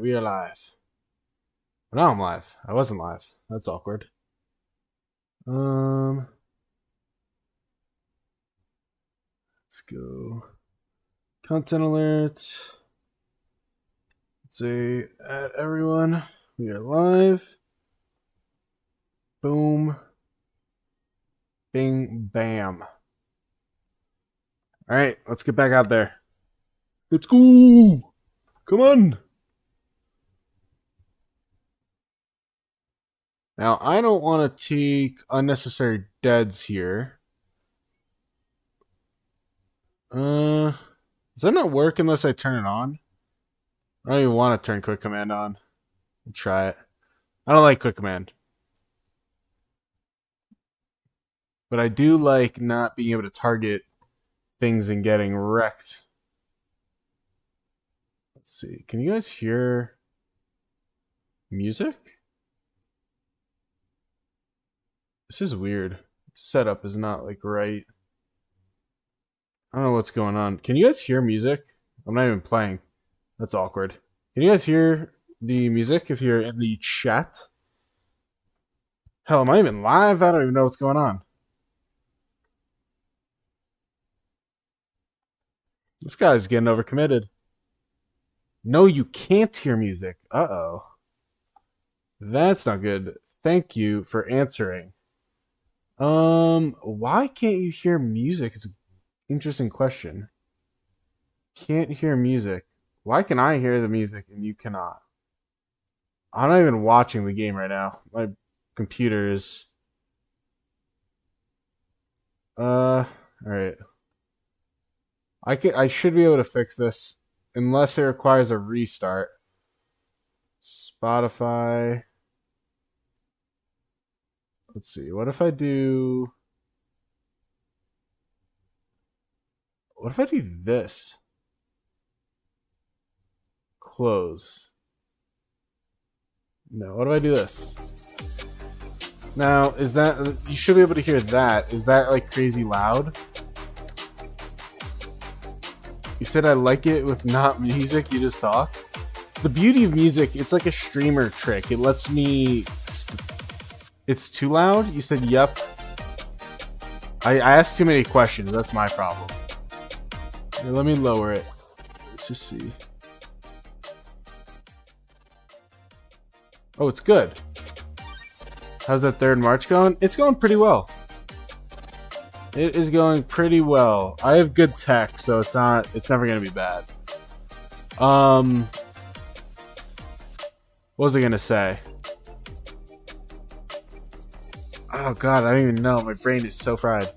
We are live. Well, now I'm live. I wasn't live. That's awkward. Let's go. Content alert. Let's say at everyone. We are live. Boom. Bing bam. Alright, let's get back out there. Let's go! Come on! Now, I don't want to take unnecessary deads here. Does that not work unless I turn it on? I don't even want to turn quick command on. I'll try it. I don't like quick command. But I do like not being able to target things and getting wrecked. Let's see. Can you guys hear music? This is weird. Setup is not like right. I don't know what's going on. Can you guys hear music? I'm not even playing. That's awkward. Can you guys hear the music if you're in the chat? Hell, am I even live? I don't even know what's going on. This guy's getting overcommitted. No, you can't hear music. Uh-oh. That's not good. Thank you for answering. Why can't you hear music? It's an interesting question. Can't hear music. Why can I hear the music and you cannot? I'm not even watching the game right now. My computer is... Alright. I should be able to fix this. Unless it requires a restart. Spotify... Let's see. What if I do this? Close. No. What if I do this? Now, is that... You should be able to hear that. Is that like crazy loud? You said I like it with not music, you just talk? The beauty of music, it's like a streamer trick. It lets me... It's too loud? You said yep. I asked too many questions. That's my problem. Here, let me lower it. Let's just see. Oh, it's good. How's that third march going? It's going pretty well. It is going pretty well. I have good tech, so it's never gonna be bad. What was I gonna say? Oh god, I don't even know. My brain is so fried.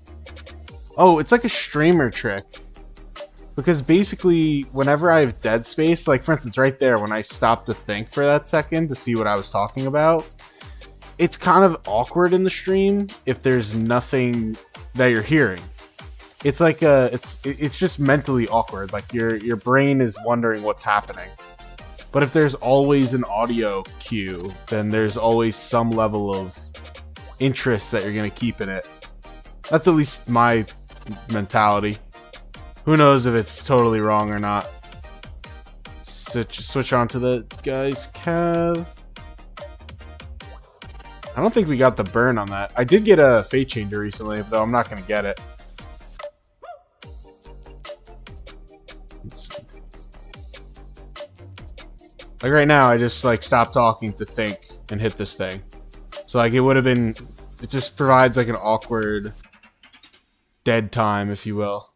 Oh, it's like a streamer trick. Because basically, whenever I have dead space, like for instance right there, when I stopped to think for that second to see what I was talking about, it's kind of awkward in the stream if there's nothing that you're hearing. It's like it's just mentally awkward. Like your brain is wondering what's happening. But if there's always an audio cue, then there's always some level of interest that you're going to keep in it. That's at least my mentality. Who knows if it's totally wrong or not. Switch on to the guy's cav. I don't think we got the burn on that. I did get a fate changer recently, though I'm not going to get it. Like right now, I just like stopped talking to think and hit this thing. So like it would have been, it just provides like an awkward dead time, if you will.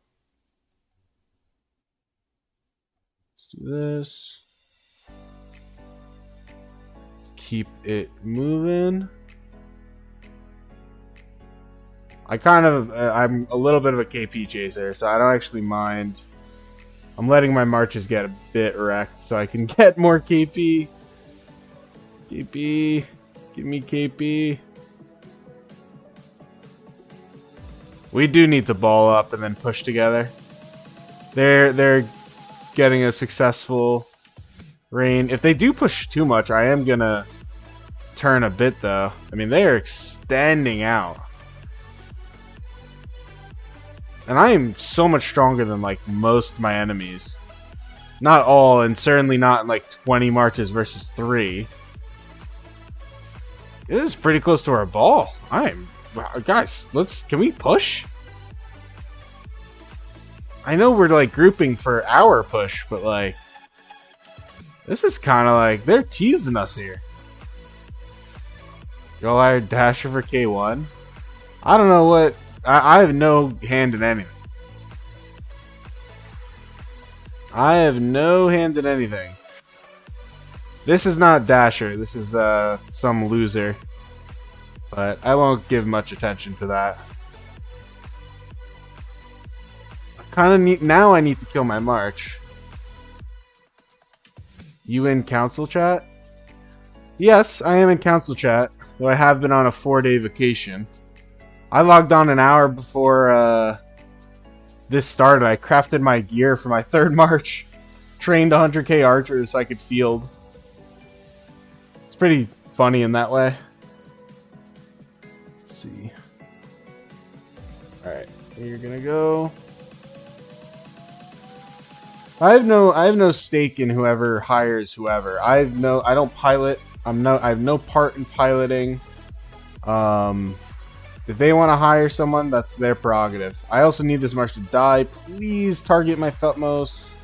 Let's do this. Let's keep it moving. I'm a little bit of a KP chaser, so I don't actually mind. I'm letting my marches get a bit wrecked so I can get more KP. KP. Give me KP. We do need to ball up and then push together. They're getting a successful rain. If they do push too much, I am gonna turn a bit though. I mean, they are extending out. And I am so much stronger than like most of my enemies. Not all, and certainly not in like 20 marches versus 3. This is pretty close to our ball. Guys, can we push? I know we're like grouping for our push, but like, this is kind of like, they're teasing us here. Y'all hired Dasher for K1? I don't know what, I have no hand in anything. I have no hand in anything. This is not Dasher. This is some loser. But I won't give much attention to that. Now I need to kill my March. You in council chat? Yes, I am in council chat. Though I have been on a 4-day vacation. I logged on an hour before this started. I crafted my gear for my 3rd march. Trained 100k archers so I could field. It's pretty funny in that way. Let's see. Alright, you're gonna go. I have no stake in whoever hires whoever. I don't pilot. I have no part in piloting. If they want to hire someone, that's their prerogative. I also need this march to die. Please target my Thutmose.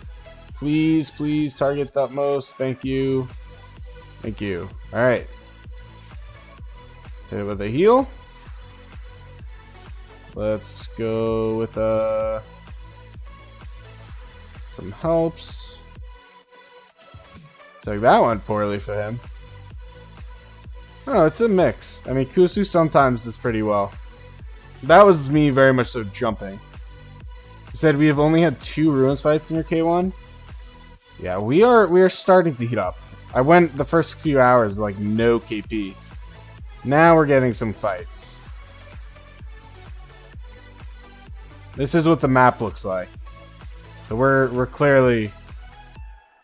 Please target Thutmose. Thank you. Thank you. Alright. Hit it with a heal. Let's go with some helps. It's like that went poorly for him. I don't know, it's a mix. I mean, Kusu sometimes does pretty well. That was me very much so jumping. You said we have only had 2 ruins fights in your K1? Yeah, we are starting to heat up. I went the first few hours like no KP. Now we're getting some fights. This is what the map looks like. So we're clearly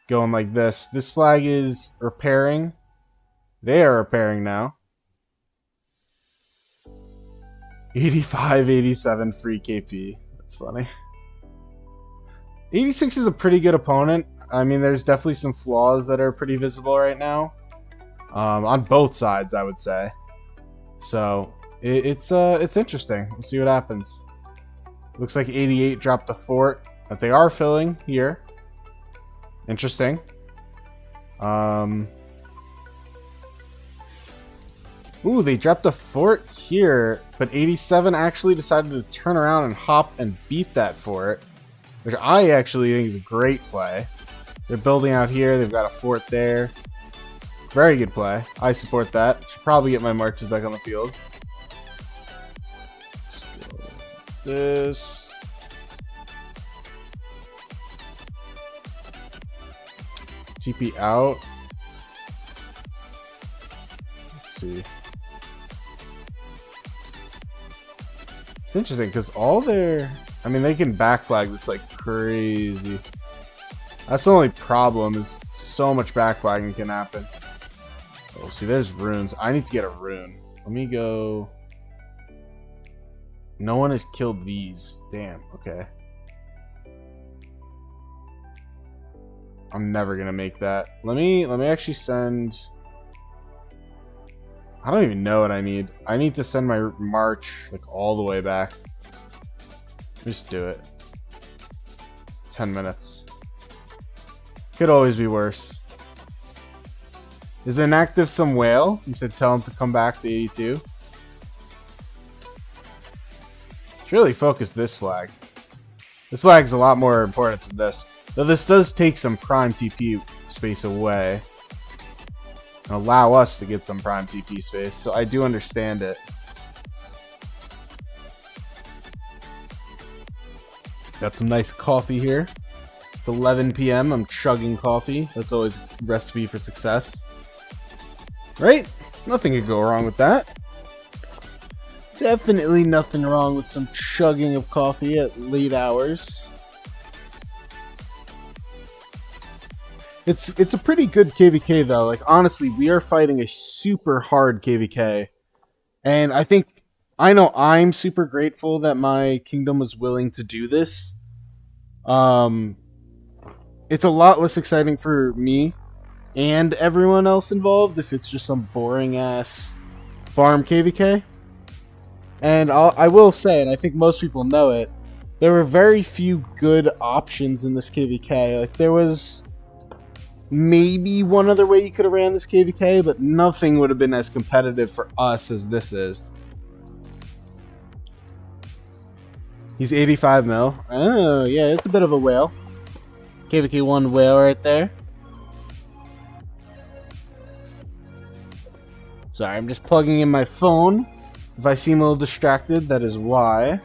going like this. This flag is repairing. They are repairing now. 85, 87 free KP. That's funny. 86 is a pretty good opponent. I mean, there's definitely some flaws that are pretty visible right now. On both sides, I would say. So, it's interesting. We'll see what happens. Looks like 88 dropped the fort that they are filling here. Interesting. Ooh, they dropped a fort here, but 87 actually decided to turn around and hop and beat that fort, which I actually think is a great play. They're building out here. They've got a fort there. Very good play. I support that. Should probably get my marches back on the field. This. TP out. Let's see. It's interesting because all their... I mean, they can backflag this like crazy. That's the only problem is so much backflagging can happen. Oh, see, there's runes. I need to get a rune. Let me go... No one has killed these. Damn, okay. I'm never gonna make that. Let me actually send... I don't even know what I need. I need to send my march like all the way back. Just do it. 10 minutes. Could always be worse. Is inactive some whale? You said tell him to come back to 82. Should really focus this flag. This flag is a lot more important than this. Though this does take some prime TP space away. And allow us to get some prime TP space. So I do understand it. Got some nice coffee here. It's 11 p.m. I'm chugging coffee. That's always a recipe for success. Right? Nothing could go wrong with that. Definitely nothing wrong with some chugging of coffee at late hours. It's a pretty good KVK though. Like honestly, we are fighting a super hard KVK. And I know I'm super grateful that my kingdom was willing to do this. it's a lot less exciting for me and everyone else involved if it's just some boring ass farm KVK. And I will say, and I think most people know it, there were very few good options in this KVK. Like, there was maybe one other way you could have ran this KVK, but nothing would have been as competitive for us as this is. He's 85 mil. Oh, yeah, it's a bit of a whale. KVK 1 whale right there. Sorry, I'm just plugging in my phone. If I seem a little distracted, that is why.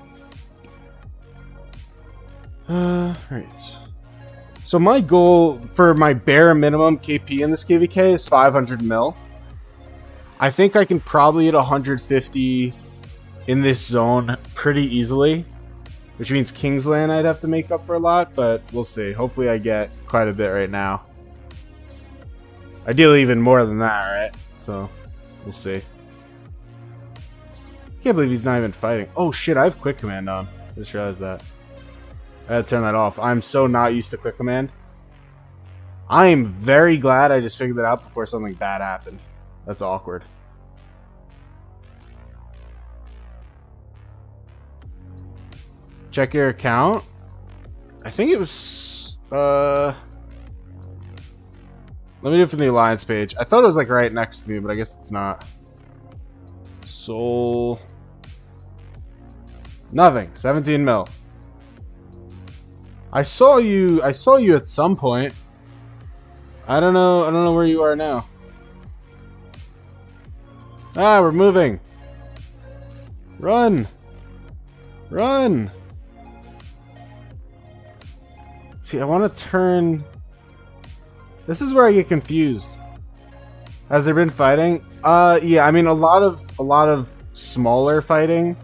Right. So my goal for my bare minimum KP in this KVK is 500 mil. I think I can probably hit 150 in this zone pretty easily, which means Kingsland I'd have to make up for a lot, but we'll see. Hopefully I get quite a bit right now. Ideally even more than that, right? So, we'll see. I can't believe he's not even fighting. Oh shit, I have quick command on. I just realized that. I had to turn that off. I'm so not used to quick command. I am very glad I just figured that out before something bad happened. That's awkward. Check your account. I think it was let me do it from the alliance page. I thought it was like right next to me, but I guess it's not. Soul. Nothing. 17 mil. I saw you at some point. I don't know where you are now. Ah, we're moving. Run. Run. See, I want to turn. This is where I get confused. Has there been fighting? Yeah, I mean a lot of smaller fighting.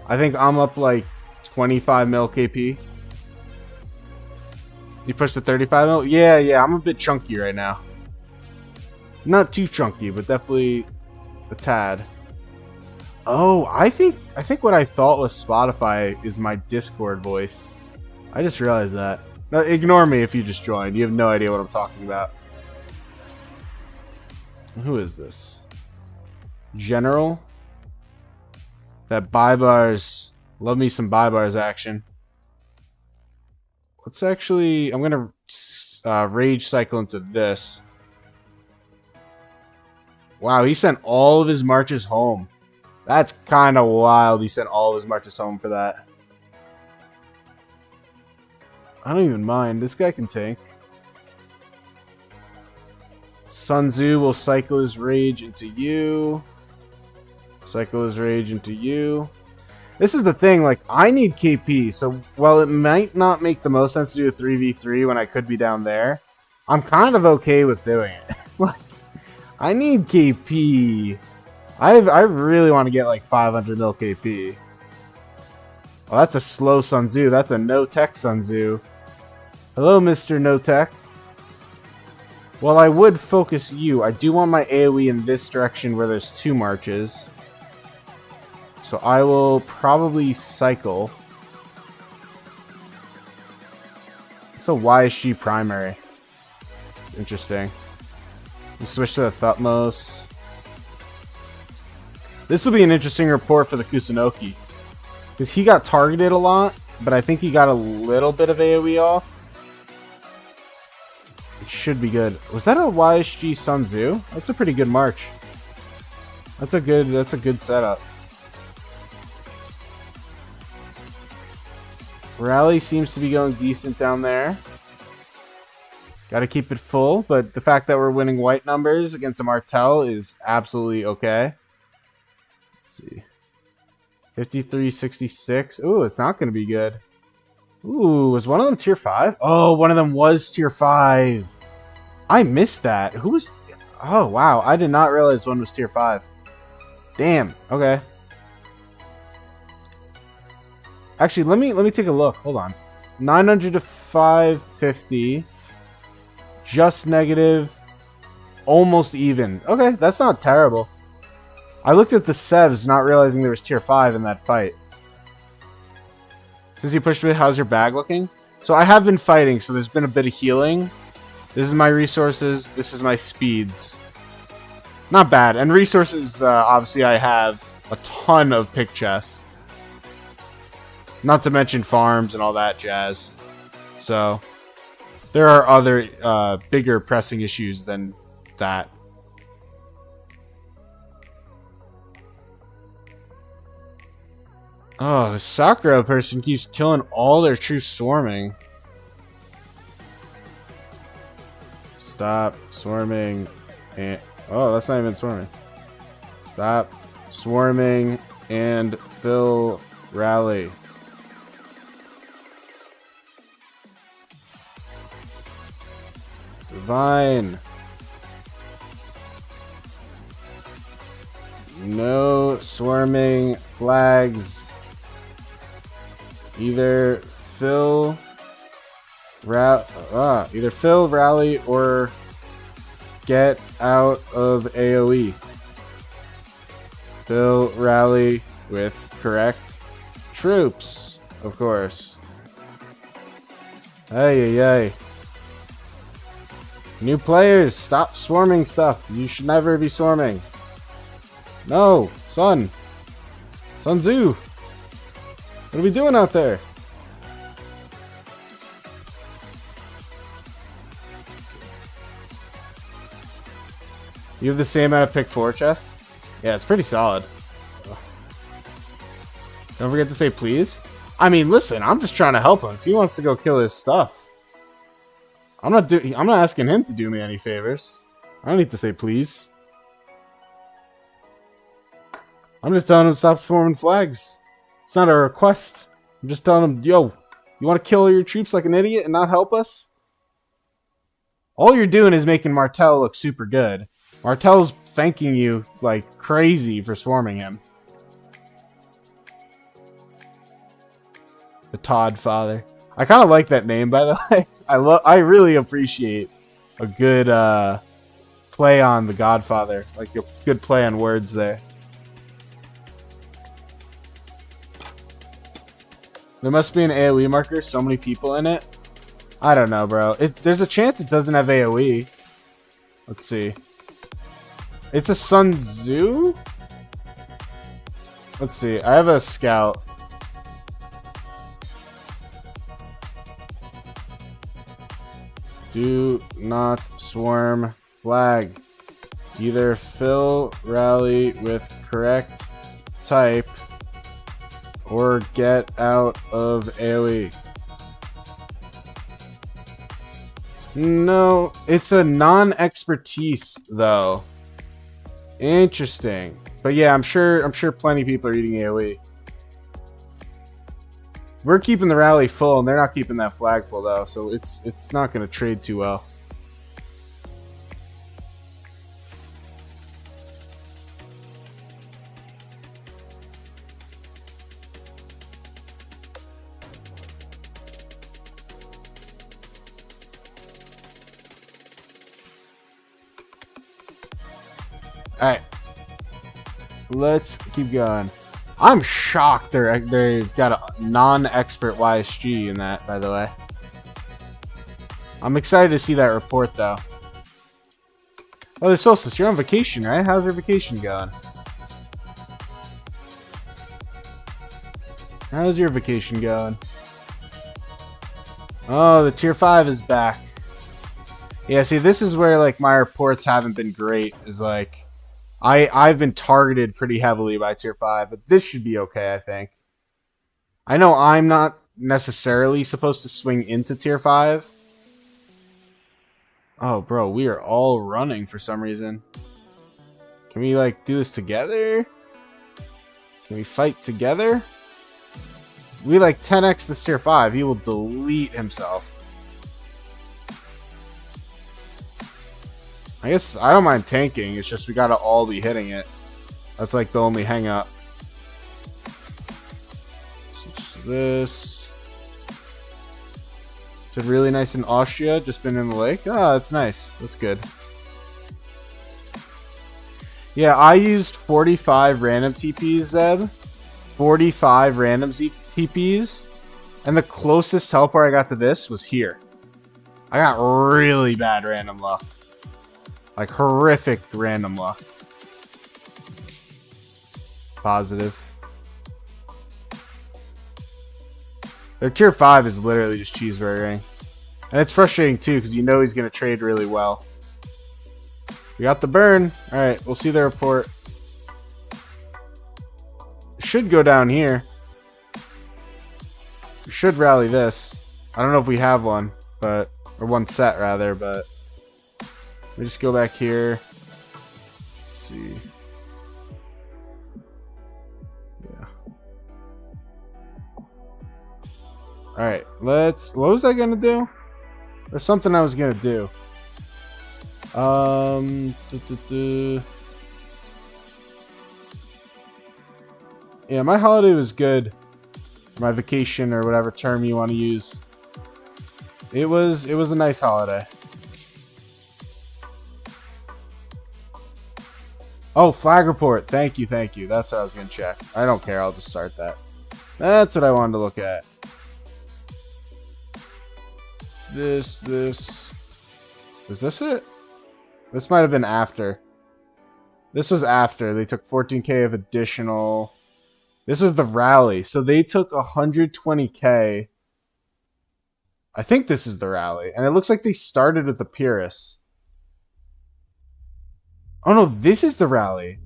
I think I'm up like 25 mil KP. You pushed to 35 mil? Yeah, I'm a bit chunky right now. Not too chunky, but definitely a tad. Oh, I think what I thought was Spotify is my Discord voice. I just realized that. Now, ignore me if you just joined. You have no idea what I'm talking about. Who is this? General? That buy bars. Love me some buy bars action. Let's actually... I'm going to rage cycle into this. Wow, he sent all of his marches home. That's kind of wild. He sent all of his marches home for that. I don't even mind. This guy can tank. Sun Tzu will cycle his rage into you. Cycle his rage into you. This is the thing, like, I need KP, so while it might not make the most sense to do a 3v3 when I could be down there, I'm kind of okay with doing it. Like, I need KP. I really want to get like 500 mil KP. Oh, that's a slow Sun Tzu. That's a no-tech Sun Tzu. Hello, Mr. No-tech. Well, I would focus you. I do want my AoE in this direction where there's 2 marches. So I will probably cycle. It's a YSG primary. It's interesting. We switch to the Thutmose. This will be an interesting report for the Kusunoki. Because he got targeted a lot, but I think he got a little bit of AoE off. It should be good. Was that a YSG Sun Tzu? That's a pretty good march. That's a good setup. Rally seems to be going decent down there. Got to keep it full, but the fact that we're winning white numbers against a Martel is absolutely okay. Let's see. 53-66. Ooh, it's not going to be good. Ooh, was one of them tier 5? Oh, one of them was tier 5. I missed that. Who was... Oh, wow. I did not realize one was tier 5. Damn. Okay. Actually, let me take a look. Hold on. 900 to 550. Just negative. Almost even. Okay, that's not terrible. I looked at the Sevs, not realizing there was tier 5 in that fight. Since you pushed me, how's your bag looking? So I have been fighting, so there's been a bit of healing. This is my resources. This is my speeds. Not bad. And resources, obviously I have a ton of pick chests. Not to mention farms and all that jazz. So there are other bigger pressing issues than that. Oh, the Sakura person keeps killing all their troops swarming. Stop swarming. And oh, that's not even swarming. Stop swarming and fill rally. Divine. No swarming flags. Either fill, rally, or get out of AoE. Fill rally with correct troops, of course. Ay, ay, ay. New players, stop swarming stuff. You should never be swarming. No, Sun Tzu. What are we doing out there? You have the same amount of pick 4 chests? Yeah, it's pretty solid. Don't forget to say please. I mean, listen, I'm just trying to help him. If he wants to go kill his stuff, I'm not asking him to do me any favors. I don't need to say please. I'm just telling him to stop swarming flags. It's not a request. I'm just telling him, yo, you want to kill your troops like an idiot and not help us? All you're doing is making Martel look super good. Martel's thanking you like crazy for swarming him. The Todd Father. I kind of like that name, by the way. I really appreciate a good play on the Godfather. Like a good play on words there. There must be an AoE marker. So many people in it. I don't know, bro. There's a chance it doesn't have AoE. Let's see. It's a Sun Tzu? Let's see. I have a scout. Do not swarm flag. Either fill rally with correct type or get out of AoE. No, it's a non-expertise though. Interesting. But yeah, I'm sure plenty of people are eating AoE. We're keeping the rally full and they're not keeping that flag full though, so it's not going to trade too well. Alright. Let's keep going. I'm shocked they've got a non-expert YSG in that, by the way. I'm excited to see that report, though. Oh, the Solstice, you're on vacation, right? How's your vacation going? How's your vacation going? Oh, the tier 5 is back. Yeah, see, this is where, like, my reports haven't been great. Is like, I've been targeted pretty heavily by tier 5, but this should be okay, I think. I know I'm not necessarily supposed to swing into tier 5. Oh, bro, we are all running for some reason. Can we, like, do this together? Can we fight together? We, like, 10x this tier 5. He will delete himself. I guess I don't mind tanking. It's just we gotta all be hitting it. That's, like, the only hang up. Switch to this. Is it really nice in Austria? Just been in the lake? Oh, that's nice. That's good. Yeah, I used 45 random TPs, Zeb. 45 random TPs. And the closest teleport I got to this was here. I got really bad random luck. Like horrific random luck. Positive. Their tier 5 is literally just cheeseburgering. And it's frustrating too, because you know he's going to trade really well. We got the burn. Alright, we'll see the report. Should go down here. We should rally this. I don't know if we have one, but or one set rather, but let me just go back here. Let's see. Yeah. Alright, let's what was I gonna do? There's something I was gonna do. Yeah, my holiday was good. My vacation or whatever term you want to use. It was a nice holiday. Oh, flag report. Thank you, thank you. That's what I was gonna check. I don't care, I'll just start that. That's what I wanted to look at. This. Is this it? This might have been after. This was after. They took 14k of additional. This was the rally. So they took 120k. I think this is the rally. And it looks like they started with the Purus. Oh no, this is the rally.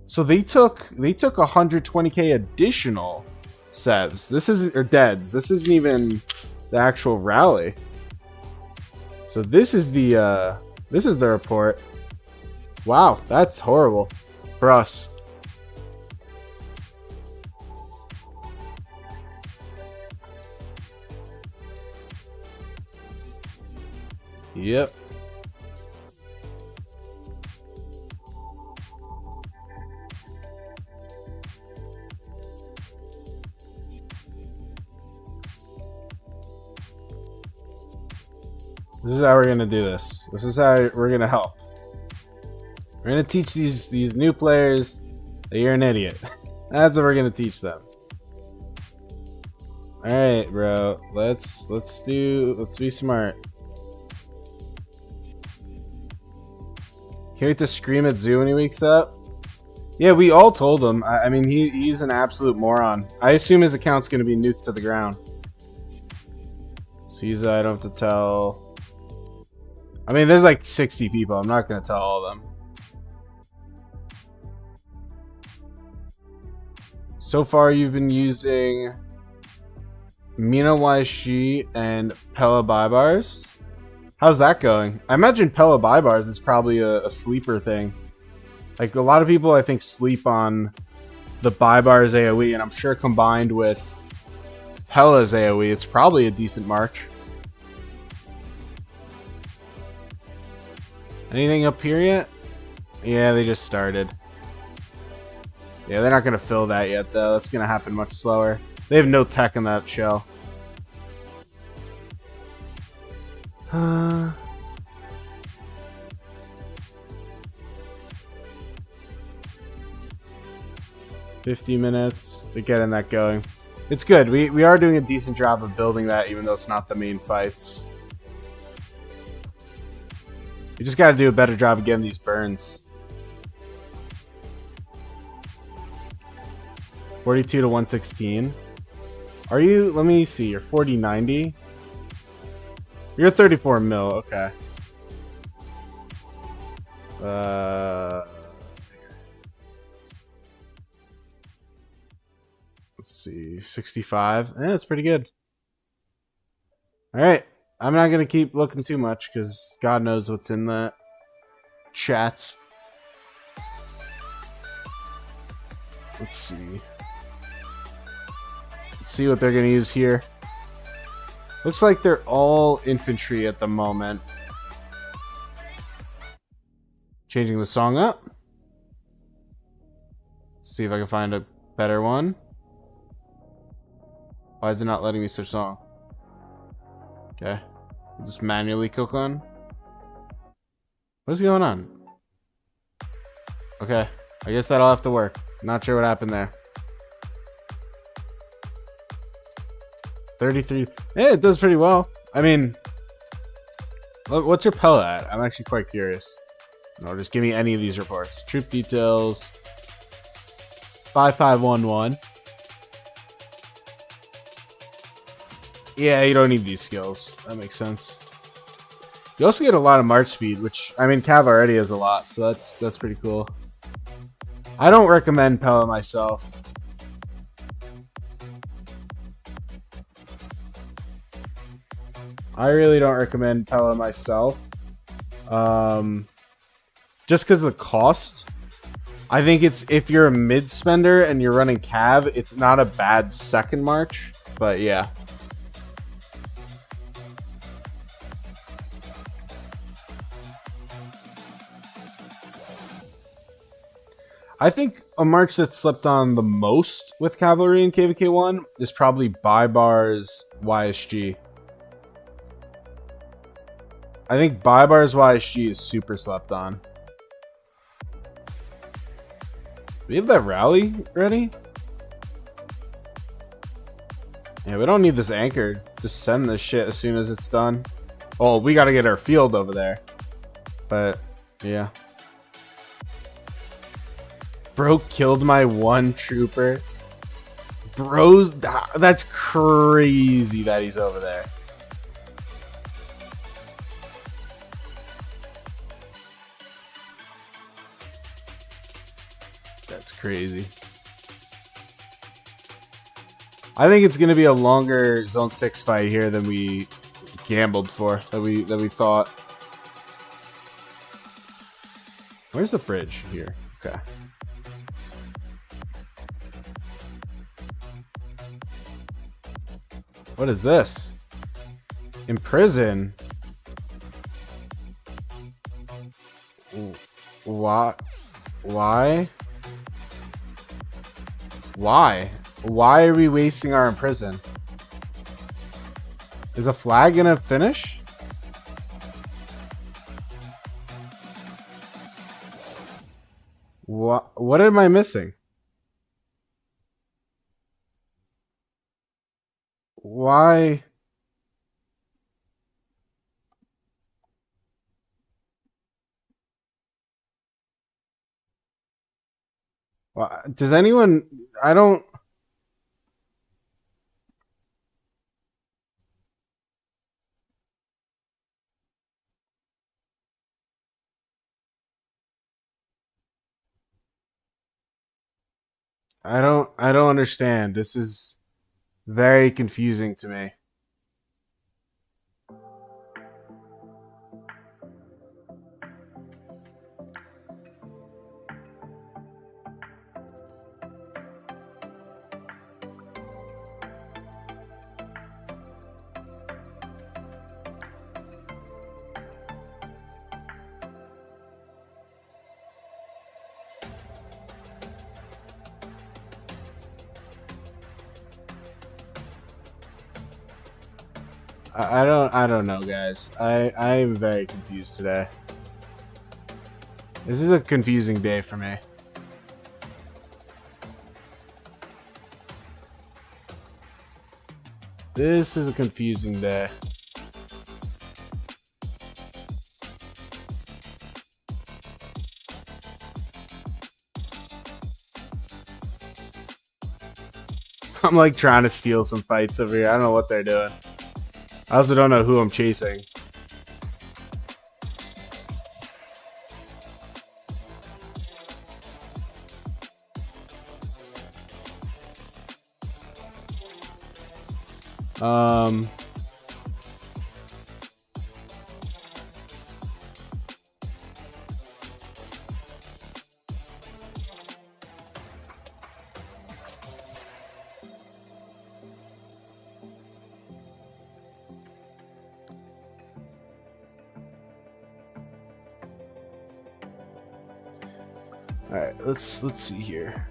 So they took 120k additional sevs. This isn't, or deads. This isn't even the actual rally. So this is the report. Wow, that's horrible for us. Yep. This is how we're gonna do this. This is how we're gonna help. We're gonna teach these new players that you're an idiot. That's what we're gonna teach them. All right, bro. Let's be smart. Can't wait to scream at Zoo when he wakes up. Yeah, we all told him. I mean, he's an absolute moron. I assume his account's gonna be nuked to the ground. Caesar, I don't have to tell. I mean, there's like 60 people. I'm not gonna tell all of them. So far, you've been using Mina YG and Pella Bybars. How's that going? I imagine Pella Bybars is probably a sleeper thing. Like, a lot of people, I think, sleep on the Bybars AoE, and I'm sure combined with Pella's AoE, it's probably a decent march. Anything up here yet? Yeah, they just started. Yeah, they're not going to fill that yet, though. That's going to happen much slower. They have no tech in that shell. 50 minutes. They're getting that going. It's good. We are doing a decent job of building that, even though it's not the main fights. We just got to do a better job of getting these burns. 42 to 116. Are you? Let me see. You're 4090. You're 34 mil. Okay. Let's see. 65. That's pretty good. All right. I'm not going to keep looking too much because God knows what's in the chats. Let's see. Let's see what they're going to use here. Looks like they're all infantry at the moment. Changing the song up. Let's see if I can find a better one. Why is it not letting me switch song? Okay. We'll just manually click on. What is going on? Okay. I guess that'll have to work. Not sure what happened there. 33. Yeah, it does pretty well. I mean, what's your Pella at? I'm actually quite curious. No, just give me any of these reports. Troop details. 5511. Yeah, you don't need these skills. That makes sense. You also get a lot of march speed, which, I mean, Cav already has a lot, so that's pretty cool. I don't recommend Pella myself. I really don't recommend Pella myself. Just because of the cost. I think it's, if you're a mid spender and you're running Cav, it's not a bad second march, but yeah. I think a march that slept on the most with cavalry in KVK1 is probably barbs YSG. I think barbs YSG is super slept on. Do we have that rally ready? Yeah, we don't need this anchored. Just send this shit as soon as it's done. Oh, we gotta get our field over there. But, yeah. Bro killed my one trooper. Bros, that's crazy that he's over there. That's crazy. I think it's gonna be a longer Zone 6 fight here than we gambled for, that we thought. Where's the bridge here? Okay. What is this? In prison? Why? Why? Why? Why are we wasting our in prison? Is a flag gonna finish? What am I missing? Why? Does anyone? I don't. I don't understand. This is very confusing to me. I don't know, guys. I'm very confused today. This is a confusing day for me. This is a confusing day. I'm like trying to steal some fights over here. I don't know what they're doing. I also don't know who I'm chasing. All right, let's see here.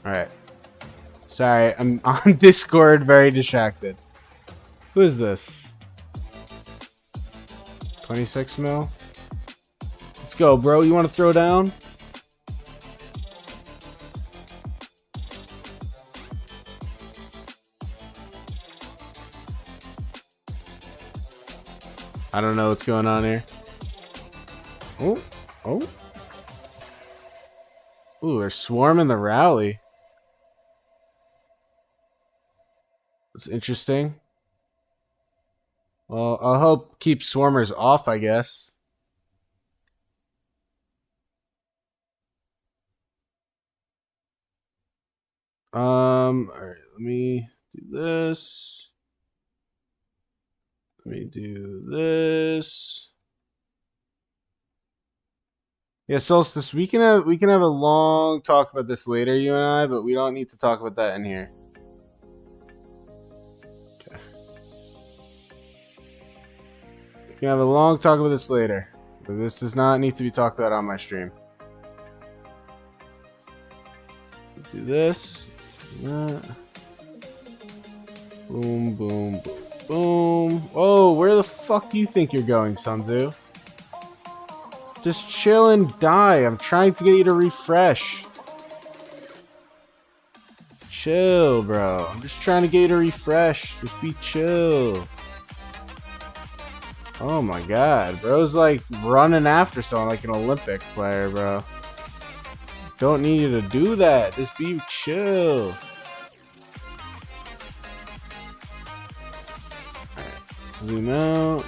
Alright. Sorry, I'm on Discord, very distracted. Who is this? 26 mil? Let's go, bro. You want to throw down? I don't know what's going on here. Oh, oh. Ooh, they're swarming the rally. That's interesting. Well, I'll help keep swarmers off, I guess. Alright, let me do this. Let me do this. Yeah, Solstice, we can have a long talk about this later, you and I, but we don't need to talk about that in here. Okay. We can have a long talk about this later. But this does not need to be talked about on my stream. Do this. Boom, boom, boom, boom. Oh, where the fuck do you think you're going, Sunzu? Just chill and die. I'm trying to get you to refresh. Chill, bro. I'm just trying to get you to refresh. Just be chill. Oh my god. Bro's like running after someone like an Olympic player, bro. Don't need you to do that. Just be chill. Alright, zoom out.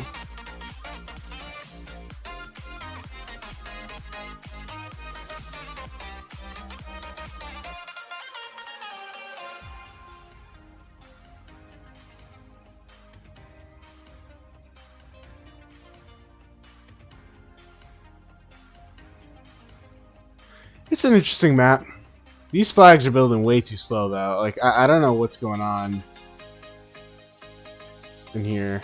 It's an interesting map. These flags are building way too slow, though. Like, I don't know what's going on in here.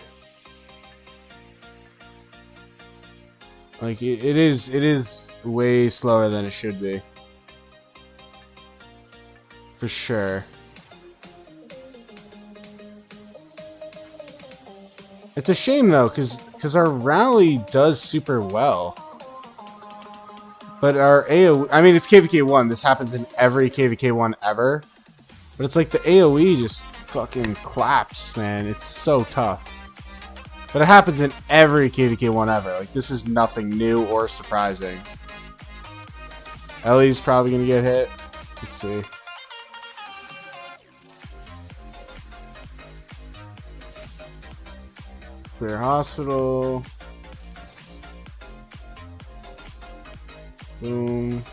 Like, it is way slower than it should be. For sure. It's a shame, though, because our rally does super well. But our AoE, I mean, it's KVK 1. This happens in every KVK 1 ever. But it's like the AoE just fucking claps, man. It's so tough. But it happens in every KVK 1 ever. Like, this is nothing new or surprising. Ellie's probably going to get hit. Let's see. Clear hospital. Boom.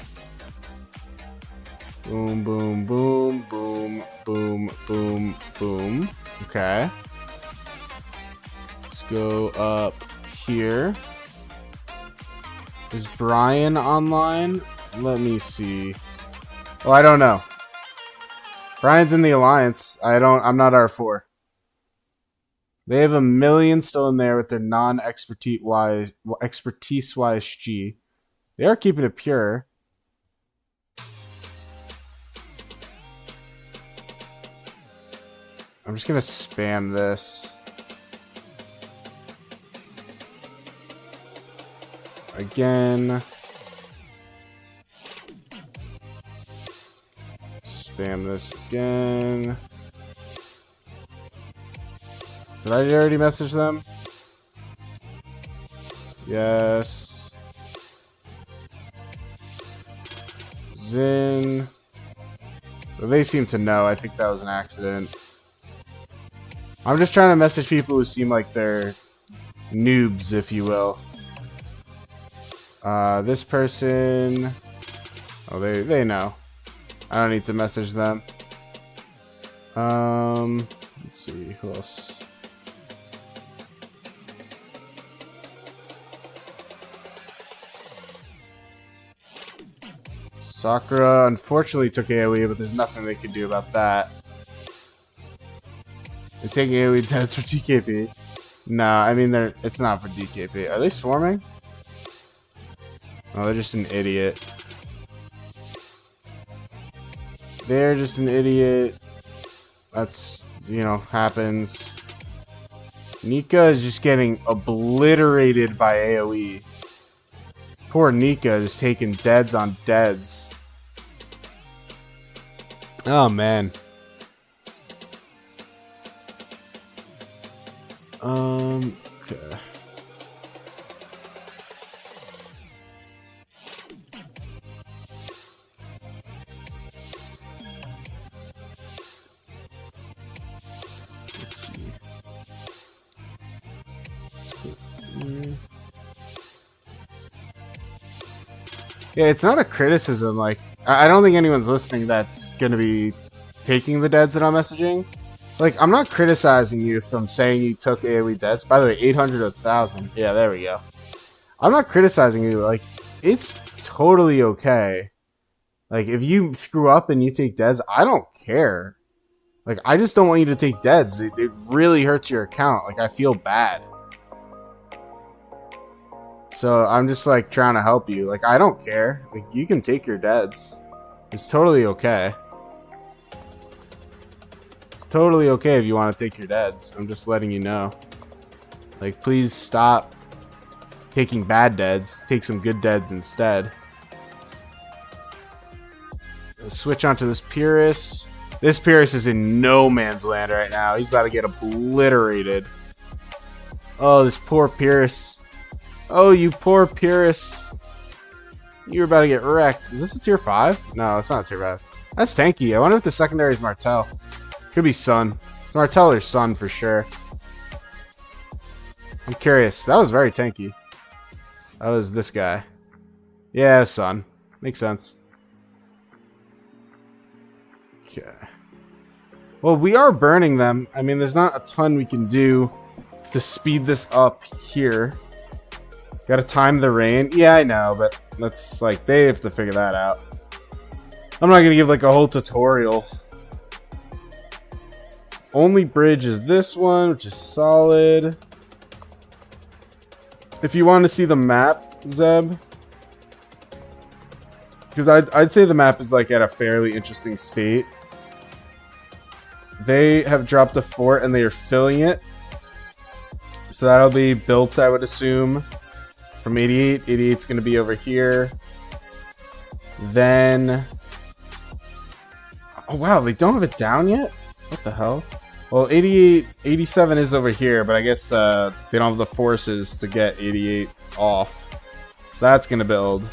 Boom, boom, boom, boom, boom, boom, boom. Okay. Let's go up here. Is Brian online? Let me see. Oh, I don't know. Brian's in the Alliance. I'm not R4. They have 1 million still in there with their non-expertise-wise G. They are keeping it pure. I'm just going to spam this. Again. Spam this again. Did I already message them? Yes. Zin. Well, they seem to know. I think that was an accident. I'm just trying to message people who seem like they're noobs, if you will. This person. Oh, they know. I don't need to message them. Let's see who else. Sakura unfortunately took AoE, but there's nothing they could do about that. They're taking AoE deaths for DKP. No, I mean it's not for DKP. Are they swarming? Oh, they're just an idiot. They're just an idiot. That's, you know, happens. Nika is just getting obliterated by AoE. Poor Nika just taking deads on deads. Oh, man. Okay. Let's see. Yeah, it's not a criticism. Like, I don't think anyone's listening that's going to be taking the deads that I'm messaging. Like, I'm not criticizing you from saying you took AoE deads. By the way, 800 or 1,000. Yeah, there we go. I'm not criticizing you. Like, it's totally okay. Like, if you screw up and you take deads, I don't care. Like, I just don't want you to take deads. It really hurts your account. Like, I feel bad. So, I'm just, like, trying to help you. Like, I don't care. Like, you can take your deads. It's totally okay. It's totally okay if you want to take your deads. I'm just letting you know. Like, please stop taking bad deads. Take some good deads instead. Let's switch onto this Pyrrhus. This Pyrrhus is in no man's land right now. He's about to get obliterated. Oh, this poor Pyrrhus. Oh, you poor Pyrrhus. You're about to get wrecked. Is this a tier 5? No, it's not a tier 5. That's tanky. I wonder if the secondary is Martel. Could be Sun. It's Martel or Sun for sure. I'm curious. That was very tanky. That was this guy. Yeah, Sun. Makes sense. Okay. Well, we are burning them. I mean, there's not a ton we can do to speed this up here. Gotta time the rain. Yeah, I know, but that's like, they have to figure that out. I'm not gonna give like a whole tutorial. Only bridge is this one, which is solid. If you want to see the map, Zeb, because I'd say the map is like at a fairly interesting state. They have dropped a fort and they are filling it. So that'll be built, I would assume, from 88. 88's going to be over here. Then... oh, wow, they don't have it down yet? What the hell? Well, 88, 87 is over here, but I guess they don't have the forces to get 88 off. So that's going to build.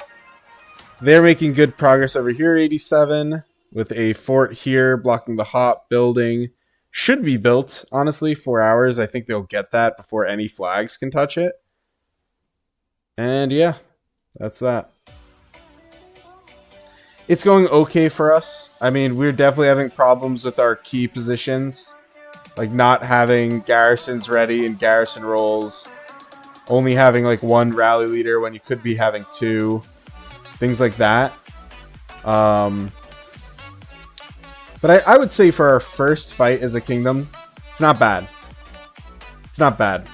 They're making good progress over here, 87, with a fort here blocking the hop building. Should be built, honestly, 4 hours. I think they'll get that before any flags can touch it. And yeah, that's that. It's going okay for us. I mean, we're definitely having problems with our key positions. Like not having garrisons ready and garrison rolls. Only having like one rally leader when you could be having two. Things like that. But I would say for our first fight as a kingdom, it's not bad. It's not bad.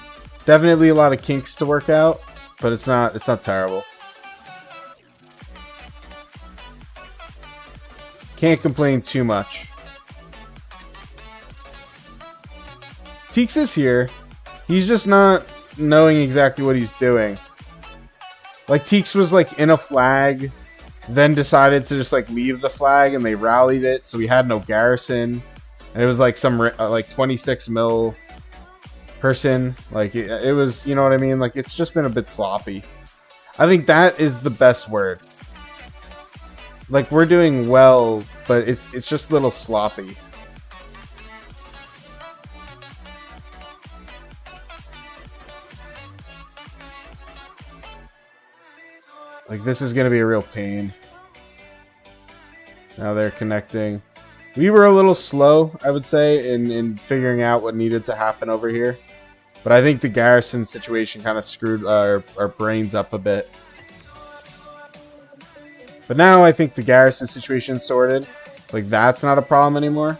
Definitely a lot of kinks to work out, but it's not terrible. Can't complain too much. Teeks is here. He's just not knowing exactly what he's doing. Like Teeks was like in a flag, then decided to just like leave the flag, and they rallied it, so we had no garrison, and it was like some like 26 mil person. Like it was, you know what I mean? Like it's just been a bit sloppy. I think that is the best word. Like we're doing well, but it's just a little sloppy. Like this is gonna be a real pain. Now they're connecting. We were a little slow, I would say, in figuring out what needed to happen over here. But I think the garrison situation kind of screwed our brains up a bit. But now I think the garrison situation's sorted. Like that's not a problem anymore.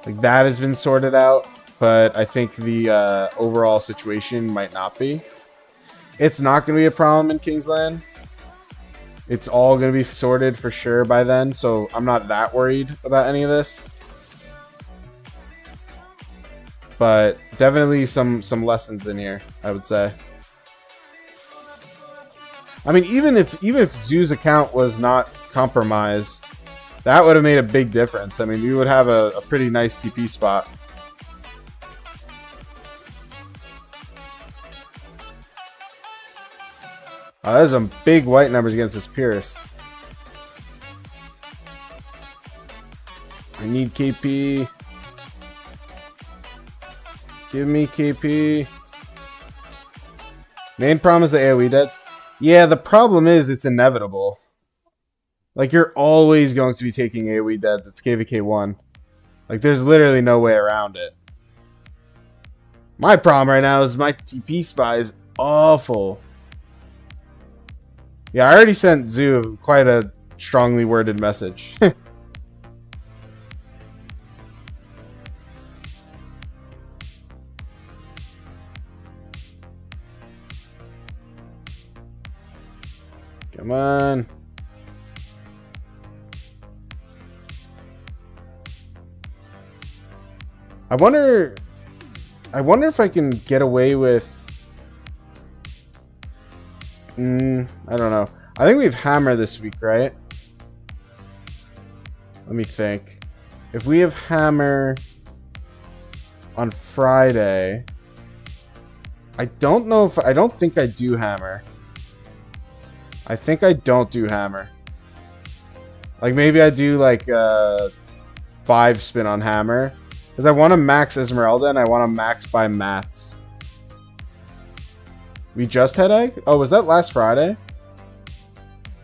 Like that has been sorted out. But I think the overall situation might not be. It's not going to be a problem in Kingsland. It's all going to be sorted for sure by then, so I'm not that worried about any of this. But definitely some lessons in here, I would say. I mean, even if Zoo's account was not compromised, that would have made a big difference. I mean, we would have a pretty nice TP spot. Oh, there's some big white numbers against this Pierce. I need KP. Give me KP. Main problem is the AoE deads. Yeah, the problem is it's inevitable. Like, you're always going to be taking AoE deads. It's KVK1. Like, there's literally no way around it. My problem right now is my TP spy is awful. Yeah, I already sent Zoo quite a strongly worded message. Come on. I wonder if I can get away with... I don't know. I think we have Hammer this week, right? Let me think. If we have Hammer on Friday... I don't know if... I don't think I do Hammer. I think I don't do Hammer. Like, maybe I do, like, 5 spin on Hammer. Because I want to max Esmeralda and I want to max by Mats. We just had Egg? Oh, was that last Friday?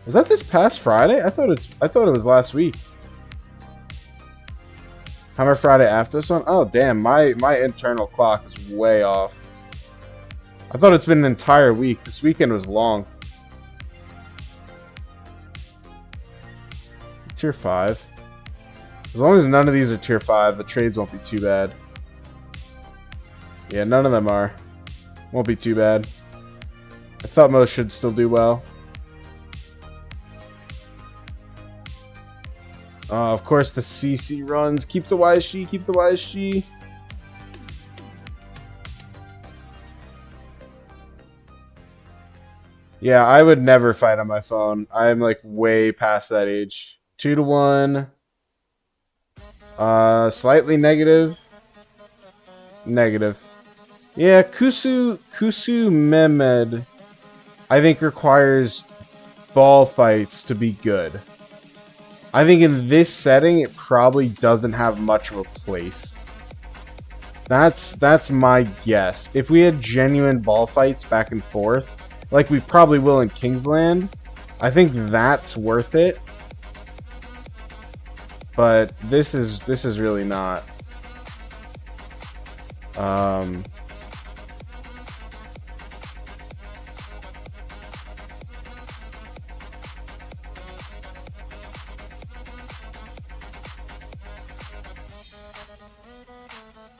Was that this past Friday? I thought it was last week. Hammer Friday after this one? Oh, damn. My internal clock is way off. I thought it's been an entire week. This weekend was long. Tier 5. As long as none of these are tier 5, the trades won't be too bad. Yeah, none of them are. Won't be too bad. I thought most should still do well. Of course, the CC runs. Keep the YSG, keep the YSG. Yeah, I would never fight on my phone. I'm like way past that age. 2-1. Slightly negative. Negative. Yeah, Kusu Mehmed, I think requires ball fights to be good. I think in this setting, it probably doesn't have much of a place. That's my guess. If we had genuine ball fights back and forth, like we probably will in Kingsland, I think that's worth it. But this is really not.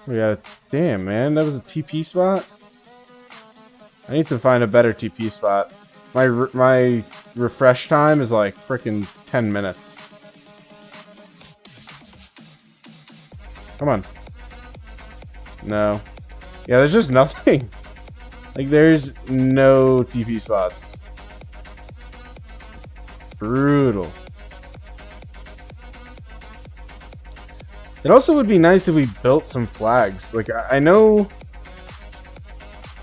We got a damn man. That was a TP spot. I need to find a better TP spot. My refresh time is like freaking 10 minutes. Come on. No. Yeah, there's just nothing. Like, there's no TP spots. Brutal. It also would be nice if we built some flags. Like, I know...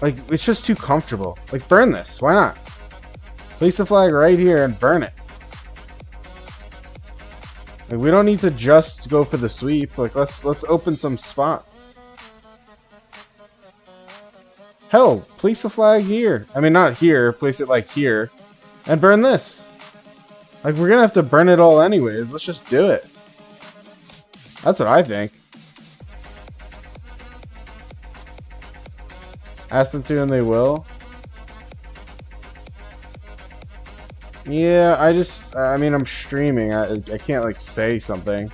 Like, it's just too comfortable. Like, burn this. Why not? Place the flag right here and burn it. Like, we don't need to just go for the sweep. Like, let's open some spots. Hell, place the flag here. I mean, not here. Place it, like, here. And burn this. Like, we're gonna have to burn it all anyways. Let's just do it. That's what I think. Ask them to and they will. Yeah, I mean, I'm streaming. I can't, like, say something.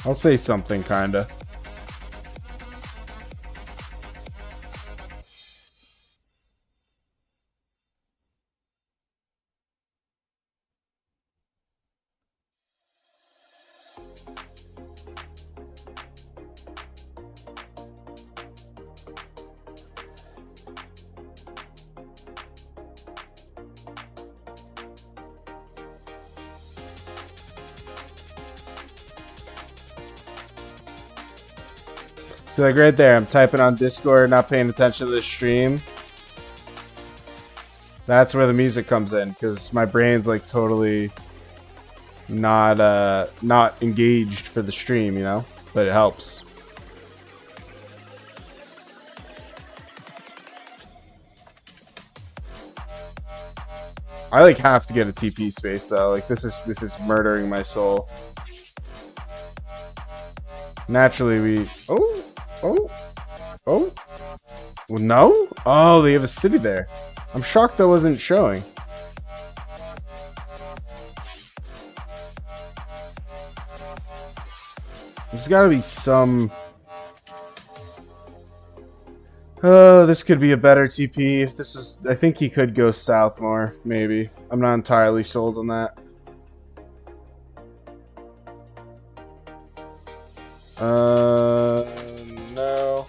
I'll say something, kinda. So like right there, I'm typing on Discord, not paying attention to the stream. That's where the music comes in, because my brain's like totally not engaged for the stream, you know? But it helps. I like have to get a TP space though. Like this is murdering my soul. Naturally we Oh. Well, no? Oh, they have a city there. I'm shocked that wasn't showing. There's gotta be some... Oh, this could be a better TP. If this is... I think he could go south more, maybe. I'm not entirely sold on that. No.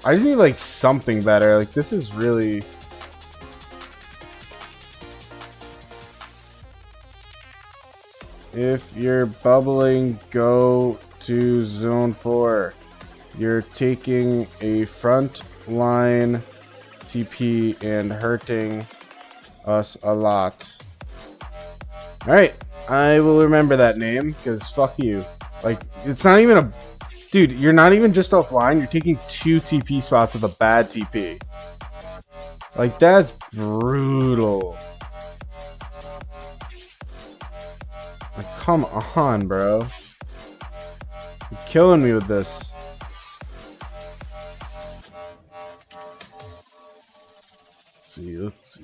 I just need, like, something better. Like, this is really... If you're bubbling, go to zone 4. You're taking a front line TP and hurting us a lot. Alright, I will remember that name, because fuck you. Like, it's not even a... Dude, you're not even just offline, you're taking 2 TP spots with a bad TP. Like, that's brutal. Like, come on, bro. You're killing me with this. Let's see. Let's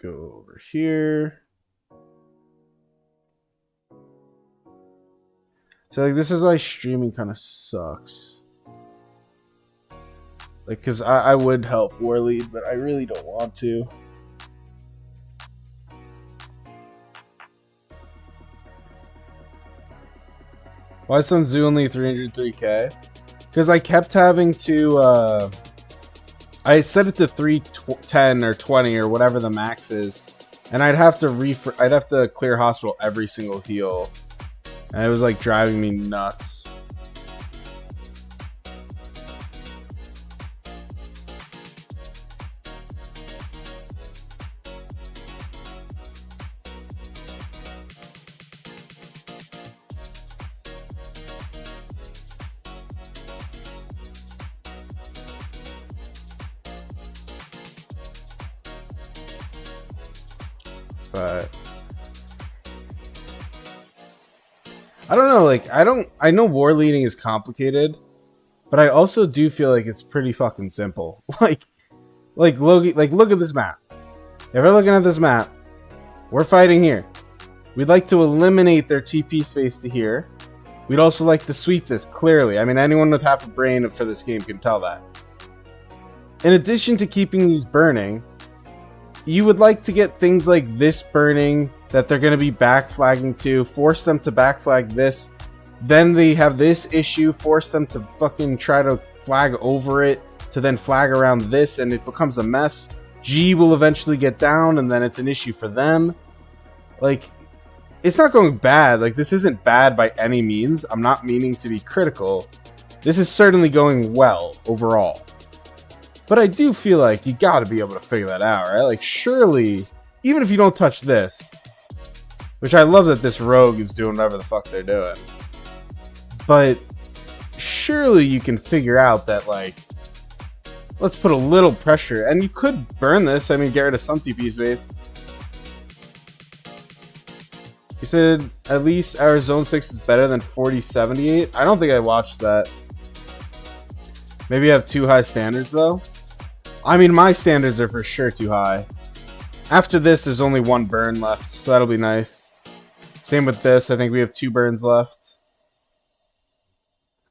go over here. So, like, this is why streaming kind of sucks. Like, because I would help War Lead, but I really don't want to. Why is Sun Tzu only 303k? Because I kept having to, I set it to 310 or 20 or whatever the max is, and I'd have to clear hospital every single heal, and it was like driving me nuts. But I don't know, like I know war leading is complicated, but I also do feel like it's pretty fucking simple. like Loki, like look at this map. If we're looking at this map, we're fighting here. We'd like to eliminate their TP space to here. We'd also like to sweep this clearly. I mean, anyone with half a brain for this game can tell that. In addition to keeping these burning, you would like to get things like this burning that they're going to be back flagging to, force them to back flag this, then they have this issue, force them to fucking try to flag over it, to then flag around this, and it becomes a mess. G will eventually get down, and then it's an issue for them. Like, it's not going bad. Like, this isn't bad by any means. I'm not meaning to be critical. This is certainly going well overall. But I do feel like you gotta be able to figure that out, right? Like, surely, even if you don't touch this, which I love that this rogue is doing whatever the fuck they're doing, but surely you can figure out that, like, let's put a little pressure, and you could burn this. I mean, get rid of some TP space. You said at least our zone 6 is better than 4078. I don't think I watched that. Maybe I have too high standards though. I mean, my standards are for sure too high. After this, there's only 1 burn left, so that'll be nice. Same with this. I think we have 2 burns left.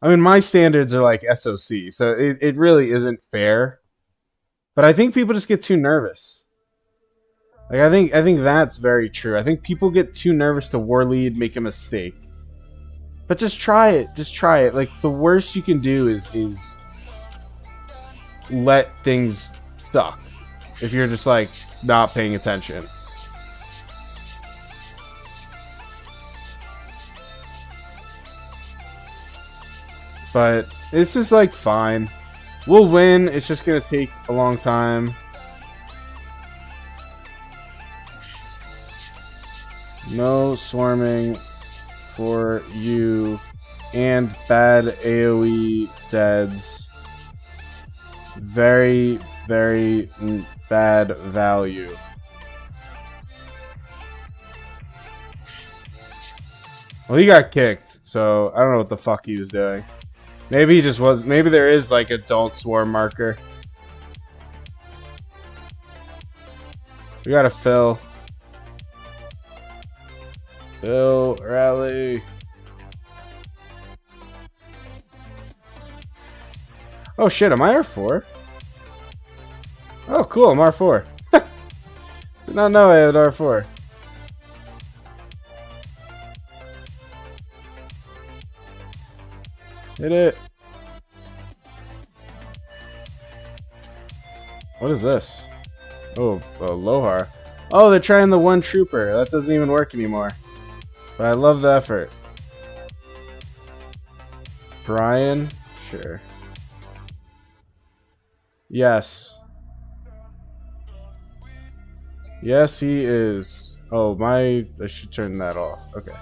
I mean, my standards are like SOC, so it really isn't fair. But I think people just get too nervous. Like, I think that's very true. I think people get too nervous to war lead, make a mistake. But just try it. Just try it. Like, the worst you can do is let things suck. If you're just, like, not paying attention. But this is, like, fine. We'll win. It's just going to take a long time. No swarming for you. And bad AoE deads. Very, very bad value. Well, he got kicked, so I don't know what the fuck he was doing. Maybe he just was. Maybe there is like a don't swarm marker. We gotta fill. Fill, rally. Oh shit, am I R4? Oh cool, I'm R4. Did not know I had R4. Hit it. What is this? Oh, Lohar. Oh, they're trying the 1 trooper. That doesn't even work anymore. But I love the effort. Brian? Sure. Yes. Yes, he is. Oh, I should turn that off. Okay.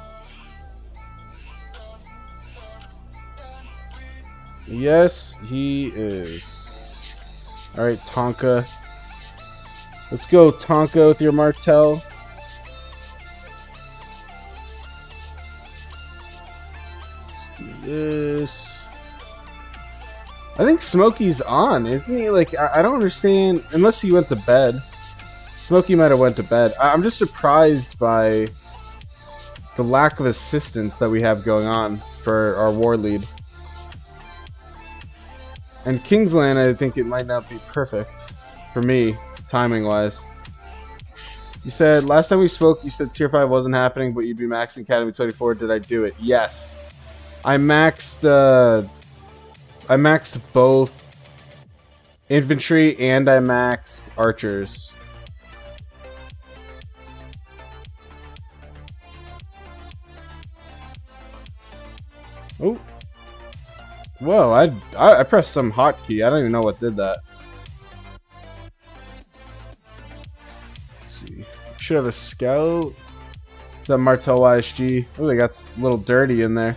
Yes, he is. Alright, Tonka. Let's go, Tonka, with your Martel. Let's do this. I think Smokey's on, isn't he? Like, I don't understand. Unless he went to bed. Smokey might have went to bed. I'm just surprised by the lack of assistance that we have going on for our war lead. And Kingsland, I think it might not be perfect for me, timing-wise. You said, last time we spoke, you said Tier 5 wasn't happening, but you'd be maxing Academy 24. Did I do it? Yes. I maxed both infantry and I maxed archers. Oh. Whoa, I pressed some hotkey. I don't even know what did that. Let's see. Should have a scout. Is that Martel YSG? Oh, they got a little dirty in there.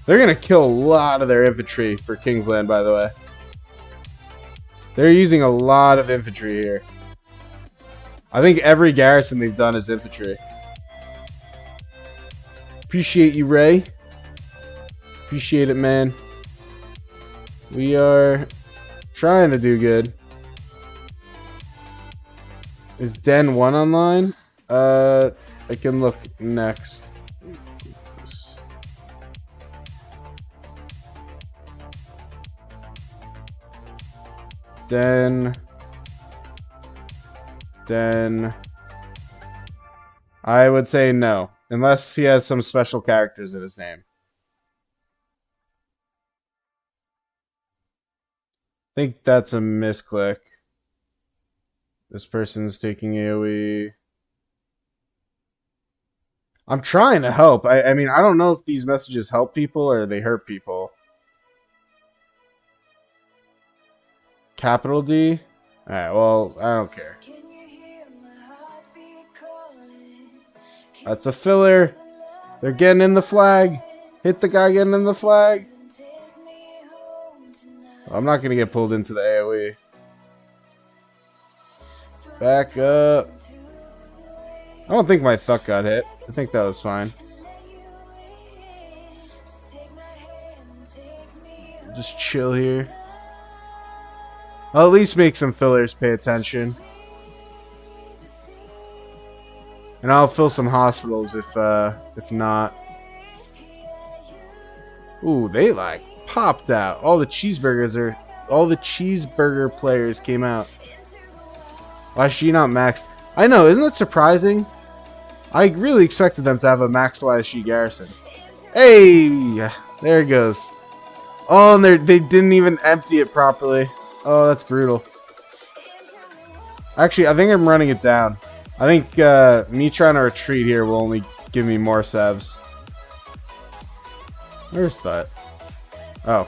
They're going to kill a lot of their infantry for Kingsland, by the way. They're using a lot of infantry here. I think every garrison they've done is infantry. Appreciate you, Ray. Appreciate it, man. We are trying to do good. Is Den 1 online? I can look next. Den. I would say no. Unless he has some special characters in his name. I think that's a misclick. This person's taking AoE. I'm trying to help. I mean, I don't know if these messages help people or they hurt people. Capital D? Alright, well, I don't care. That's a filler. They're getting in the flag. Hit the guy getting in the flag. I'm not going to get pulled into the AoE. Back up. I don't think my Thuck got hit. I think that was fine. Just chill here. I'll at least make some fillers pay attention. And I'll fill some hospitals if not. Ooh, they like popped out. All the cheeseburger players came out. Why is she not maxed? I know, isn't it surprising? I really expected them to have a maxed YSG garrison. Hey, there it goes. Oh, and they didn't even empty it properly. Oh, that's brutal. Actually, I think I'm running it down. I think me trying to retreat here will only give me more sevs. Where's that? Oh.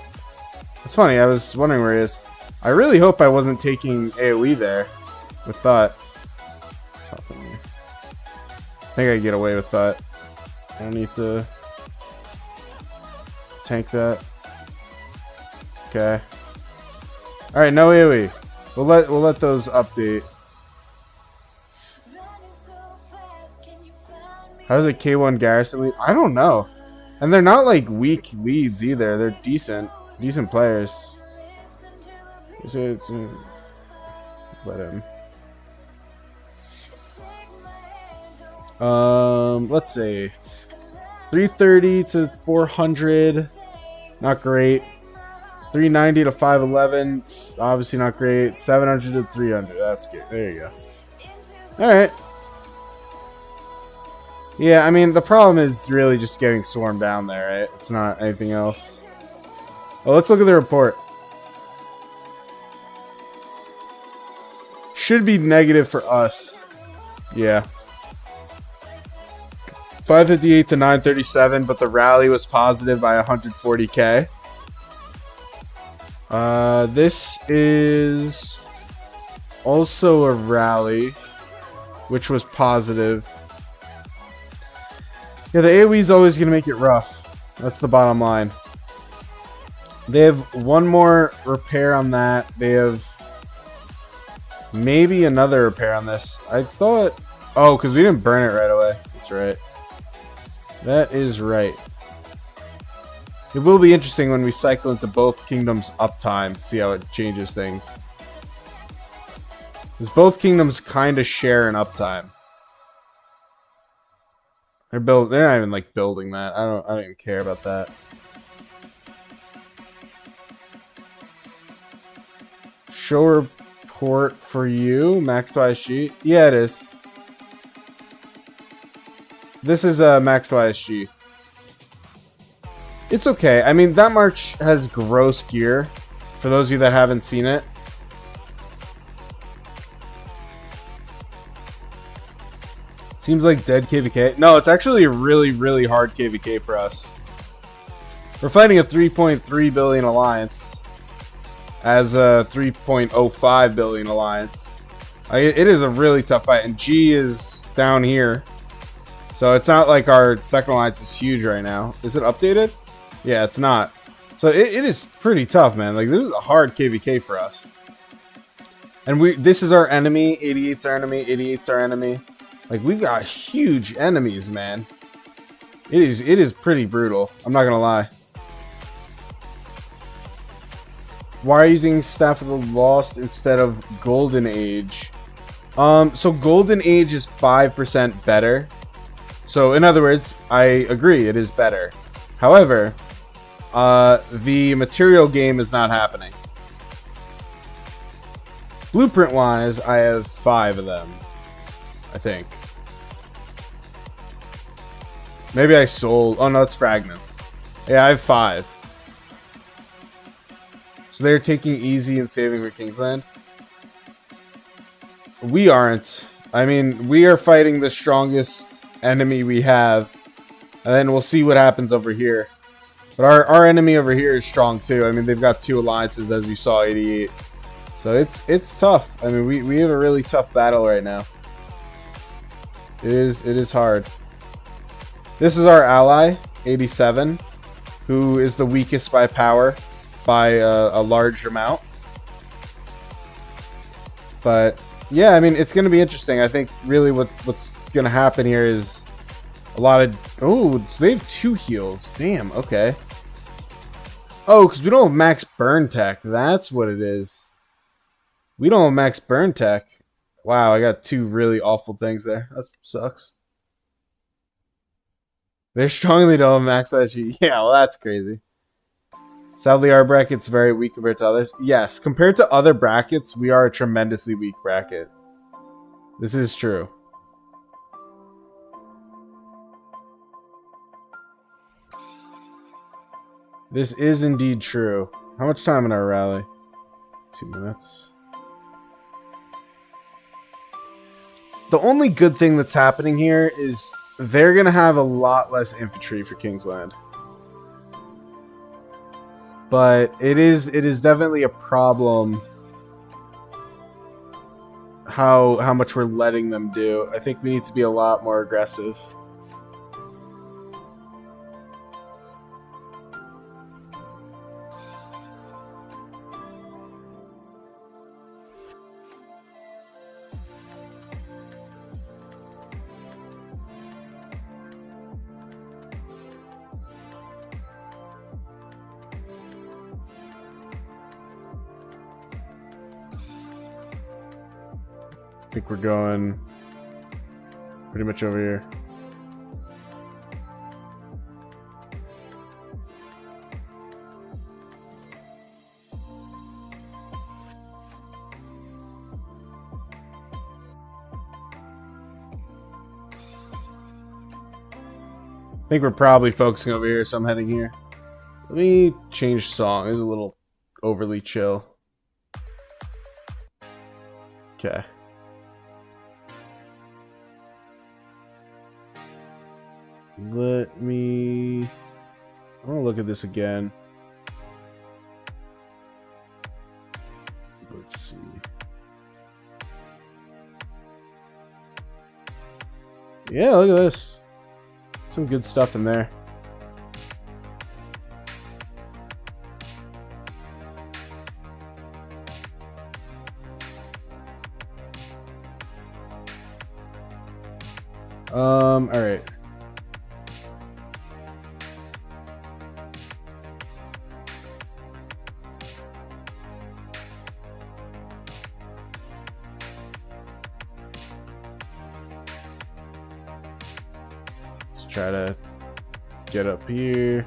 It's funny, I was wondering where he is. I really hope I wasn't taking AoE there with that. I think I can get away with that. I don't need to tank that. Okay. Alright, no AoE. We'll let those update. How does a K1 garrison lead? I don't know. And they're not like weak leads either. They're decent players. Let him. Let's see. 330 to 400, not great. 390 to 511, obviously not great. 700 to 300, that's good. There you go. Alright. Yeah, I mean, the problem is really just getting swarmed down there, right? It's not anything else. Well, let's look at the report. Should be negative for us. Yeah. 558 to 937, but the rally was positive by 140k. This is also a rally, which was positive. Yeah, the AoE is always going to make it rough. That's the bottom line. They have one more repair on that. They have maybe another repair on this. I thought... Oh, because we didn't burn it right away. That's right. That is right. It will be interesting when we cycle into both kingdoms' uptime to see how it changes things. Because both kingdoms kind of share an uptime. They're not even like building that. I don't even care about that. Show report for you, maxed YSG. Yeah, it is. This is a maxed YSG. It's okay. I mean, that march has gross gear. For those of you that haven't seen it. Seems like dead KVK. No, it's actually a really, really hard KVK for us. We're fighting a 3.3 billion alliance as a 3.05 billion alliance. It is a really tough fight, and G is down here. So it's not like our second alliance is huge right now. Is it updated? Yeah, it's not. So it is pretty tough, man. Like, this is a hard KVK for us. And this is our enemy. 88's our enemy. 88's our enemy. Like, we've got huge enemies, man. It is pretty brutal. I'm not gonna lie. Why are you using Staff of the Lost instead of Golden Age? So Golden Age is 5% better. So in other words, I agree, it is better. However, the material game is not happening. Blueprint wise, I have 5 of them, I think. Maybe I sold. Oh no, it's fragments. Yeah, I have 5. So they're taking easy and saving for Kingsland. We aren't. I mean, we are fighting the strongest enemy we have, and then we'll see what happens over here. But our enemy over here is strong too. I mean, they've got 2 alliances, as you saw, 88. So it's tough. I mean, we have a really tough battle right now. It is hard. This is our ally, 87, who is the weakest by power by a large amount. But yeah, I mean, it's going to be interesting. I think really what's going to happen here is a lot of... Oh, so they have 2 heals. Damn, okay. Oh, because we don't have max burn tech. That's what it is. We don't have max burn tech. Wow, I got 2 really awful things there. That sucks. They strongly don't max out you. Yeah, well, that's crazy. Sadly, our bracket's very weak compared to others. Yes, compared to other brackets, we are a tremendously weak bracket. This is true. This is indeed true. How much time in our rally? 2 minutes. The only good thing that's happening here is they're going to have a lot less infantry for Kingsland. But it is definitely a problem how much we're letting them do. I think we need to be a lot more aggressive. I think we're going pretty much over here. I think we're probably focusing over here, so I'm heading here. Let me change song. It's a little overly chill. Okay. Let me... I want to look at this again. Let's see. Yeah, look at this. Some good stuff in there. All right. Try to get up here.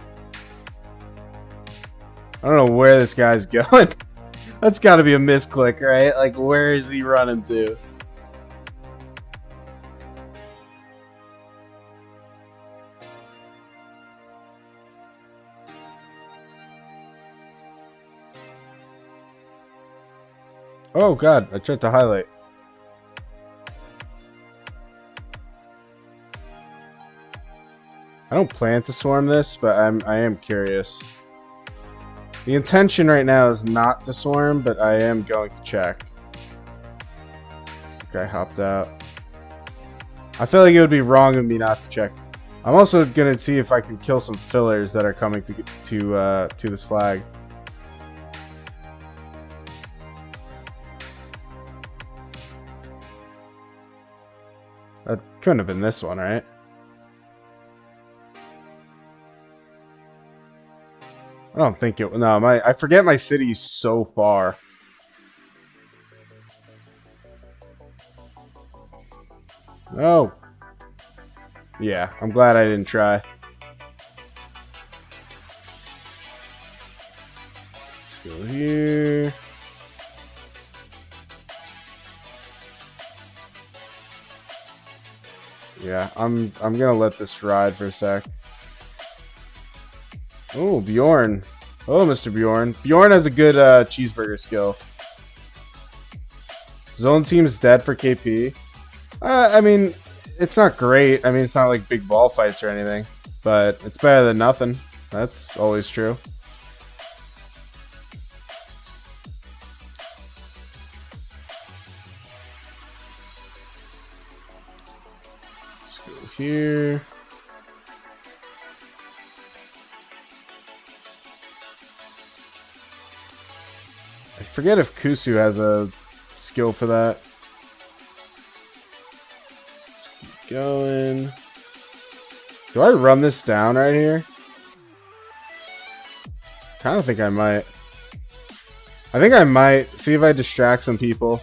I don't know where this guy's going. That's got to be a misclick, right? Like, where is he running to? Oh god, I tried to highlight. I don't plan to swarm this, but I am curious. The intention right now is not to swarm, but I am going to check. Okay, hopped out. I feel like it would be wrong of me not to check. I'm also gonna see if I can kill some fillers that are coming to this flag. That couldn't have been this one, right? I don't think it. No, I forget my city's so far. Oh. Yeah, I'm glad I didn't try. Let's go here. Yeah, I'm gonna let this ride for a sec. Oh, Bjorn. Oh, Mr. Bjorn. Bjorn has a good cheeseburger skill. Zone seems dead for KP. I mean, it's not great. I mean, it's not like big ball fights or anything. But it's better than nothing. That's always true. Let's go here. I forget if Kusu has a skill for that. Let's keep going. Do I run this down right here? Kind of think I might. I think I might. See if I distract some people.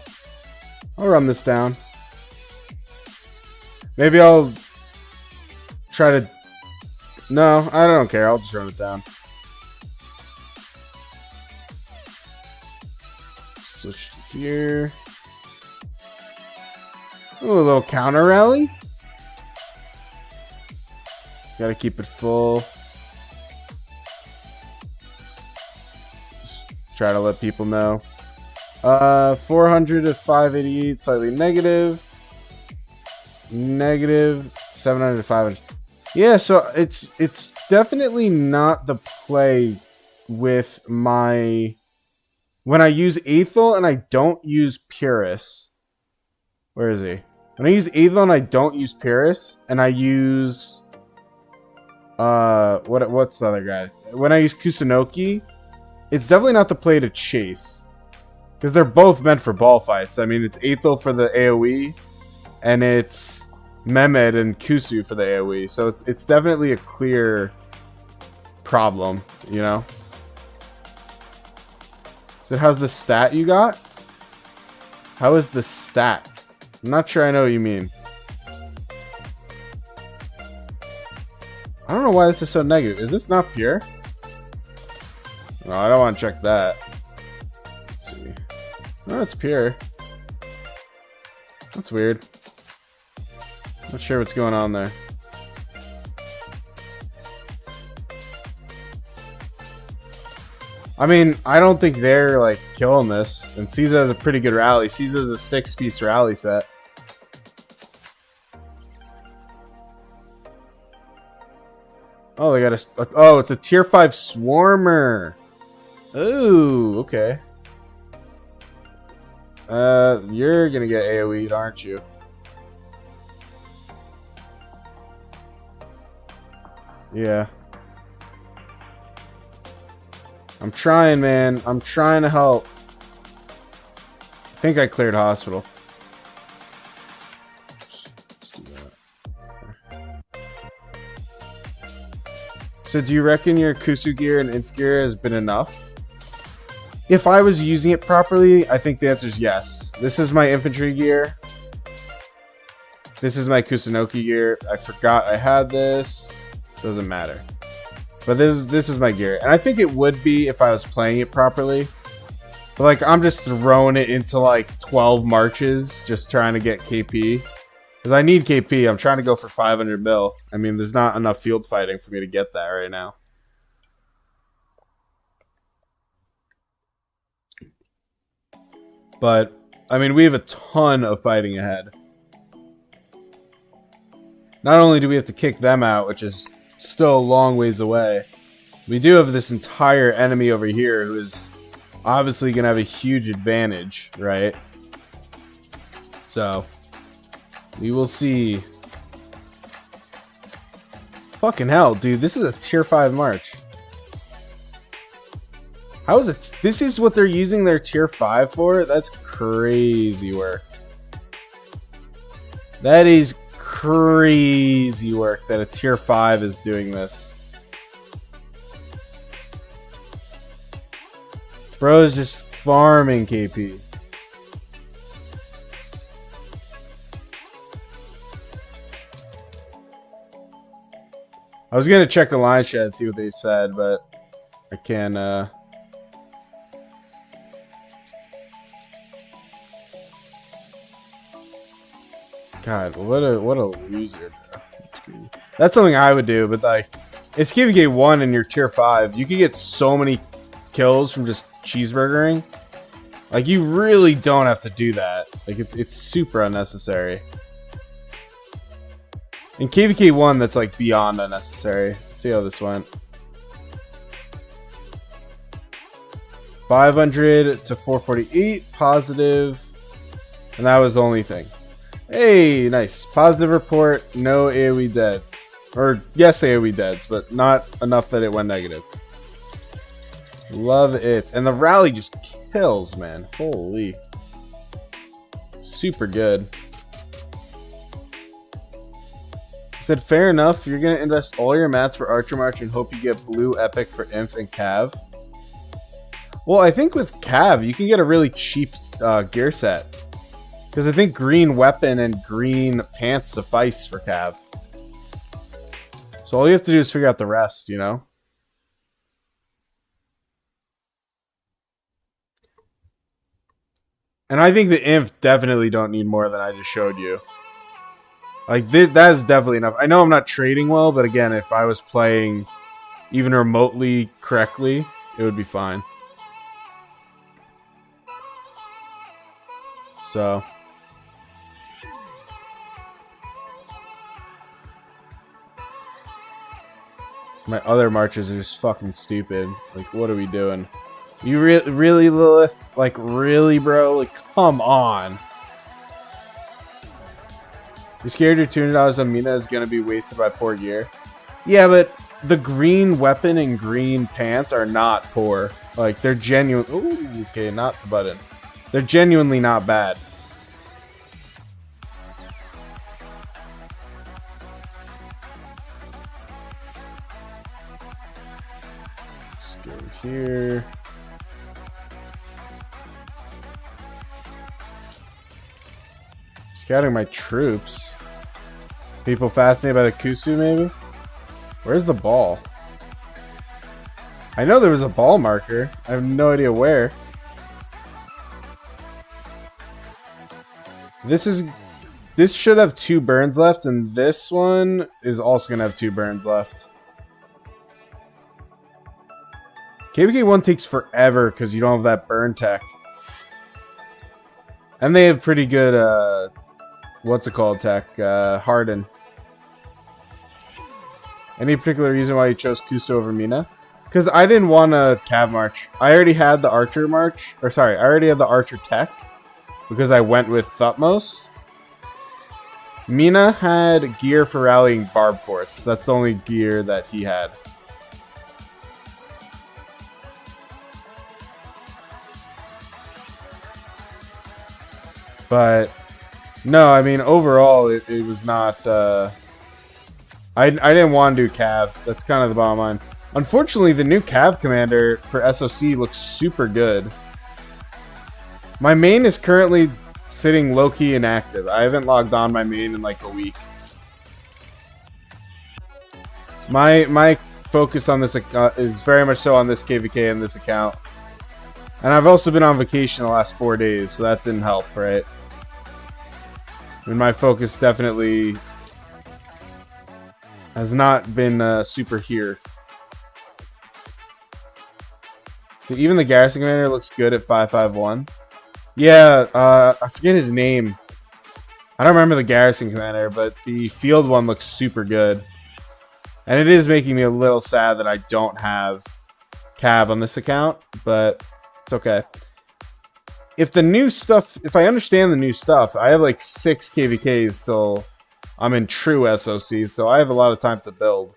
I'll run this down. Maybe I'll try to No, I don't care. I'll just run it down. Switch to here. Ooh, a little counter rally. Gotta keep it full. Just try to let people know. 400 to 588, slightly negative. Negative 700 to 500. Yeah, so it's definitely not the play with my when I use Aethel and I don't use Purus. Where is he? When I use Aethel and I don't use Purus, and I use what's the other guy? When I use Kusunoki, it's definitely not the play to chase. Because they're both meant for ball fights. I mean, it's Aethel for the AoE, and it's Mehmed and Kusu for the AoE. So it's definitely a clear problem, you know? So how's the stat you got? How is the stat? I'm not sure I know what you mean. I don't know why this is so negative. Is this not pure? No, I don't want to check that. Let's see. No, it's pure. That's weird. Not sure what's going on there. I mean, I don't think they're like killing this. And Caesar has a pretty good rally. Caesar has a 6-piece rally set. Oh, they got a... Oh, it's a tier 5 Swarmer. Ooh, okay. You're gonna get AoE'd, aren't you? Yeah. I'm trying, man. I'm trying to help. I think I cleared hospital. Let's do that. So do you reckon your Kusu gear and Inf gear has been enough? If I was using it properly, I think the answer is yes. This is my infantry gear. This is my Kusunoki gear. I forgot I had this. Doesn't matter. But this is my gear. And I think it would be if I was playing it properly. But like, I'm just throwing it into like 12 marches, just trying to get KP. Because I need KP. I'm trying to go for 500 mil. I mean, there's not enough field fighting for me to get that right now. But, I mean, we have a ton of fighting ahead. Not only do we have to kick them out, which is still a long ways away, we do have this entire enemy over here who is obviously going to have a huge advantage, right? So, we will see. Fucking hell, dude. This is a tier 5 march. How is it? This is what they're using their tier 5 for? That's crazy work. That is crazy work that a tier 5 is doing this. Bro is just farming KP. I was gonna check Alliance Chat and see what they said, but I can't. God, what a loser, bro. That's something I would do, but like, it's KVK 1 and you're tier 5. You can get so many kills from just cheeseburgering. Like, you really don't have to do that. Like, it's super unnecessary. In KVK 1, that's like beyond unnecessary. Let's see how this went. 500 to 448, positive. And that was the only thing. Hey, nice. Positive report, no AoE deads. Or, yes, AoE deads, but not enough that it went negative. Love it. And the rally just kills, man. Holy. Super good. I said, fair enough. You're going to invest all your mats for Archer March and hope you get blue epic for Inf and Cav. Well, I think with Cav, you can get a really cheap gear set. Because I think green weapon and green pants suffice for Cav. So So all you have to do is figure out the rest, you know? And I think the inf definitely don't need more than I just showed you. Like, that is definitely enough. I know I'm not trading well, but again, if I was playing even remotely correctly, it would be fine. So... my other marches are just fucking stupid. Like, what are we doing? You really, Lilith? Like, really, bro? Like, come on. You scared your $200 on Mina is gonna be wasted by poor gear? Yeah, but the green weapon and green pants are not poor. Like, they're genuine. Ooh, okay, not the button. They're genuinely not bad. Let's go here. Scouting my troops. People fascinated by the Kusu, maybe? Where's the ball? I know there was a ball marker. I have no idea where. This should have 2 burns left, and this one is also gonna have 2 burns left. KVK 1 takes forever because you don't have that burn tech. And they have pretty good, what's it called tech? Harden. Any particular reason why you chose Kuso over Mina? Because I didn't want a Cav March. I already had the Archer March. Or sorry, I already had the Archer tech. Because I went with Thutmose. Mina had gear for rallying Barb Forts. That's the only gear that he had. But, no, I mean, overall, it was not... I didn't want to do Cav. That's kind of the bottom line. Unfortunately, the new Cav commander for SOC looks super good. My main is currently sitting low-key inactive. I haven't logged on my main in like a week. My focus on this is very much so on this KVK and this account. And I've also been on vacation the last 4 days, so that didn't help, right? I mean, my focus definitely has not been super here. So even the Garrison Commander looks good at 551. Yeah, I forget his name. I don't remember the Garrison Commander, but the field one looks super good. And it is making me a little sad that I don't have Cav on this account, but it's okay. If the new stuff, if I understand the new stuff, I have like 6 KVKs still. I'm in true SOC, so I have a lot of time to build.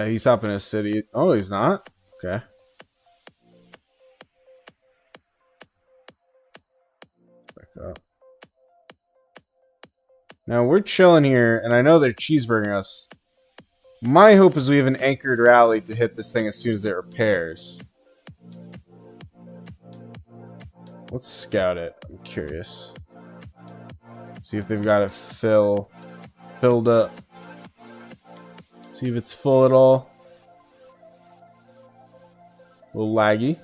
He's up in his city. Oh, he's not? Okay. Back up. Now, we're chilling here, and I know they're cheeseburgering us. My hope is we have an anchored rally to hit this thing as soon as it repairs. Let's scout it. I'm curious. See if they've got it filled up. See if it's full at all. A little laggy.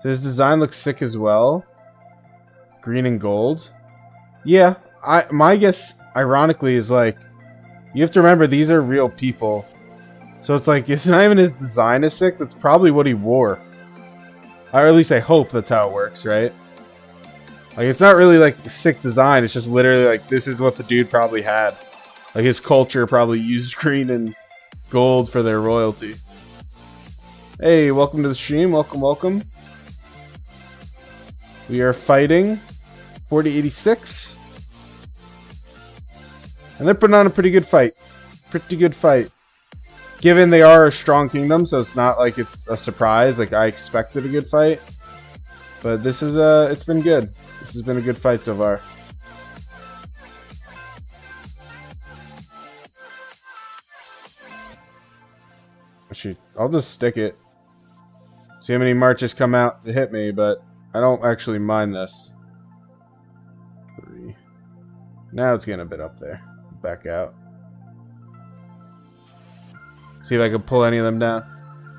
So his design looks sick as well. Green and gold. Yeah, my guess, ironically, is like, you have to remember these are real people. So it's like, it's not even his design is sick. That's probably what he wore. Or at least I hope that's how it works, right? Like, it's not really like a sick design. It's just literally like, this is what the dude probably had. Like, his culture probably used green and gold for their royalty. Hey, welcome to the stream. Welcome, welcome. We are fighting 4086. And they're putting on a pretty good fight. Pretty good fight. Given they are a strong kingdom, so it's not like it's a surprise. Like, I expected a good fight. But this is, it's been good. This has been a good fight so far. Actually, I'll just stick it. See how many marches come out to hit me, but I don't actually mind this. 3. Now it's getting a bit up there. Back out. See if I can pull any of them down.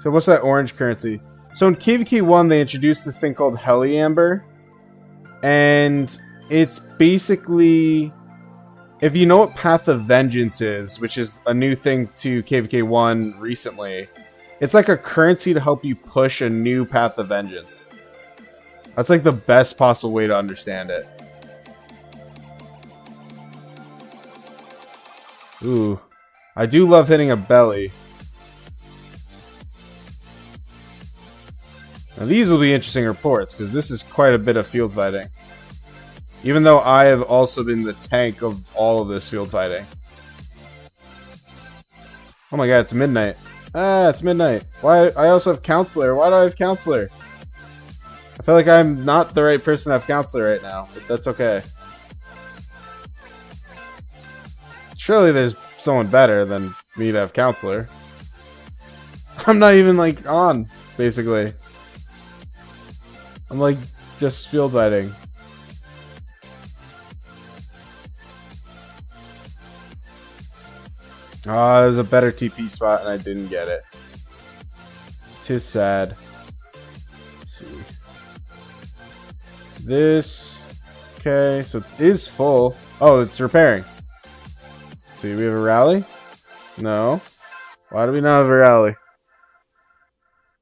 So what's that orange currency? So in KVK 1, they introduced this thing called Heliamber. And it's basically... If you know what Path of Vengeance is, which is a new thing to KVK 1 recently, it's like a currency to help you push a new Path of Vengeance. That's like the best possible way to understand it. Ooh. I do love hitting a belly. Now these will be interesting reports, because this is quite a bit of field fighting. Even though I have also been the tank of all of this field fighting. Oh my god, it's midnight. Ah, it's midnight. Why? I also have Counselor. Why do I have Counselor? I feel like I'm not the right person to have Counselor right now, but that's okay. Surely there's someone better than me to have Counselor. I'm not even, like, on, basically. I'm, like, just field fighting. Ah, there's a better TP spot and I didn't get it. 'Tis sad. Let's see. This. Okay, so it is full. Oh, it's repairing. Let's see, we have a rally? No. Why do we not have a rally?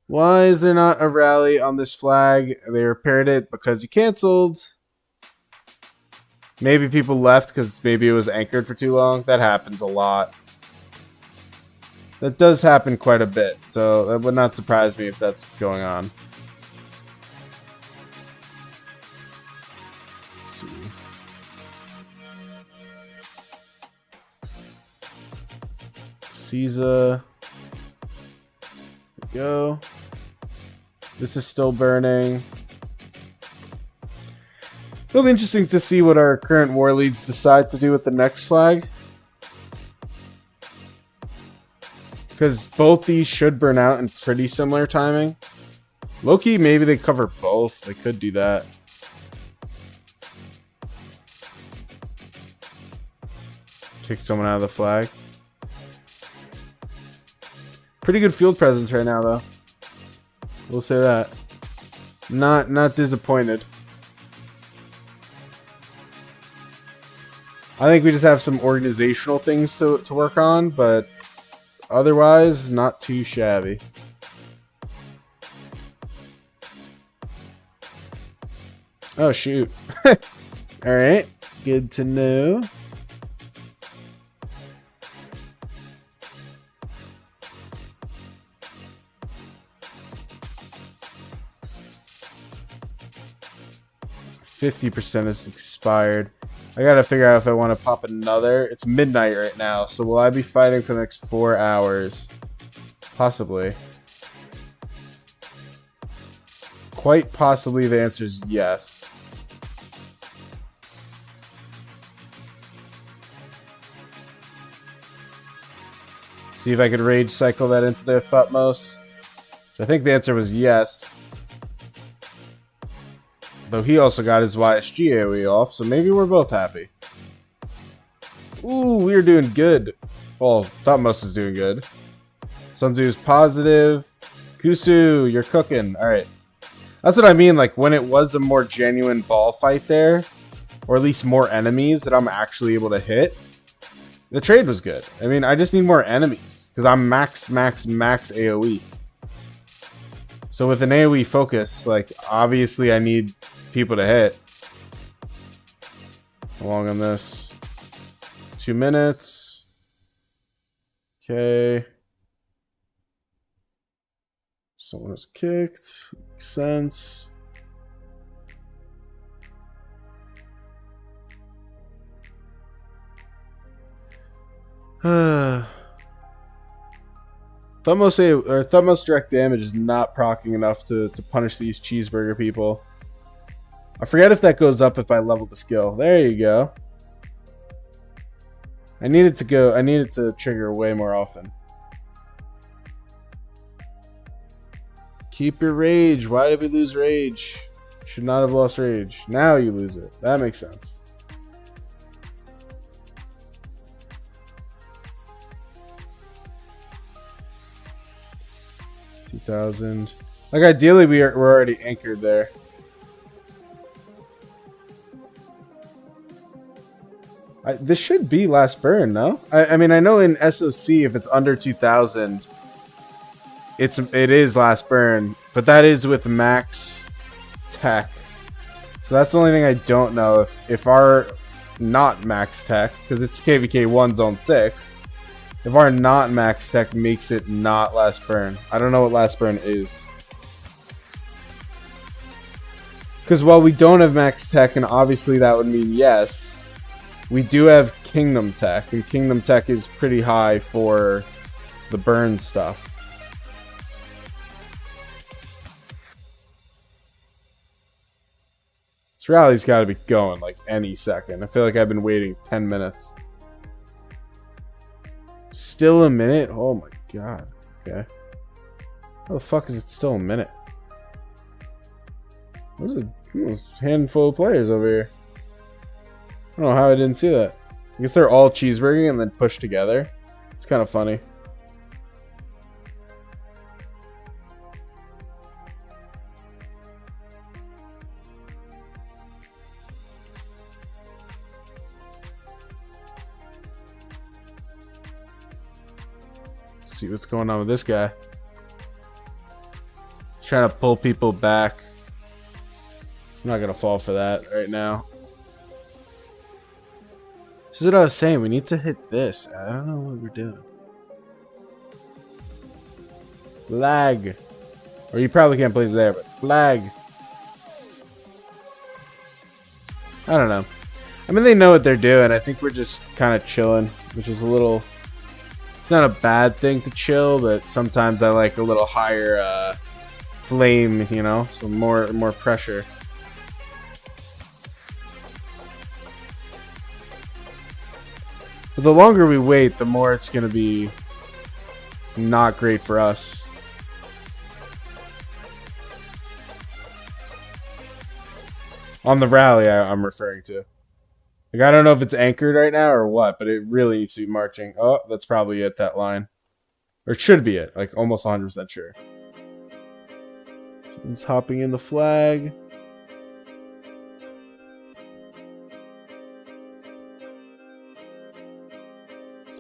Why is there not a rally on this flag? They repaired it because you canceled. Maybe people left because maybe it was anchored for too long. That happens a lot. That does happen quite a bit, so that would not surprise me if that's what's going on. Let's see. Caesar. There we go. This is still burning. It'll be interesting to see what our current war leads decide to do with the next flag. Because both these should burn out in pretty similar timing. Low-key, maybe they cover both. They could do that. Kick someone out of the flag. Pretty good field presence right now, though. We'll say that. Not disappointed. I think we just have some organizational things to work on, but... otherwise, not too shabby. Oh, shoot. Alright. Good to know. %50 is expired. I gotta figure out if I want to pop another. It's midnight right now, so will I be fighting for the next 4 hours? Possibly. Quite possibly the answer is yes. See if I could rage cycle that into their Thutmose. I think the answer was yes. Though he also got his YSG AoE off, so maybe we're both happy. Ooh, we're doing good. Well, Thutmose is doing good. Sun Tzu's positive. Kusu, you're cooking. Alright. That's what I mean, like, when it was a more genuine ball fight there, or at least more enemies that I'm actually able to hit, the trade was good. I mean, I just need more enemies, because I'm max AoE. So with an AoE focus, like, obviously I need people to hit. How long on this? 2 minutes. Okay. Someone was kicked. Makes sense. Thutmose direct damage is not proccing enough to punish these cheeseburger people. I forget if that goes up if I level the skill. There you go. I need it to trigger way more often. Keep your rage. Why did we lose rage? Should not have lost rage. Now you lose it. That makes sense. 2,000. Like, ideally, we're already anchored there. This should be last burn, no? I mean, I know in SOC, if it's under 2,000, it is last burn, but that is with max tech. So that's the only thing I don't know. If our not max tech, because it's KVK 1 zone 6, if our not max tech makes it not last burn. I don't know what last burn is. Because while we don't have max tech, and obviously that would mean yes, we do have Kingdom Tech, and Kingdom Tech is pretty high for the burn stuff. This rally's got to be going like any second. I feel like I've been waiting 10 minutes. Still a minute? Oh my god. Okay. How the fuck is it still a minute? There's a handful of players over here. I don't know how I didn't see that. I guess they're all cheeseburgering and then pushed together. It's kind of funny. Let's see what's going on with this guy. He's trying to pull people back. I'm not going to fall for that right now. This is what I was saying. We need to hit this. I don't know what we're doing. Flag. Or you probably can't place there, but flag. I don't know. I mean, they know what they're doing. I think we're just kind of chilling, which is a little... It's not a bad thing to chill, but sometimes I like a little higher flame, you know? So more pressure. But the longer we wait, the more it's going to be not great for us. On the rally, I'm referring to. Like, I don't know if it's anchored right now or what, but it really needs to be marching. Oh, that's probably it, that line. Or it should be it, like almost 100% sure. Someone's hopping in the flag.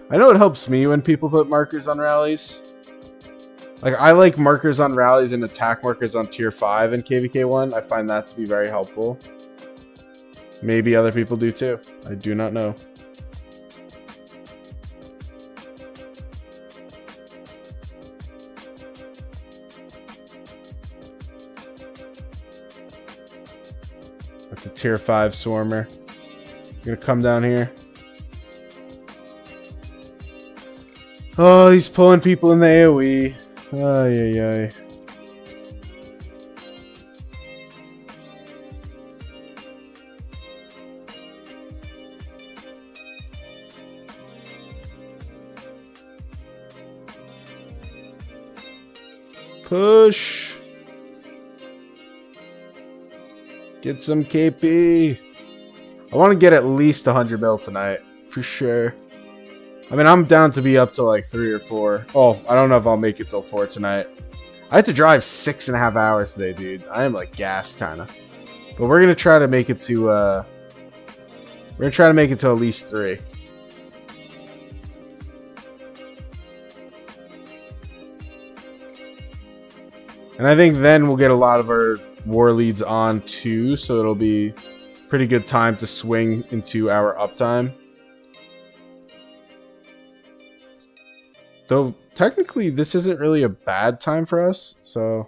I know it helps me when people put markers on rallies. Like, I like markers on rallies and attack markers on tier 5 in KVK1. I find that to be very helpful. Maybe other people do too. I do not know. That's a tier 5 swarmer. I'm gonna come down here. Oh, he's pulling people in the AoE. Ay, ay, ay. Push. Get some KP. I want to get at least 100 mil tonight, for sure. I mean, I'm down to be up to like 3 or 4. Oh, I don't know if I'll make it till 4 tonight. I had to drive 6.5 hours today, dude. I am like gassed, kind of. But we're gonna try to make it to. We're gonna try to make it to at least 3. And I think then we'll get a lot of our war leads on too, so it'll be pretty good time to swing into our uptime. Though, technically, this isn't really a bad time for us, so...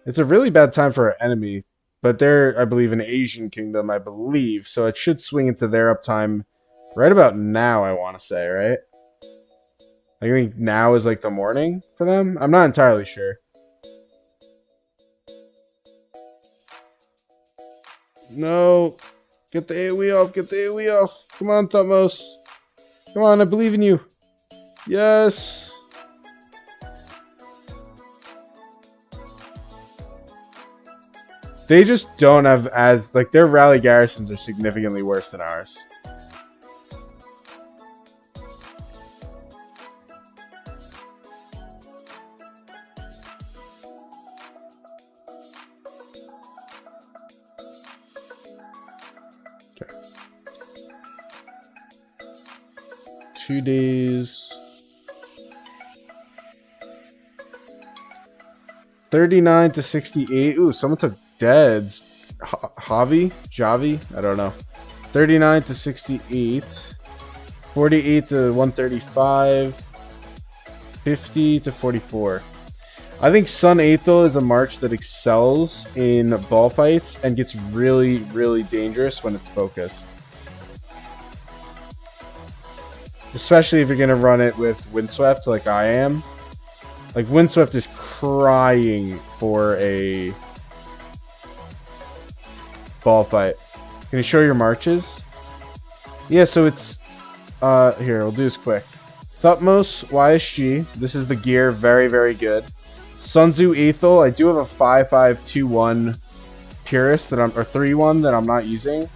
It's a really bad time for our enemy, but they're, I believe, an Asian kingdom, I believe, so it should swing into their uptime right about now, I want to say, right? I think now is like the morning for them? I'm not entirely sure. No! Get the AoE off, get the AoE off! Come on, Thutmose! Come on, I believe in you! Yes! They just don't have as... Like, their rally garrisons are significantly worse than ours. 2 days. 39 to 68. Ooh, someone took deads. Javi? I don't know. 39 to 68. 48 to 135. 50 to 44. I think Sun Aethel is a March that excels in ball fights and gets really, really dangerous when it's focused. Especially if you're going to run it with Windswept like I am. Like, Windswept is crying for a ball fight. Can you show your marches? Yeah, so it's... here, we'll do this quick. Thutmose YSG. This is the gear. Very, very good. Sunzu Aethel. I do have a 5521 Purist that I'm... or 3-1 that I'm not using. And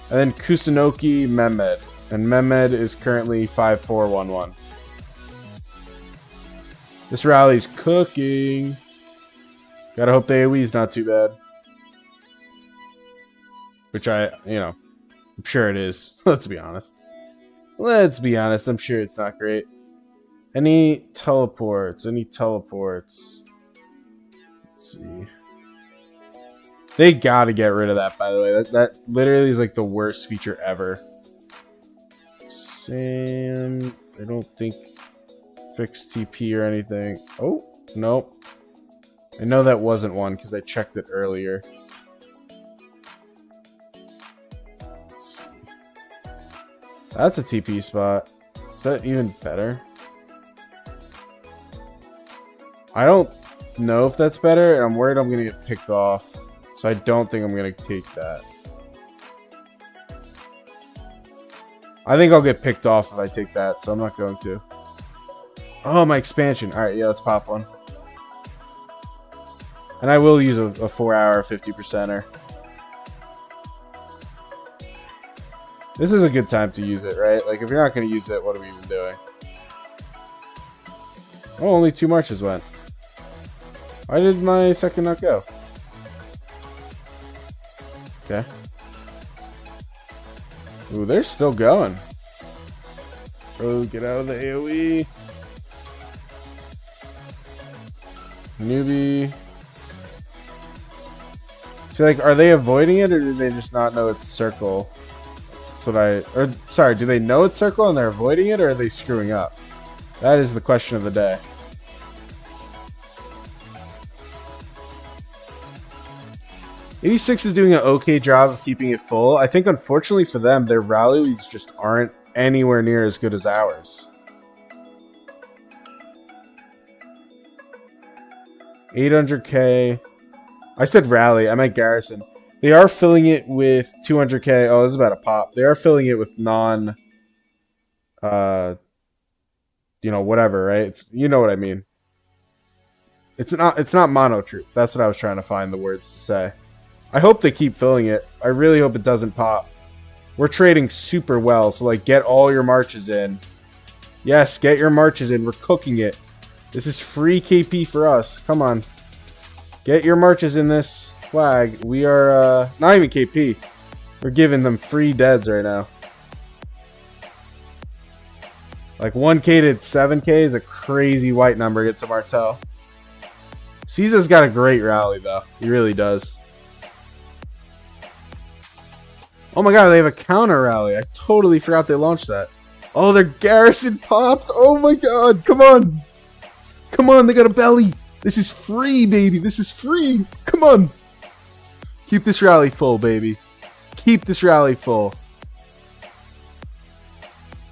then Kusunoki Mehmed. And Mehmed is currently 5411. This rally's cooking. Gotta hope the AoE's not too bad. Which I'm sure it is. Let's be honest. Let's be honest, I'm sure it's not great. Any teleports? Let's see. They gotta get rid of that, by the way. That literally is like the worst feature ever. Sam, I don't think fixed TP or anything. Oh, nope. I know that wasn't one because I checked it earlier. Let's see. That's a TP spot. Is that even better? I don't know if that's better, and I'm worried I'm going to get picked off. So I don't think I'm going to take that. I think I'll get picked off if I take that, so I'm not going to. Oh, my expansion. Alright, yeah, let's pop one. And I will use a 4-hour 50%er. This is a good time to use it, right? Like, if you're not going to use it, what are we even doing? Oh, only 2 marches went. Why did my second not go? Okay. Ooh, they're still going. Oh, get out of the AoE. Newbie. See, like, are they avoiding it, or do they just not know it's circle? That's what sorry, do they know it's circle and they're avoiding it, or are they screwing up? That is the question of the day. '86 is doing an okay job of keeping it full. I think, unfortunately for them, their rally leads just aren't anywhere near as good as ours. 800k. I said rally. I meant garrison. They are filling it with 200k. Oh, this is about a pop. They are filling it with non... whatever, right? It's, you know what I mean. It's not mono troop. That's what I was trying to find the words to say. I hope they keep filling it. I really hope it doesn't pop. We're trading super well, so like, get all your marches in. Yes, get your marches in. We're cooking it. This is free KP for us. Come on. Get your marches in this flag. We are not even KP. We're giving them free deads right now. Like 1k to 7k is a crazy white number against a Martel. Caesar's got a great rally though. He really does. Oh my god, they have a counter rally. I totally forgot they launched that. Oh, their garrison popped. Oh my god, come on. Come on, they got a belly. This is free, baby. This is free. Come on. Keep this rally full, baby. Keep this rally full.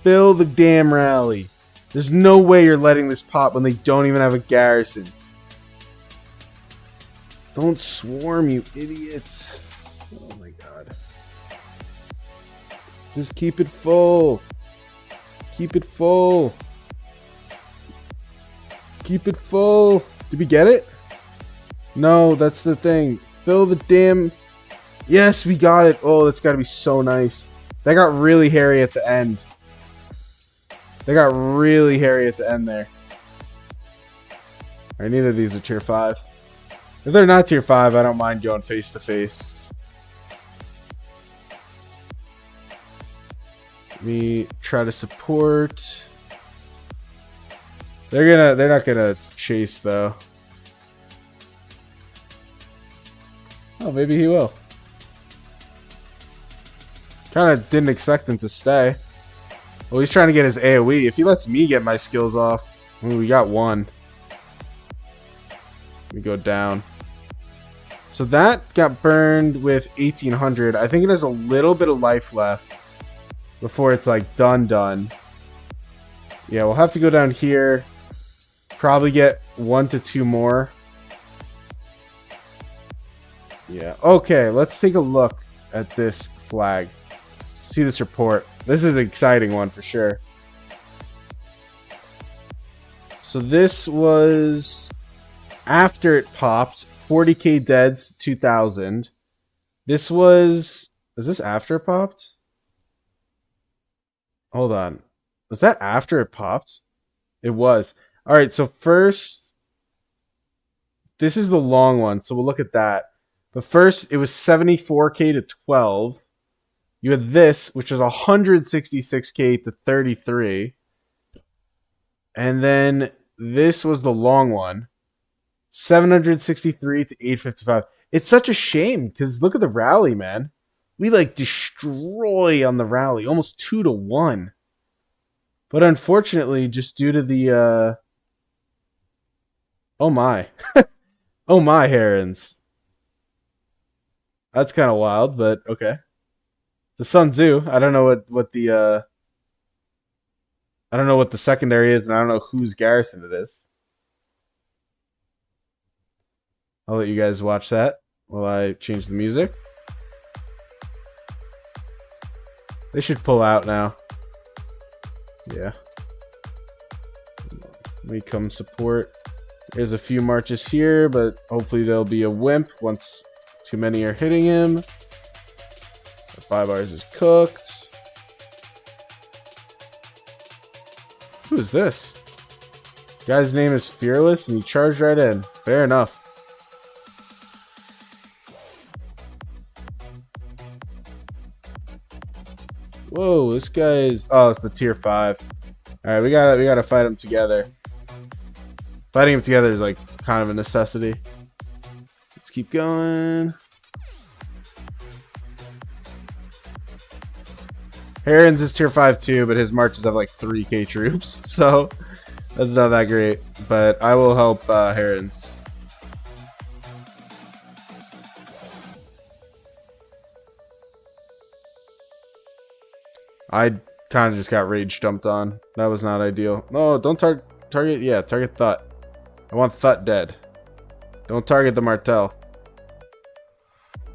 Fill the damn rally. There's no way you're letting this pop when they don't even have a garrison. Don't swarm, you idiots. Oh my god. Just keep it full. Keep it full. Keep it full. Did we get it? No, that's the thing. Fill the damn... Yes, we got it. Oh, that's got to be so nice. That got really hairy at the end. They got really hairy at the end there. Alright, neither of these are tier 5. If they're not tier 5, I don't mind going face to face. Let me try to support. They're not gonna chase though. Oh, maybe he will. Kind of didn't expect him to stay. Well, he's trying to get his AoE. If he lets me get my skills off, ooh, we got one. Let me go down. So that got burned with 1800. I think it has a little bit of life left before it's like done. Yeah, we'll have to go down here. Probably get 1 to 2 more. Yeah. Okay, let's take a look at this flag. See this report. This is an exciting one for sure. So this was after it popped. 40k deads, 2000. This was... Is this after it popped? Hold on. Was that after it popped? It was. Alright, so first... This is the long one, so we'll look at that. But first, it was 74k to 12. You had this, which was 166k to 33. And then this was the long one. 763 to 855. It's such a shame, because look at the rally, man. We, like, destroy on the rally. Almost 2 to 1. But unfortunately, just due to the, Oh, my. Oh, my, Herons. That's kind of wild, but okay. The Sun Tzu. I don't know what the, I don't know what the secondary is, and I don't know whose garrison it is. I'll let you guys watch that while I change the music. They should pull out now. Yeah. Let me come support. There's a few marches here, but hopefully there'll be a wimp once too many are hitting him. 5 bars is cooked. Who is this? Guy's name is Fearless, and he charged right in. Fair enough. Whoa, this guy is... Oh, it's the tier 5. Alright, we gotta fight him together. Fighting him together is like kind of a necessity. Let's keep going. Heron's is tier 5 too, but his marches have like 3k troops, so that's not that great. But I will help Heron's. I kind of just got rage dumped on. That was not ideal. No, don't target. Yeah, target Thut. I want Thut dead. Don't target the Martel.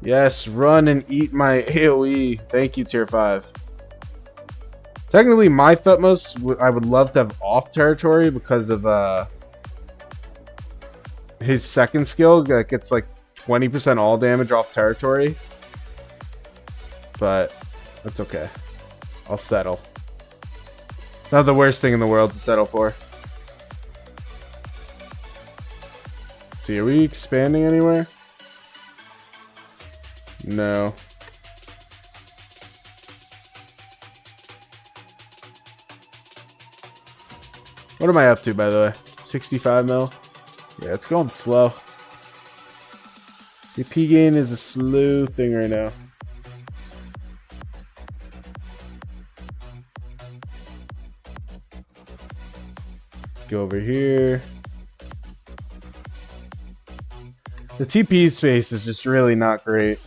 Yes, run and eat my AoE. Thank you, tier 5. Technically, my Thutmose, I would love to have off territory because of his second skill that gets like 20% all damage off territory. But that's okay. I'll settle. It's not the worst thing in the world to settle for. Let's see, are we expanding anywhere? No. What am I up to, by the way? 65 mil? Yeah, it's going slow. The P gain is a slow thing right now. Go over here. The TP space is just really not great.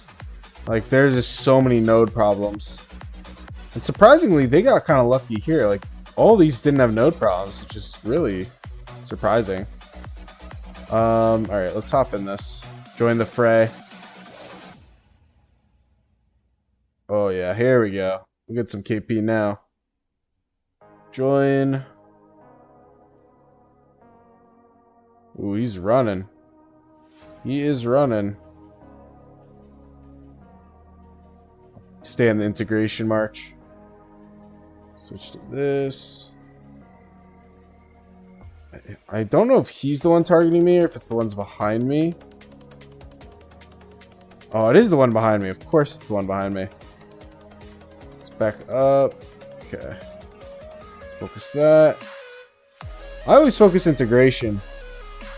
Like, there's just so many node problems. And surprisingly, they got kind of lucky here. Like, all these didn't have node problems, which is really surprising. Alright, let's hop in this. Join the fray. Oh yeah, here we go. We'll get some KP now. Join. Ooh, he's running. He is running. Stay on the integration march. Switch to this. I don't know if he's the one targeting me or if it's the ones behind me. Oh, it is the one behind me. Of course it's the one behind me. Let's back up. Okay. Let's focus that. I always focus integration.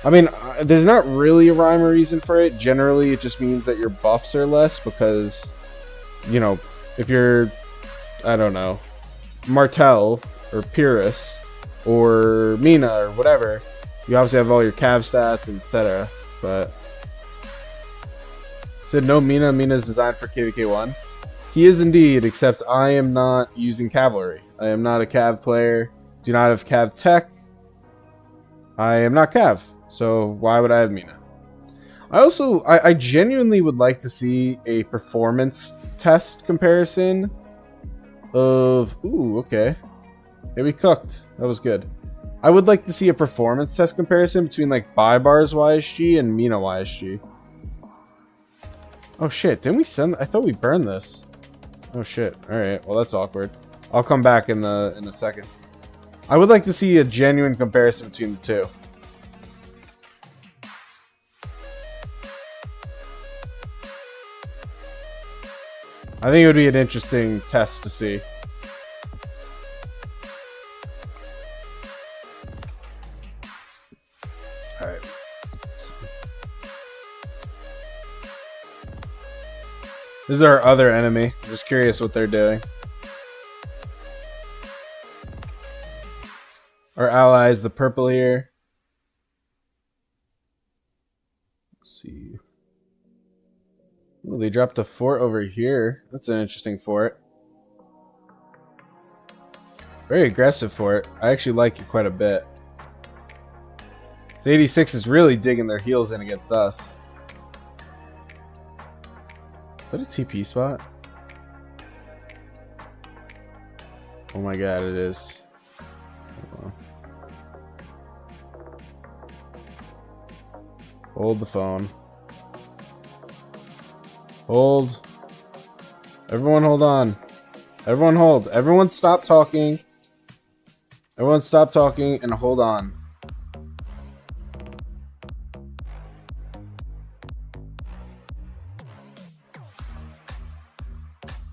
I mean, there's not really a rhyme or reason for it. Generally, it just means that your buffs are less because, you know, if you're, I don't know, Martel or Pyrrhus or Mina or whatever, you obviously have all your cav stats and etc. But said no Mina. Mina is designed for KVK1. He is indeed, except I am not using cavalry. I am not a cav player. Do not have cav tech. I am not cav. So why would I have Mina? I genuinely would like to see a performance test comparison of... Ooh, okay. Yeah, we cooked. That was good. I would like to see a performance test comparison between like barbs YSG and Mina YSG. Oh shit, didn't we send... I thought we burned this. Oh shit. Alright, well that's awkward. I'll come back in a second. I would like to see a genuine comparison between the two. I think it would be an interesting test to see. Alright. This is our other enemy. I'm just curious what they're doing. Our allies, the purple here. Let's see. Ooh, they dropped a fort over here. That's an interesting fort. Very aggressive fort. I actually like it quite a bit. This 86 is really digging their heels in against us. Is that a TP spot? Oh my god, it is. Hold the phone. Hold. Everyone hold on. Everyone hold. Everyone stop talking. Everyone stop talking and hold on.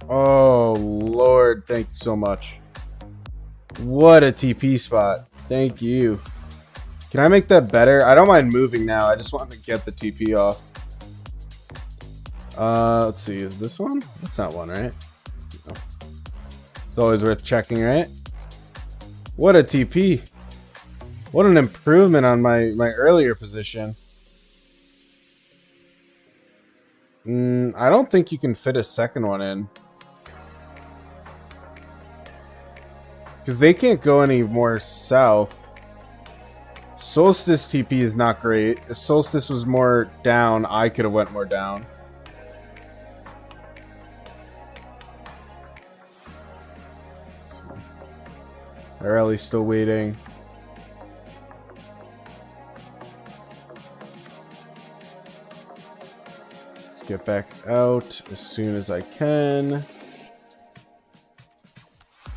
Oh, Lord. Thank you so much. What a TP spot. Thank you. Can I make that better? I don't mind moving now. I just want to get the TP off. Let's see. Is this one? That's not one, right? No. It's always worth checking, right? What a TP. What an improvement on my earlier position. I don't think you can fit a second one in. Because they can't go any more south. Solstice TP is not great. If Solstice was more down, I could have went more down. Rally's still waiting. Let's get back out as soon as I can.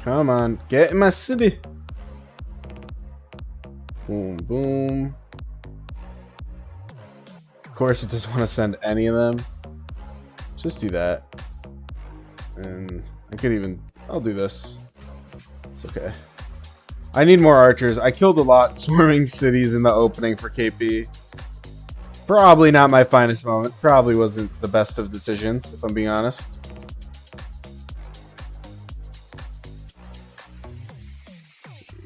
Come on, get in my city. Boom, boom. Of course, it doesn't want to send any of them. Just do that. And I could even... I'll do this. It's okay. I need more archers. I killed a lot swarming cities in the opening for KP. Probably not my finest moment. Probably wasn't the best of decisions, if I'm being honest.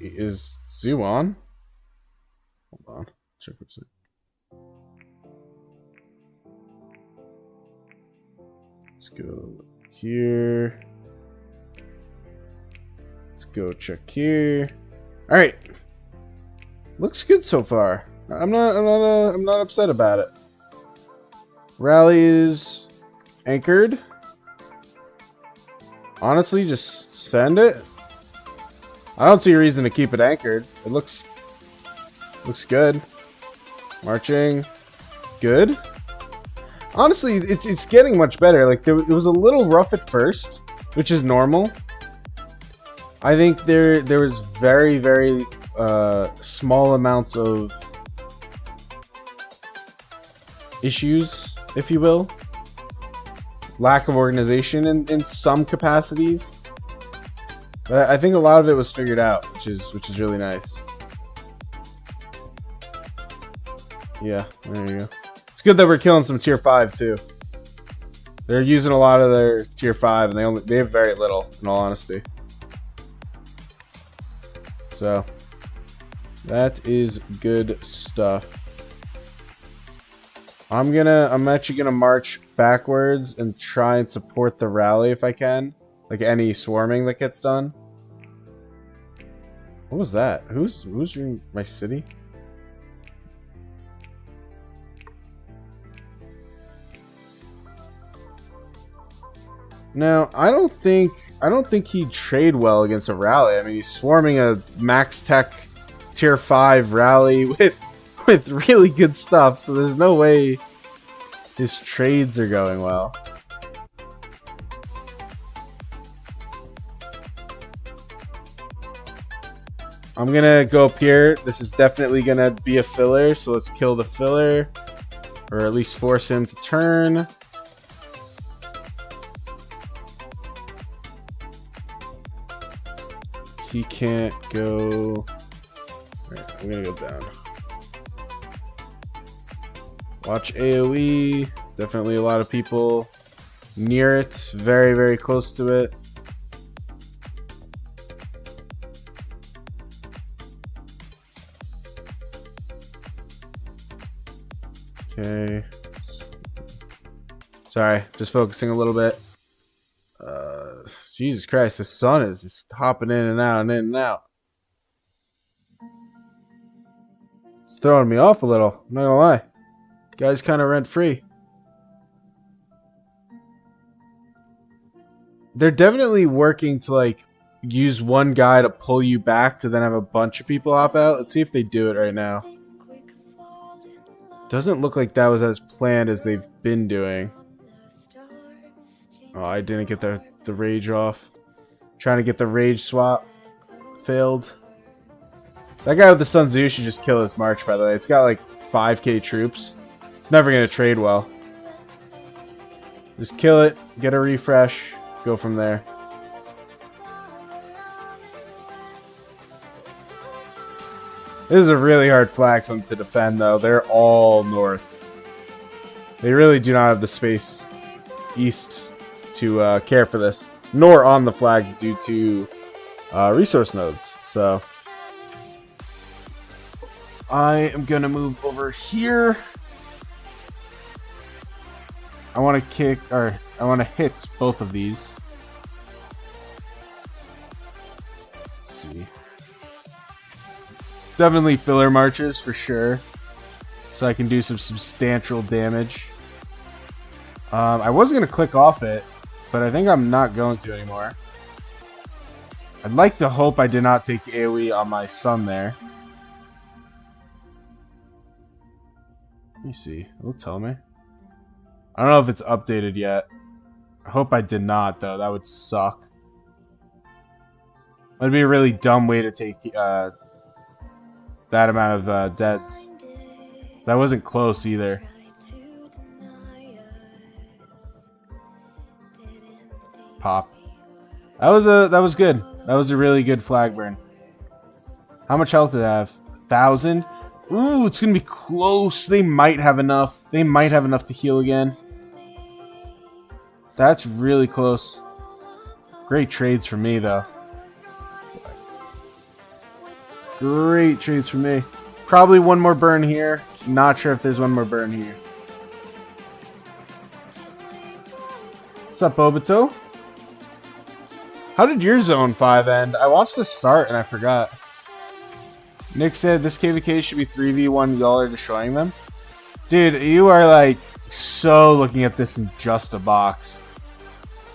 Is Zoo on? Hold on. Check what's it. Let's go here. Let's go check here. All right. Looks good so far. I'm not upset about it. Rally is anchored. Honestly, just send it. I don't see a reason to keep it anchored. It looks good. Marching, good. Honestly, it's getting much better. Like it was a little rough at first, which is normal. I think there was very small amounts of issues, if you will. Lack of organization in some capacities. But I think a lot of it was figured out, which is really nice. Yeah, there you go. It's good that we're killing some tier 5 too. They're using a lot of their tier 5 and they have very little, in all honesty. So that is good stuff. I'm actually gonna march backwards and try and support the rally if I can. Like any swarming that gets done. What was that? Who's in my city? Now, I don't think he'd trade well against a rally. I mean, he's swarming a max tech tier 5 rally with really good stuff, so there's no way his trades are going well. I'm gonna go up here. This is definitely gonna be a filler, so let's kill the filler. Or at least force him to turn. He can't go... Alright, I'm gonna go down. Watch AoE. Definitely a lot of people near it. Very, very close to it. Okay. Sorry, just focusing a little bit. Jesus Christ, the sun is just hopping in and out and in and out. It's throwing me off a little, I'm not gonna lie. Guy's kind of rent free. They're definitely working to like use one guy to pull you back to then have a bunch of people hop out. Let's see if they do it right now. Doesn't look like that was as planned as they've been doing. Oh, I didn't get the rage off. Trying to get the rage swap. Failed. That guy with the Sun Tzu should just kill his march, by the way. It's got like 5k troops. It's never going to trade well. Just kill it, get a refresh, go from there. This is a really hard flag for them to defend, though. They're all north. They really do not have the space east to care for this, nor on the flag due to resource nodes. So I am going to move over here. I want to hit both of these. Let's see. Definitely filler marches for sure, so I can do some substantial damage. I was going to click off it, but I think I'm not going to anymore. I'd like to hope I did not take AoE on my son there. Let me see. It'll tell me. I don't know if it's updated yet. I hope I did not, though. That would suck. That'd be a really dumb way to take that amount of deaths. That wasn't close either. Pop. That was good. That was a really good flag burn. How much health did it have? 1,000? Ooh, it's gonna be close. They might have enough. They might have enough to heal again. That's really close. Great trades for me, though. Great trades for me. Probably one more burn here. Not sure if there's one more burn here. What's up, Obito? How did your Zone 5 end? I watched the start and I forgot. Nick said this KVK should be 3v1. Y'all are destroying them. Dude, you are like so looking at this in just a box.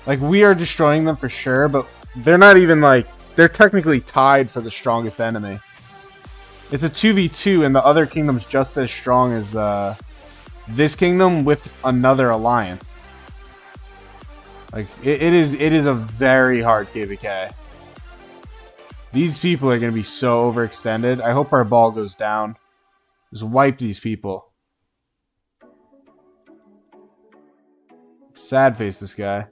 Like, we are destroying them for sure, but they're not even like, they're technically tied for the strongest enemy. It's a 2v2 and the other kingdom's just as strong as this kingdom with another alliance. Like, it is a very hard KVK. These people are going to be so overextended. I hope our ball goes down. Just wipe these people. Sad face this guy.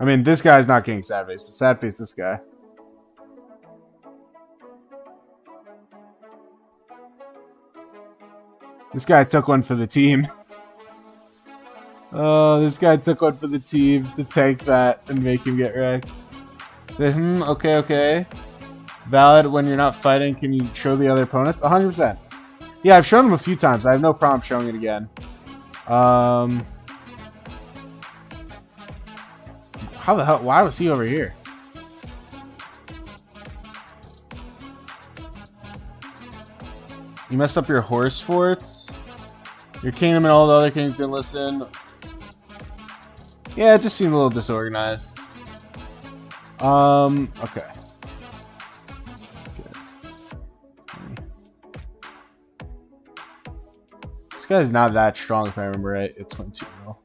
I mean, this guy's not getting sad face, but sad face this guy. This guy took one for the team. Oh, this guy took one for the team to tank that and make him get wrecked. Say, okay, okay. Valid when you're not fighting. Can you show the other opponents? 100%. Yeah, I've shown him a few times. I have no problem showing it again. How the hell? Why was he over here? You messed up your horse forts. Your kingdom and all the other kings didn't listen. Yeah, it just seemed a little disorganized. Okay. This guy's not that strong if I remember right. It's 22 mil.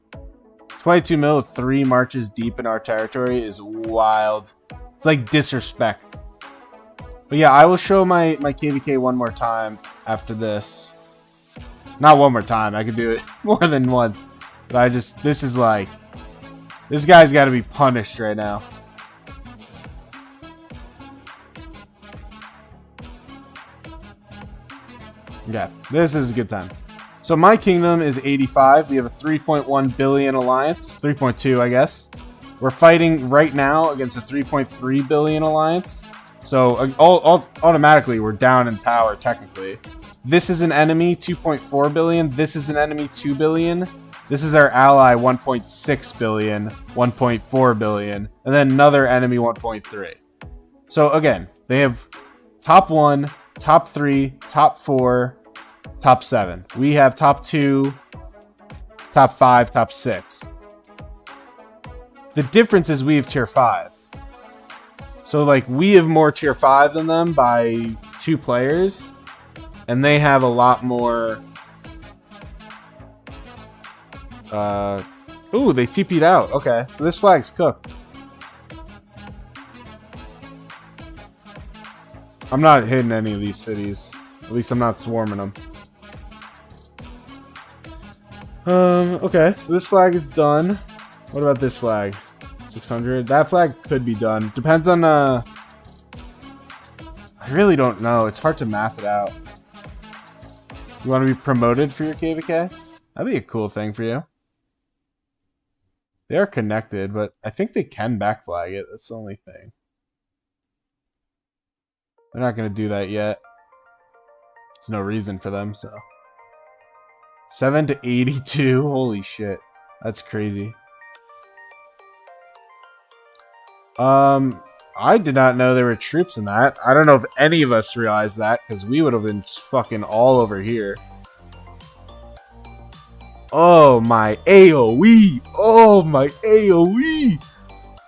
22 mil with 3 marches deep in our territory is wild. It's like disrespect. But yeah, I will show my KVK one more time after this. Not one more time. I could do it more than once. But this is like, this guy's got to be punished right now. Yeah, this is a good time. So my kingdom is 85. We have a 3.1 billion alliance. 3.2, I guess. We're fighting right now against a 3.3 billion alliance. So automatically we're down in power technically. This is an enemy, 2.4 billion. This is an enemy, 2 billion. This is our ally, 1.6 billion, 1.4 billion. And then another enemy, 1.3. So again, they have top 1, top 3, top 4, top 7. We have top 2, top 5, top 6. The difference is we have tier 5. So like we have more tier 5 than them by 2 players. And they have a lot more. Ooh, they TP'd out. Okay, so this flag's cooked. I'm not hitting any of these cities. At least I'm not swarming them. Okay, so this flag is done. What about this flag? 600. That flag could be done. Depends on, I really don't know. It's hard to math it out. You want to be promoted for your KVK? That'd be a cool thing for you. They are connected, but I think they can backflag it. That's the only thing. They're not going to do that yet. There's no reason for them, so. 7 to 82. Holy shit. That's crazy. I did not know there were troops in that. I don't know if any of us realized that, because we would have been fucking all over here. Oh, my AoE! Oh, my AoE!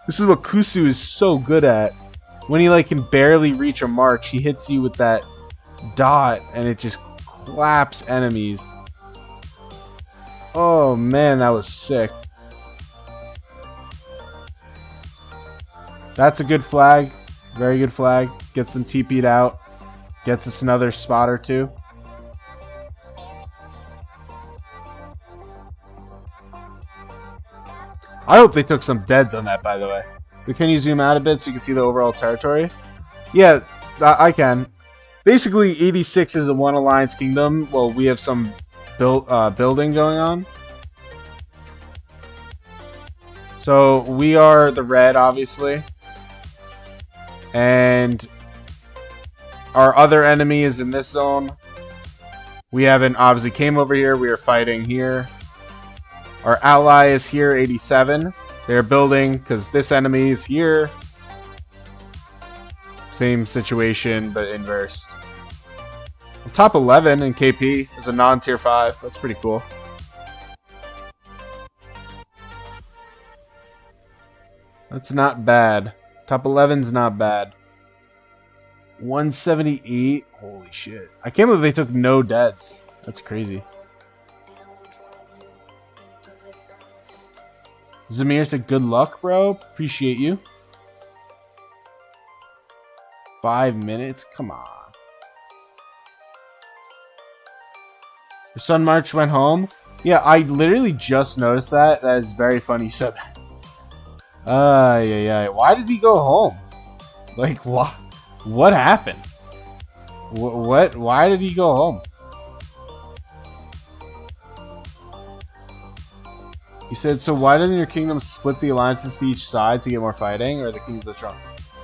This is what Kusu is so good at. When he like can barely reach a march, he hits you with that dot, and it just claps enemies. Oh, man, that was sick. That's a good flag. Very good flag. Gets them TP'd out. Gets us another spot or two. I hope they took some deads on that, by the way. Can you zoom out a bit so you can see the overall territory? Yeah, I can. Basically, 86 is a one alliance kingdom. Well, we have some building going on. So we are the red, obviously. And our other enemy is in this zone. We haven't obviously came over here. We are fighting here. Our ally is here, 87. They're building because this enemy is here. Same situation, but inversed. Top 11 in KP is a non-tier 5. That's pretty cool. That's not bad. Top 11's not bad. 178. Holy shit. I can't believe they took no deads. That's crazy. Zamir said, good luck, bro. Appreciate you. 5 minutes? Come on. Your son March went home? Yeah, I literally just noticed that. That is very funny you said that. Yeah. Why did he go home? Like, what? What happened? What? Why did he go home? You said, so why doesn't your kingdom split the alliances to each side to get more fighting, or the kingdoms are strong?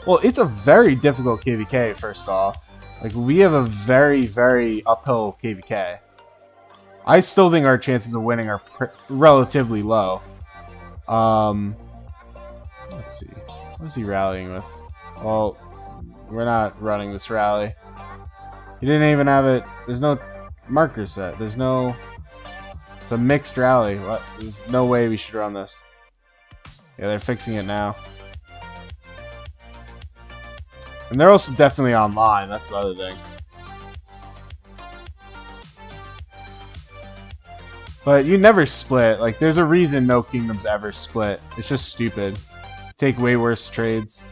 Well, it's a very difficult KVK, first off. Like, we have a very, very uphill KVK. I still think our chances of winning are relatively low. Let's see. What is he rallying with? Well, we're not running this rally. He didn't even have it. There's no marker set. There's no... It's a mixed rally. What? There's no way we should run this. Yeah, they're fixing it now. And they're also definitely online. That's the other thing. But you never split. Like, there's a reason no kingdoms ever split. It's just stupid. Take way worse trades.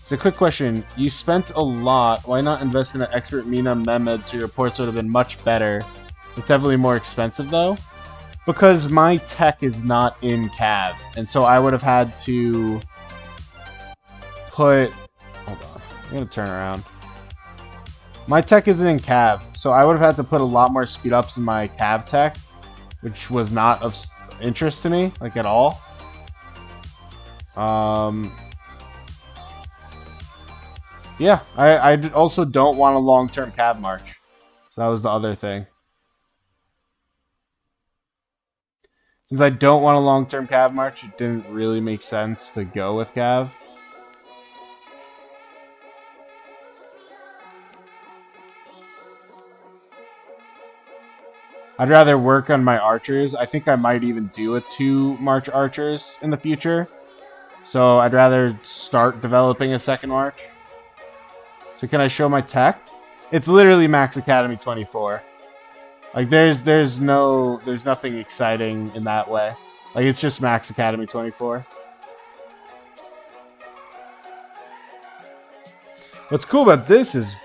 So, quick question. You spent a lot. Why not invest in an expert Mina Mehmed so your reports would have been much better? It's definitely more expensive, though. Because my tech is not in Cav. And so I would have had to put... Hold on. I'm going to turn around. My tech isn't in Cav. So I would have had to put a lot more speed ups in my Cav tech. Which was not of interest to me. Like, at all. Yeah. I also don't want a long-term Cav march. So that was the other thing. Since I don't want a long-term Cav march, it didn't really make sense to go with Cav. I'd rather work on my archers. I think I might even do a 2 march archers in the future. So I'd rather start developing a second march. So can I show my tech? It's literally Max Academy 24. Like, there's nothing exciting in that way. Like, it's just Max Academy 24. What's cool about this is...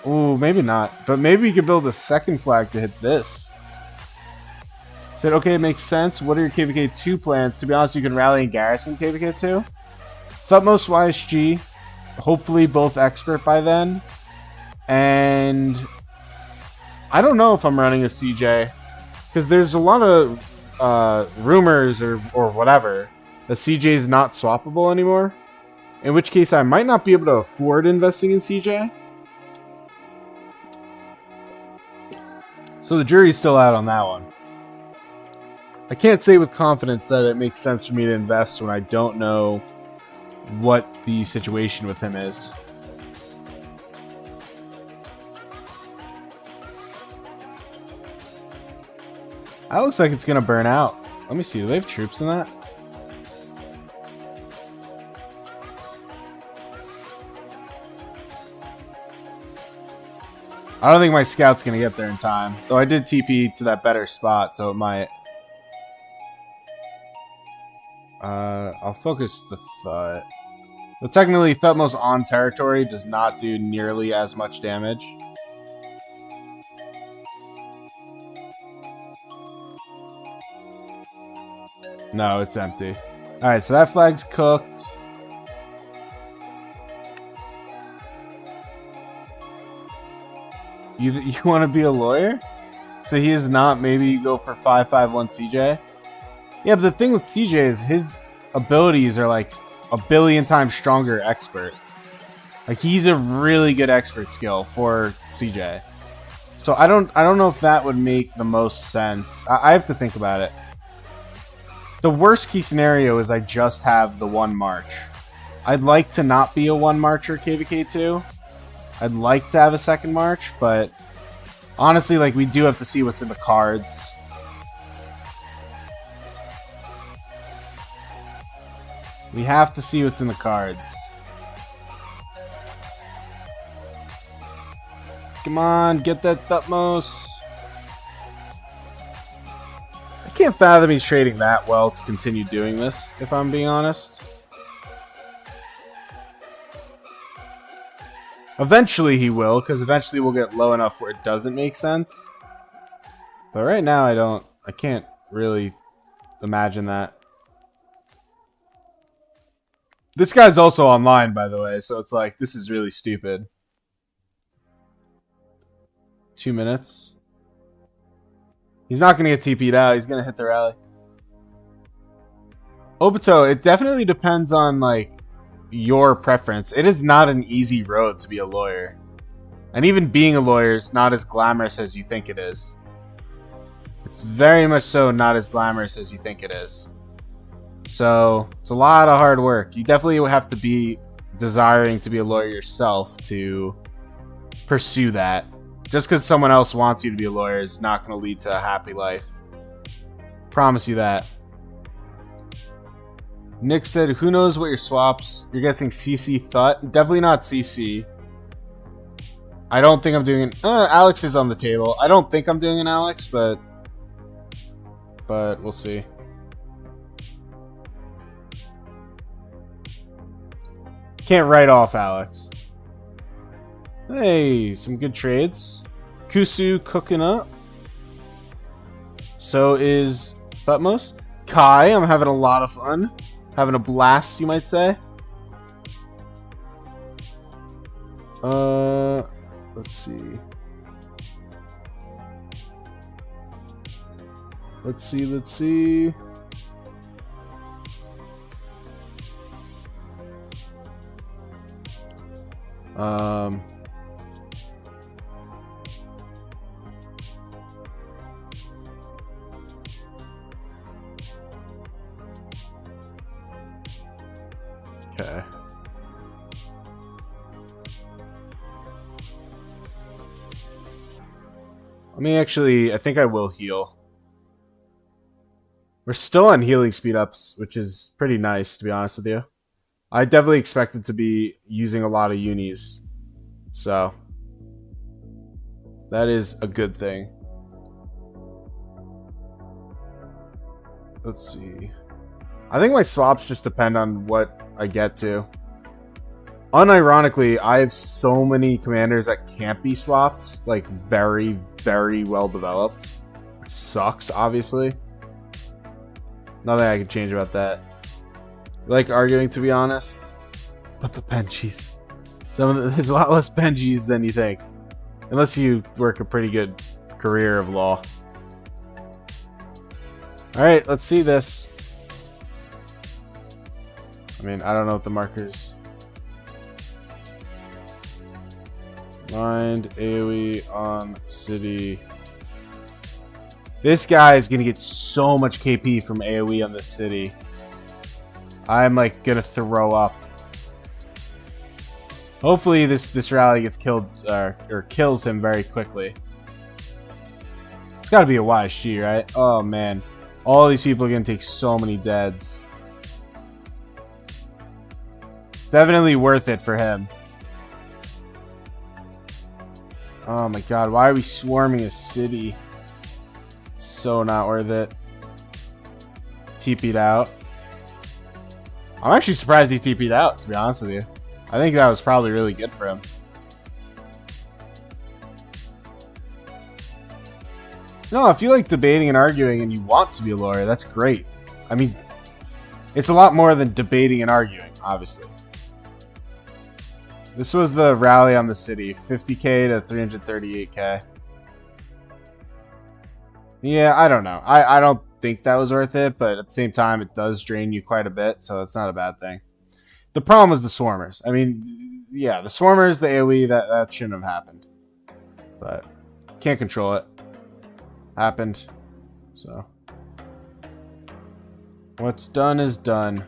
Ooh, maybe not. But maybe we could build a second flag to hit this. Said, okay, it makes sense. What are your KVK 2 plans? To be honest, you can rally and garrison KVK 2. Thutmose YSG. Hopefully both expert by then. And... I don't know if I'm running a CJ, because there's a lot of rumors or whatever that CJ is not swappable anymore, in which case I might not be able to afford investing in CJ. So the jury's still out on that one. I can't say with confidence that it makes sense for me to invest when I don't know what the situation with him is. That looks like it's going to burn out. Let me see. Do they have troops in that? I don't think my scout's going to get there in time. Though I did TP to that better spot, so it might. I'll focus the Thut. But technically, Thutmose on territory does not do nearly as much damage. No, it's empty. Alright, so that flag's cooked. You want to be a lawyer? So he is not. Maybe you go for 551 CJ? Yeah, but the thing with CJ is his abilities are like a billion times stronger expert. Like, he's a really good expert skill for CJ. So I don't know if that would make the most sense. I have to think about it. The worst key scenario is I just have the 1 march. I'd like to not be a 1 marcher KVK2. I'd like to have a second march, but honestly, like, we do have to see what's in the cards. We have to see what's in the cards. Come on, get that Thutmose. I can't fathom he's trading that well to continue doing this, if I'm being honest. Eventually he will, because eventually we'll get low enough where it doesn't make sense. But right now I can't really imagine that. This guy's also online, by the way, so it's like, this is really stupid. 2 minutes. He's not going to get TP'd out. He's going to hit the rally. Obito, it definitely depends on, like, your preference. It is not an easy road to be a lawyer. And even being a lawyer is not as glamorous as you think it is. It's very much so not as glamorous as you think it is. So, it's a lot of hard work. You definitely have to be desiring to be a lawyer yourself to pursue that. Just because someone else wants you to be a lawyer is not going to lead to a happy life. Promise you that. Nick said, who knows what your swaps? You're guessing CC Thut? Definitely not CC. I don't think I'm doing an... Alex is on the table. I don't think I'm doing an Alex, but we'll see. Can't write off Alex. Hey, some good trades. Kusu cooking up. So is Thutmose. Kai, I'm having a lot of fun. Having a blast, you might say. Let's see. Let's see. Okay. Let me actually, I think I will heal. We're still on healing speed ups, which is pretty nice, to be honest with you. I definitely expected to be using a lot of unis. So, that is a good thing. Let's see. I think my swaps just depend on what I get to. Unironically, I have so many commanders that can't be swapped. Like, very, very well developed. Which sucks, obviously. Nothing I can change about that. I like arguing, to be honest. But the Benjis. There's a lot less Benjis than you think. Unless you work a pretty good career of law. Alright, let's see this. I mean, I don't know what the markers... Mind AoE on city. This guy is gonna get so much KP from AoE on this city. I'm like gonna throw up. Hopefully this rally gets killed or kills him very quickly. It's gotta be a YSG, right? Oh man. All these people are gonna take so many deads. Definitely worth it for him. Oh my god, why are we swarming a city? It's so not worth it. TP'd out. I'm actually surprised he TP'd out, to be honest with you. I think that was probably really good for him. No, if you like debating and arguing and you want to be a lawyer, that's great. I mean, it's a lot more than debating and arguing, obviously. This was the rally on the city, 50k to 338k. Yeah, I don't know. I don't think that was worth it, but at the same time, it does drain you quite a bit, so it's not a bad thing. The problem was the swarmers. I mean, yeah, the swarmers, the AoE, that shouldn't have happened. But can't control it. Happened. So what's done is done.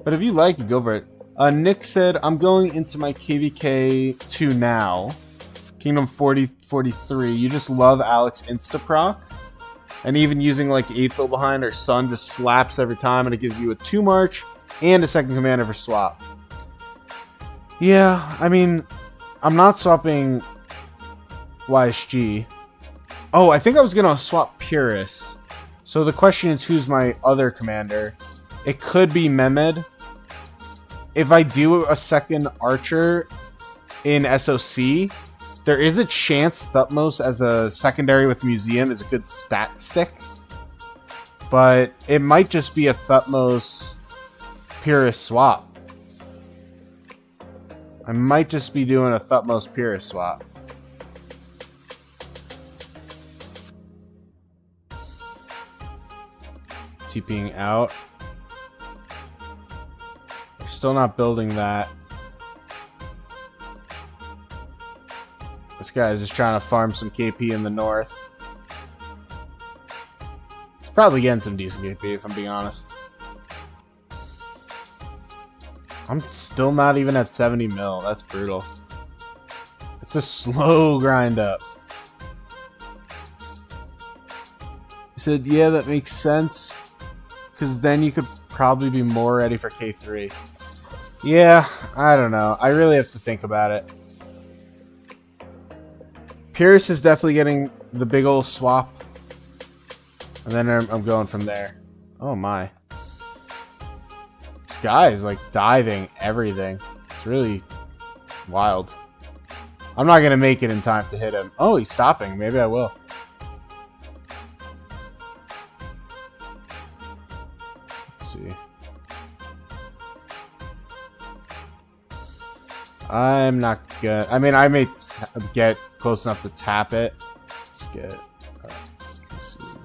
But if you like it, go for it. Nick said, I'm going into my KVK 2 now. Kingdom 43. You just love Alex Instaproc. And even using like 8-bill behind or Sun just slaps every time and it gives you a 2 march and a second commander for swap. Yeah, I mean, I'm not swapping YSG. Oh, I think I was going to swap Purus. So the question is, who's my other commander? It could be Mehmed. If I do a second Archer in SOC, there is a chance Thutmose as a secondary with Museum is a good stat stick. But it might just be a Thutmose Purist swap. I might just be doing a Thutmose Purist swap. TPing out. We're still not building that. This guy's just trying to farm some KP in the north. He's probably getting some decent KP, if I'm being honest. I'm still not even at 70 mil. That's brutal. It's a slow grind up. He said, yeah, that makes sense. Because then you could probably be more ready for K3. Yeah, I don't know. I really have to think about it. Pierce is definitely getting the big old swap. And then I'm going from there. Oh my. This guy is like diving everything. It's really wild. I'm not going to make it in time to hit him. Oh, he's stopping. Maybe I will. Let's see. I'm not good. I mean, I may get close enough to tap it. Let's get... let's see.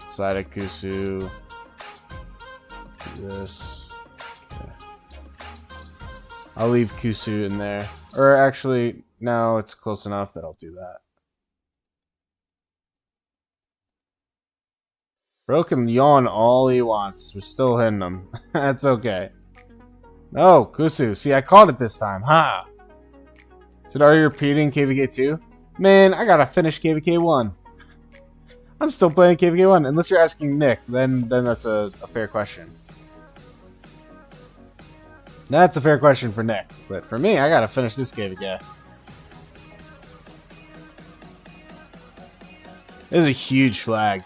Side of Kusu. Do this. Okay. I'll leave Kusu in there. Or actually, no, it's close enough that I'll do that. Bro can yawn all he wants. We're still hitting him. That's okay. No, Kusu. See, I called it this time. Ha! So are you repeating KVK 2? Man, I gotta finish KVK 1. I'm still playing KVK 1. Unless you're asking Nick, then that's a fair question. That's a fair question for Nick. But for me, I gotta finish this KVK. This is a huge flag.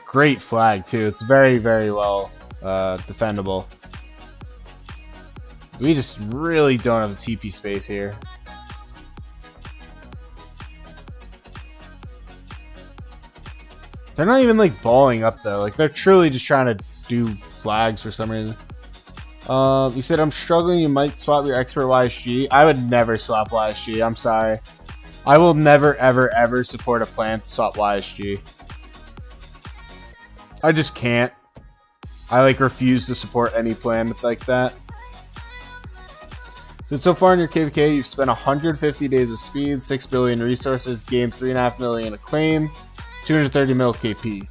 Great flag, too. It's very, very well defendable. We just really don't have the TP space here. They're not even like balling up though. Like they're truly just trying to do flags for some reason. You said I'm struggling. You might swap your expert YSG. I would never swap YSG. I'm sorry. I will never, ever, ever support a plan to swap YSG. I just can't. I like refuse to support any plan like that. So far in your KVK, you've spent 150 days of speed, 6 billion resources, gained 3.5 million acclaim, 230 mil KP.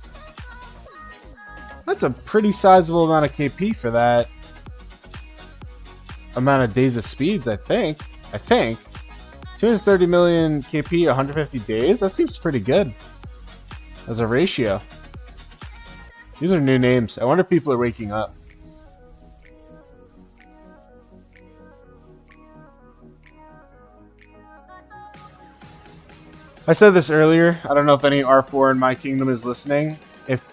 That's a pretty sizable amount of KP for that amount of days of speeds, I think. 230 million KP, 150 days? That seems pretty good as a ratio. These are new names. I wonder if people are waking up. I said this earlier. I don't know if any R4 in my kingdom is listening. If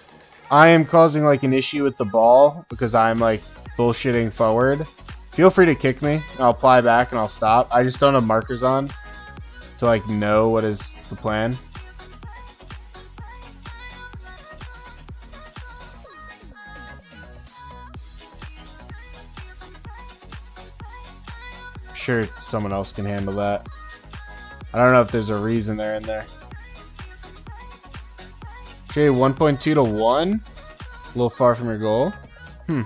I am causing like an issue with the ball because I'm like bullshitting forward, feel free to kick me. And I'll apply back and I'll stop. I just don't have markers on to like know what is the plan. I'm sure someone else can handle that. I don't know if there's a reason they're in there. Trade 1.2 to 1? A little far from your goal. I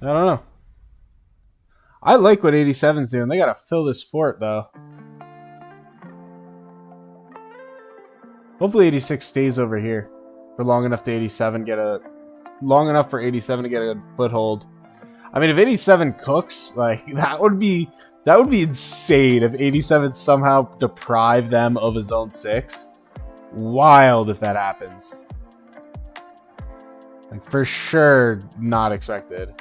don't know. I like what 87's doing. They gotta fill this fort, though. Hopefully 86 stays over here for long enough to 87 get a... long enough for 87 to get a foothold. I mean, if 87 cooks, like, that would be insane if 87 somehow deprived them of a zone 6. Wild if that happens. Like, for sure, not expected.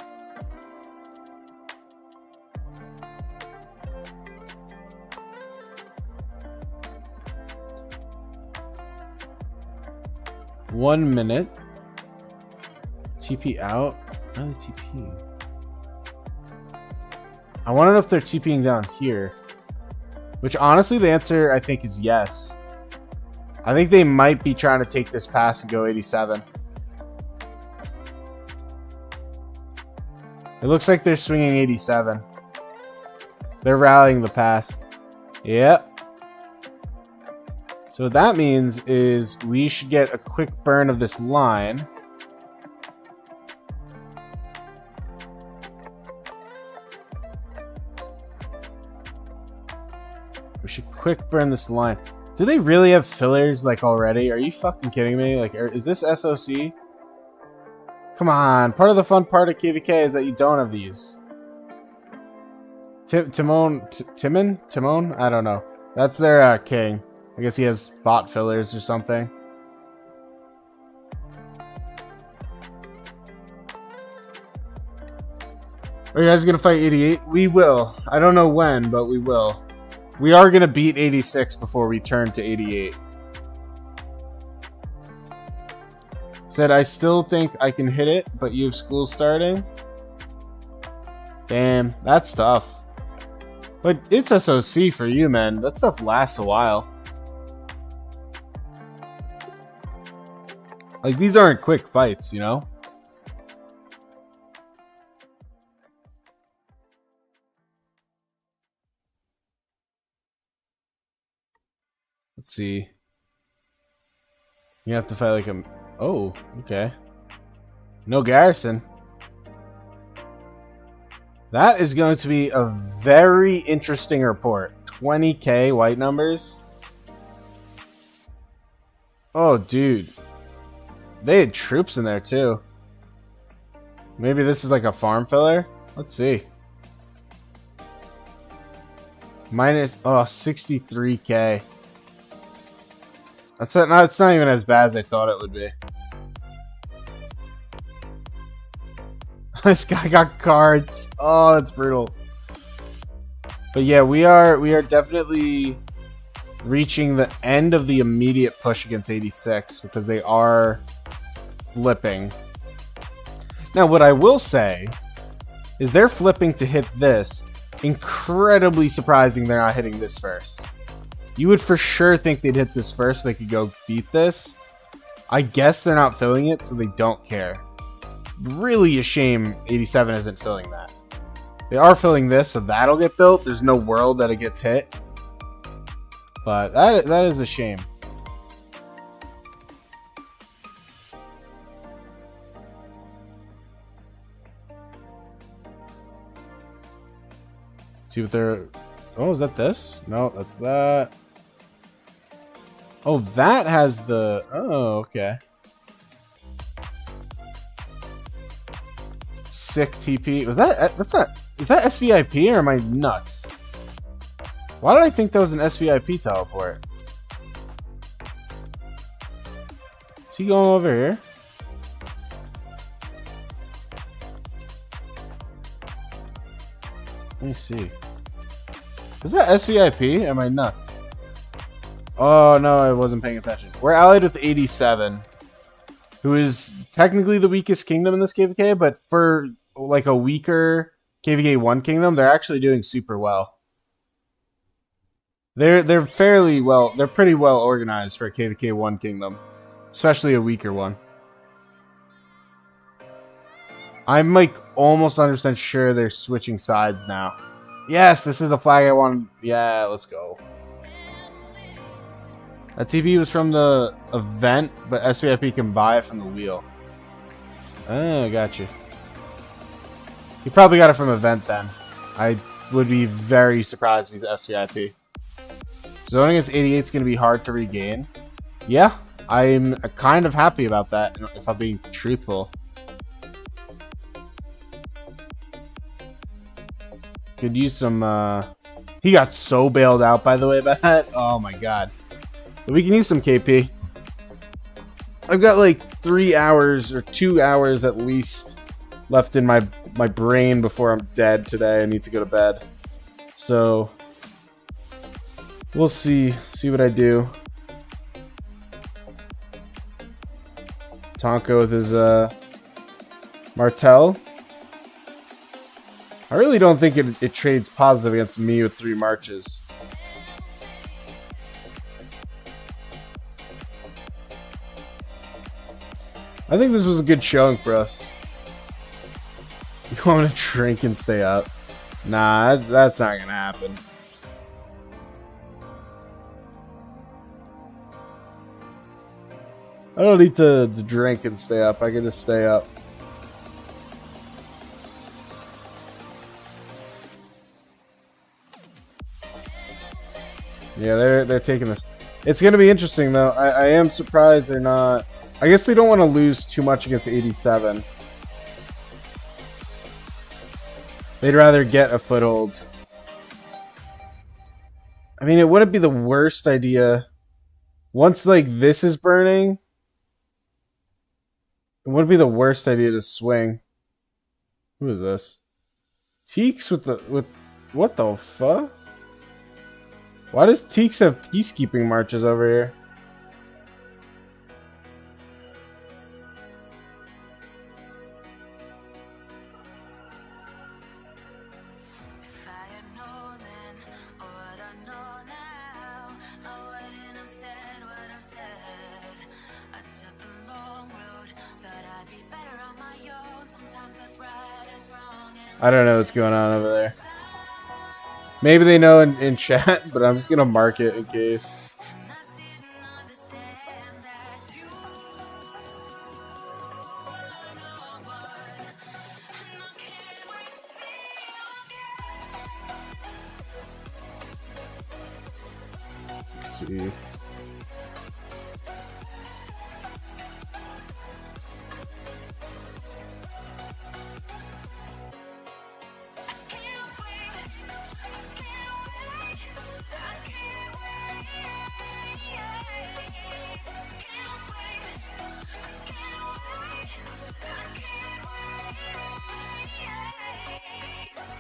One minute. TP out. Where are they TPing? I want to know if they're TPing down here. Which, honestly, the answer, I think, is yes. I think they might be trying to take this pass and go 87. It looks like they're swinging 87. They're rallying the pass. Yep. So what that means is we should get a quick burn of this line. We should quick burn this line. Do they really have fillers like already? Are you fucking kidding me? Like, is this SOC? Come on. Part of the fun part of KVK is that you don't have these. Timon? I don't know. That's their king. I guess he has bot fillers or something. Are you guys gonna fight 88? We will. I don't know when, but we will. We are gonna beat 86 before we turn to 88. Said, I still think I can hit it, but you have school starting. Damn, that's tough. But it's SOC for you, man. That stuff lasts a while. Like, these aren't quick fights, you know? Let's see. You have to fight like a... Oh, okay. No garrison. That is going to be a very interesting report. 20k white numbers. Oh, dude. They had troops in there, too. Maybe this is like a farm filler? Let's see. Minus... Oh, 63k. That's not, it's not even as bad as I thought it would be. This guy got cards. Oh, that's brutal. But yeah, we are definitely reaching the end of the immediate push against 86 because they are flipping. Now, what I will say is they're flipping to hit this. Incredibly surprising they're not hitting this first. You would for sure think they'd hit this first so they could go beat this. I guess they're not filling it, so they don't care. Really a shame 87 isn't filling that. They are filling this, so that'll get built. There's no world that it gets hit. But that is a shame. See what they're... Oh, is that this? No, that's that. Oh, that has the... Oh, okay. Sick TP. Was that... That's not... Is that SVIP or am I nuts? Why did I think that was an SVIP teleport? Is he going over here? Let me see. Is that SVIP? Am I nuts? Oh, no, I wasn't paying attention. We're allied with 87, who is technically the weakest kingdom in this KVK, but for like a weaker KVK 1 kingdom, they're actually doing super well. They're fairly well, they're pretty well organized for a KVK 1 kingdom, especially a weaker one. I'm like almost 100% sure they're switching sides now. Yes, this is the flag I wanted. Yeah, let's go. That TP was from the event, but SVIP can buy it from the wheel. Oh, gotcha. You probably got it from event then. I would be very surprised if he's SVIP. Zone against 88 is going to be hard to regain. Yeah, I'm kind of happy about that, if I'm being truthful. Could use some, he got so bailed out, by the way, by that. Oh my god. But we can use some KP. I've got like 3 hours or 2 hours at least left in my brain before I'm dead today. I need to go to bed. So, we'll see what I do. Tonka with his, Martel. I really don't think it trades positive against me with 3 marches. I think this was a good showing for us. You want to drink and stay up? Nah, that's not gonna happen. I don't need to drink and stay up. I can just stay up. Yeah, they're taking this. It's gonna be interesting though. I am surprised they're not. I guess they don't want to lose too much against 87. They'd rather get a foothold. I mean, it wouldn't be the worst idea. Once like this is burning, it wouldn't be the worst idea to swing. Who is this? Teeks with what the fuck? Why does Teeks have peacekeeping marches over here? I don't know what's going on over there. Maybe they know in chat, but I'm just gonna mark it in case. Let's see.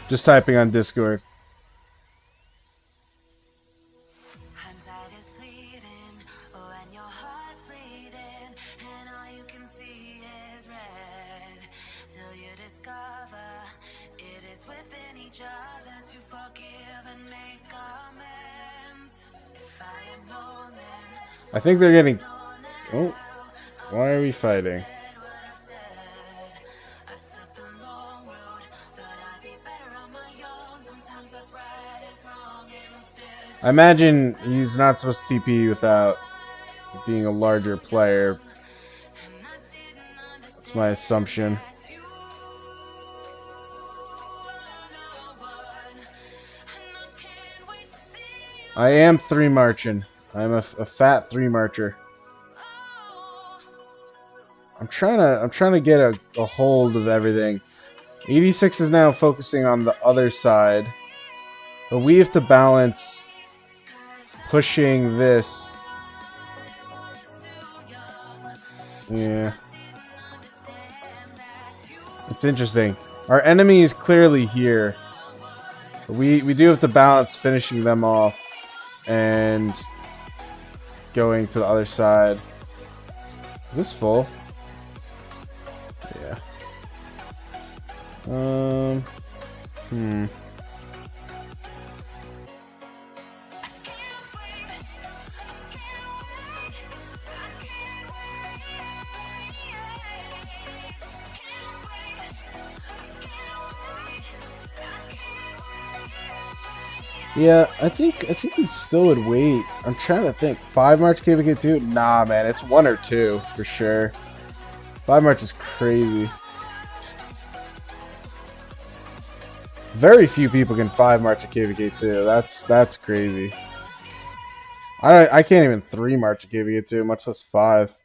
Just typing on Discord. I think they're getting... Oh, why are we fighting? I imagine he's not supposed to TP without being a larger player. That's my assumption. I am 3 marching. I'm a fat 3 marcher. I'm trying to get a hold of everything. 86 is now focusing on the other side, but we have to balance pushing this. Yeah, it's interesting. Our enemy is clearly here, but we do have to balance finishing them off and going to the other side. Is this full? Yeah. Yeah, I think we still would wait. I'm trying to think. 5 March KVK 2? Nah, man, it's 1 or 2 for sure. 5 March is crazy. Very few people can 5 March a KVK 2. That's crazy. I can't even 3 March a KVK 2, much less 5.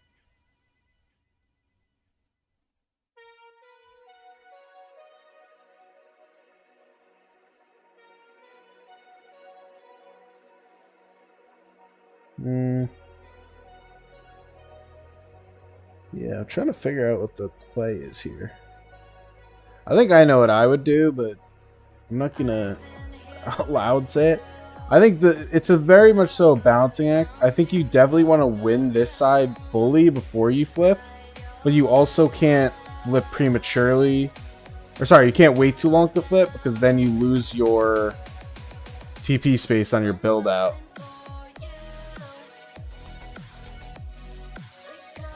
Yeah, I'm trying to figure out what the play is here. I think I know what I would do, but I'm not gonna out loud say it. I think it's a very much so a balancing act. I think you definitely want to win this side fully before you flip, but you also can't flip prematurely. Or sorry, you can't wait too long to flip because then you lose your TP space on your build out.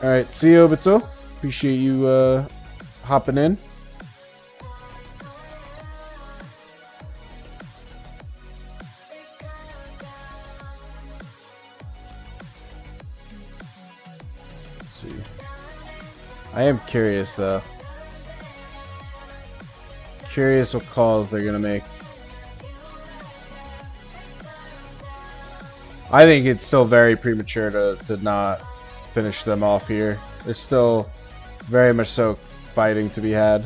Alright, see you, Obito. Appreciate you hopping in. Let's see. I am curious though. Curious what calls they're gonna make. I think it's still very premature to not finish them off here. There's still very much so fighting to be had.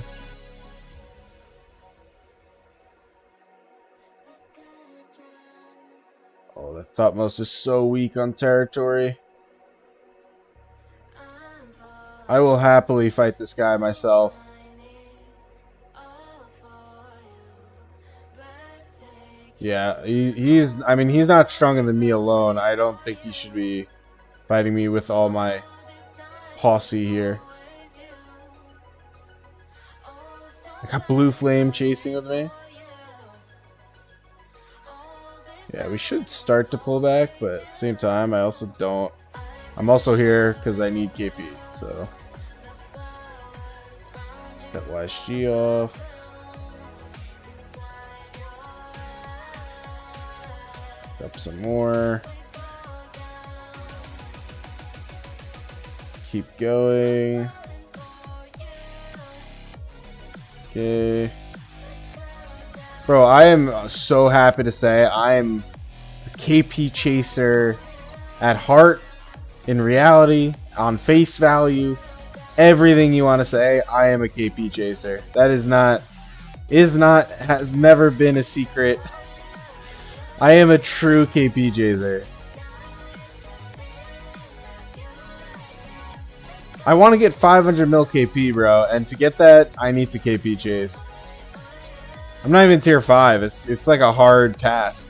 Oh, the Thutmose is so weak on territory. I will happily fight this guy myself. Yeah, he's... I mean, he's not stronger than me alone. I don't think he should be fighting me with all my posse here. I got Blue Flame chasing with me. Yeah, we should start to pull back, but at the same time, I also don't. I'm also here because I need KP, so. Got YSG off. Up some more. Keep going. Okay. Bro, I am so happy to say I am a KP chaser at heart, in reality, on face value, everything you want to say. I am a KP chaser. That has never been a secret. I am a true KP chaser. I want to get 500 mil KP, bro, and to get that, I need to KP chase. I'm not even tier 5. It's like a hard task.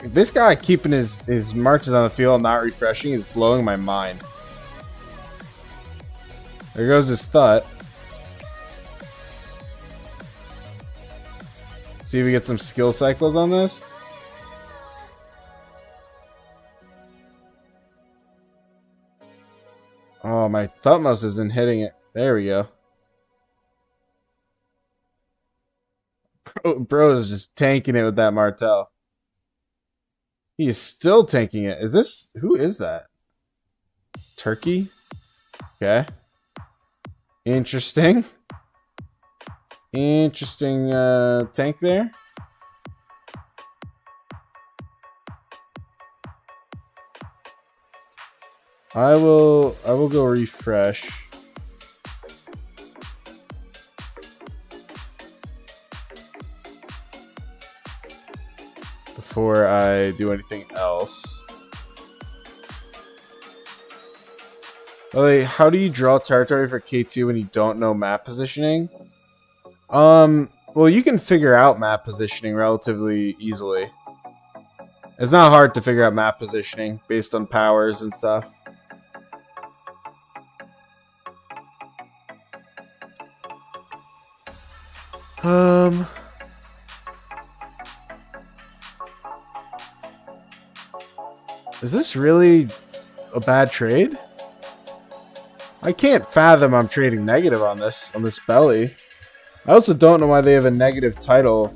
This guy keeping his marches on the field, not refreshing, is blowing my mind. There goes his Thut. See if we get some skill cycles on this. Oh, my Thutmose isn't hitting it. There we go. Bro is just tanking it with that Martel. He is still tanking it. Is this... Who is that? Turkey? Okay. Interesting. Interesting tank there. I will go refresh. Before I do anything else. How do you draw territory for K2 when you don't know map positioning? Well, you can figure out map positioning relatively easily. It's not hard to figure out map positioning based on powers and stuff. Is this really a bad trade? I can't fathom I'm trading negative on this belly. I also don't know why they have a negative title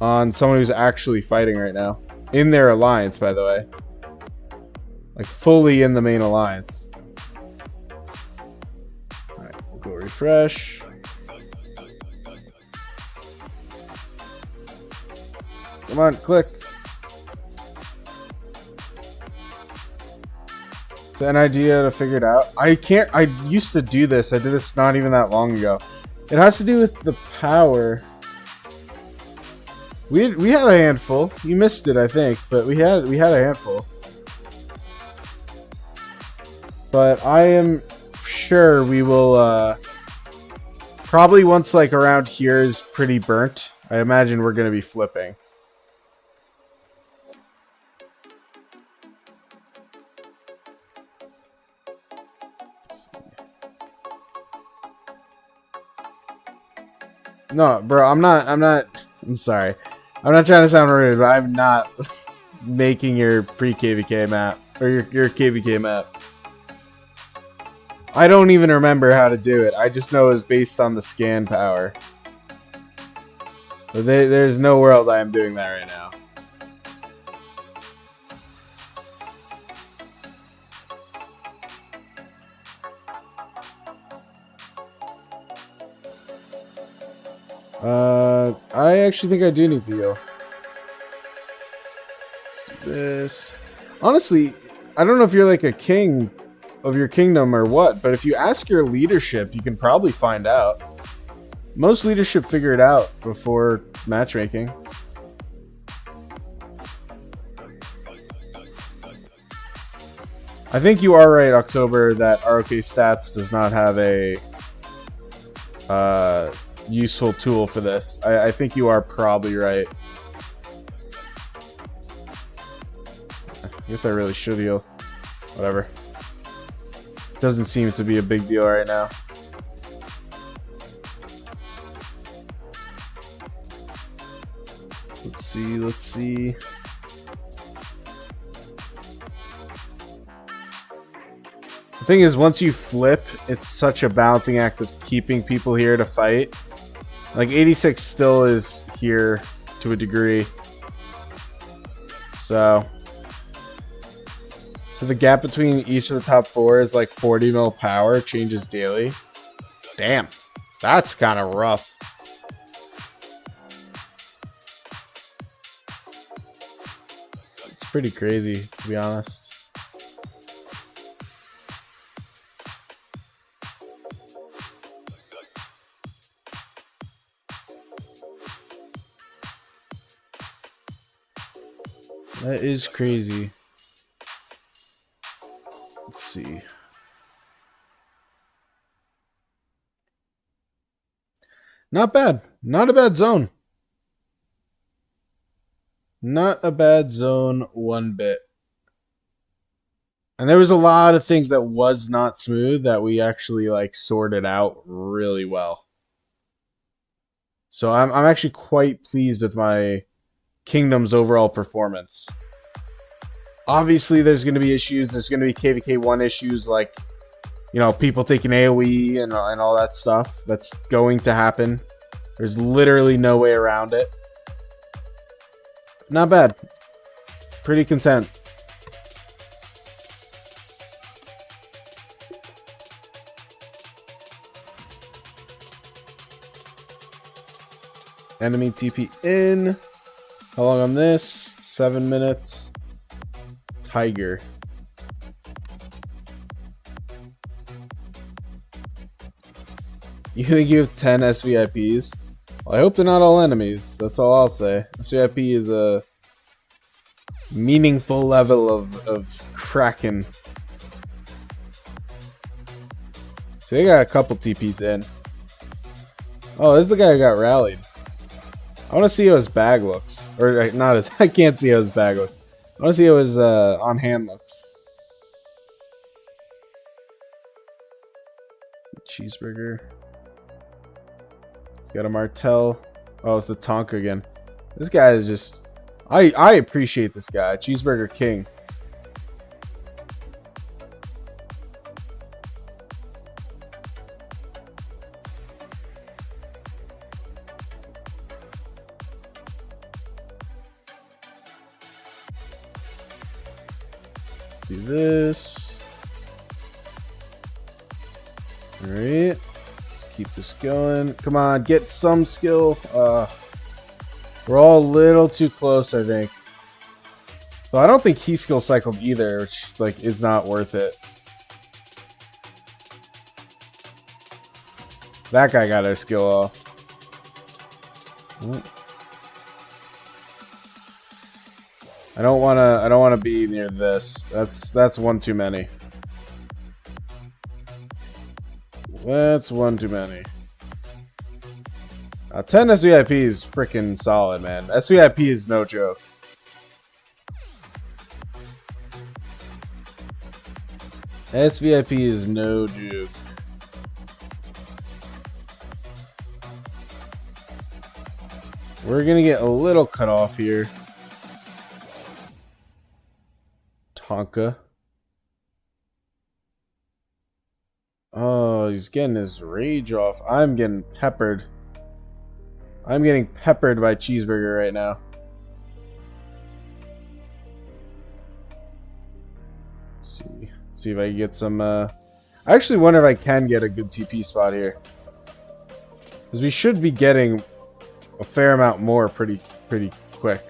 on someone who's actually fighting right now. In their alliance, by the way. Like, fully in the main alliance. Alright, we'll go refresh. Come on, click. Is that an idea to figure it out? I used to do this. I did this not even that long ago. It has to do with the power. We had a handful. You missed it, I think, but we had a handful. But I am sure we will probably once like around here is pretty burnt. I imagine we're gonna be flipping. No, bro, I'm sorry. I'm not trying to sound rude, but I'm not making your pre-KVK map. Or your KVK map. I don't even remember how to do it. I just know it's based on the scan power. But there's no world I am doing that right now. I actually think I do need to heal. Let's do this. Honestly, I don't know if you're like a king of your kingdom or what, but if you ask your leadership, you can probably find out. Most leadership figure it out before matchmaking. I think you are right, October, that ROK Stats does not have a useful tool for this. I think you are probably right. I guess I really should heal. Whatever. Doesn't seem to be a big deal right now. Let's see, let's see. The thing is, once you flip, it's such a balancing act of keeping people here to fight. Like, 86 still is here to a degree. So the gap between each of the top 4 is like 40 mil power, changes daily. Damn, that's kind of rough. It's pretty crazy, to be honest. That is crazy. Let's see. Not bad. Not a bad zone. Not a bad zone one bit. And there was a lot of things that was not smooth that we actually like sorted out really well. So I'm actually quite pleased with my Kingdom's overall performance. Obviously, there's going to be issues. There's going to be KVK1 issues, like, you know, people taking AoE and all that stuff. That's going to happen. There's literally no way around it. Not bad. Pretty content. Enemy TP in. How long on this? 7 minutes. Tiger. You think you have 10 SVIPs? Well, I hope they're not all enemies. That's all I'll say. SVIP is a meaningful level of Kraken. So they got a couple TPs in. Oh, this is the guy who got rallied. I want to see how his bag looks. Or not his... I can't see how his bag looks. I want to see how his on-hand looks. Cheeseburger. He's got a Martell. Oh, it's the Tonka again. This guy is just... I appreciate this guy. Cheeseburger King. Let's do this. Alright. Keep this going. Come on, get some skill. We're all a little too close, I think. Well, I don't think he skill cycled either, which like is not worth it. That guy got our skill off. I don't wanna be near this. That's one too many. That's one too many. 10 SVIP is freaking solid, man. SVIP is no joke. SVIP is no joke. We're gonna get a little cut off here. Tonka. Oh, he's getting his rage off. I'm getting peppered. I'm getting peppered by Cheeseburger right now. Let's see if I can get some... I actually wonder if I can get a good TP spot here. Because we should be getting a fair amount more pretty quick.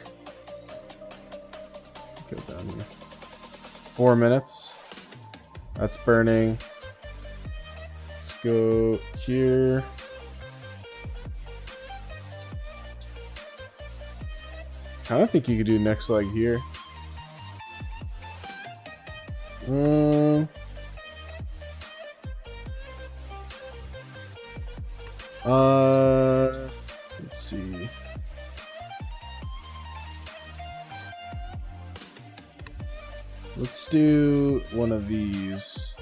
Go down here. 4 minutes. That's burning. Let's go here. I don't think you could do next leg here. Let's see. Let's do one of these.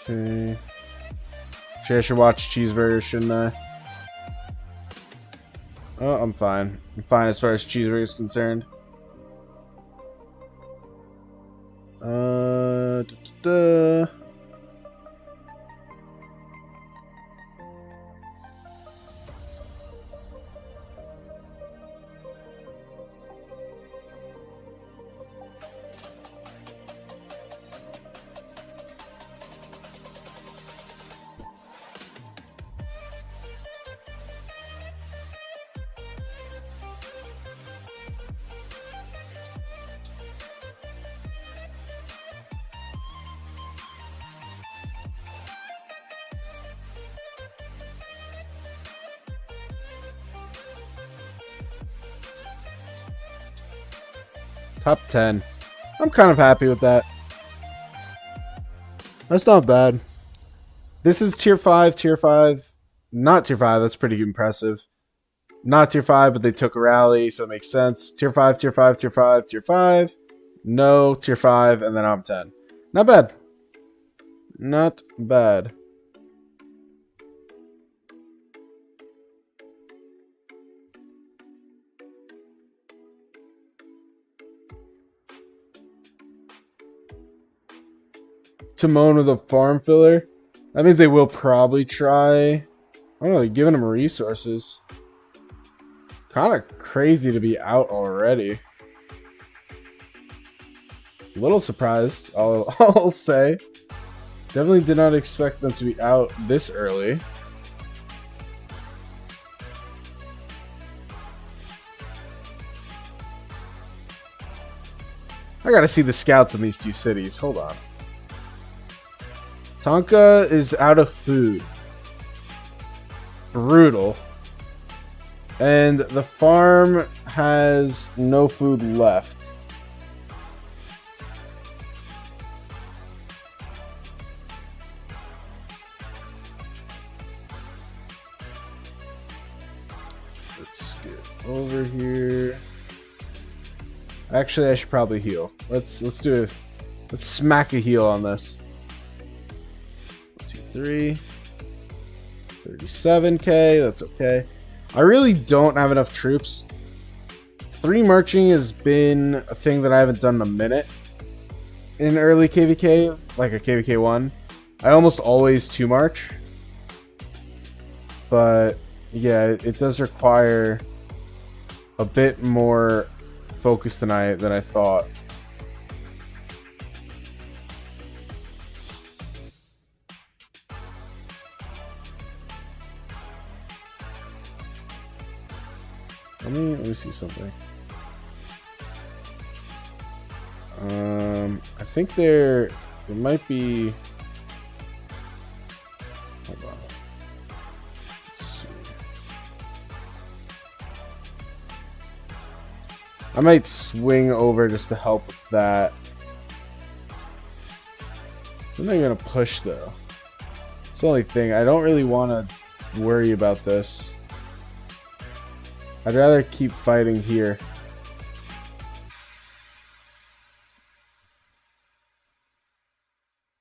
Okay. Actually, I should watch cheeseburgers, shouldn't I? Oh, I'm fine. I'm fine as far as cheeseburgers is concerned. Da. Top 10. I'm kind of happy with that. That's not bad. This is tier 5, tier 5. Not tier 5, that's pretty impressive. Not tier 5, but they took a rally, so it makes sense. Tier 5, tier 5, tier 5, tier 5. No, tier 5, and then I'm 10. Not bad. Not bad. Timon with a farm filler. That means they will probably try. I don't know, they're giving them resources. Kind of crazy to be out already. A little surprised, I'll say. Definitely did not expect them to be out this early. I gotta see the scouts in these two cities. Hold on. Tonka is out of food. Brutal. And the farm has no food left. Let's get over here. Actually, I should probably heal. Let's do it. Let's smack a heal on this. 3 37k, that's okay. I really don't have enough troops. 3 marching has been a thing that I haven't done in a minute in early KVK, like a KVK 1. I almost always 2 march, but yeah, it does require a bit more focus than I thought. Let me see something. I think there might be. Hold on. Let's see. I might swing over just to help with that. I'm not gonna push though. It's the only thing. I don't really want to worry about this. I'd rather keep fighting here.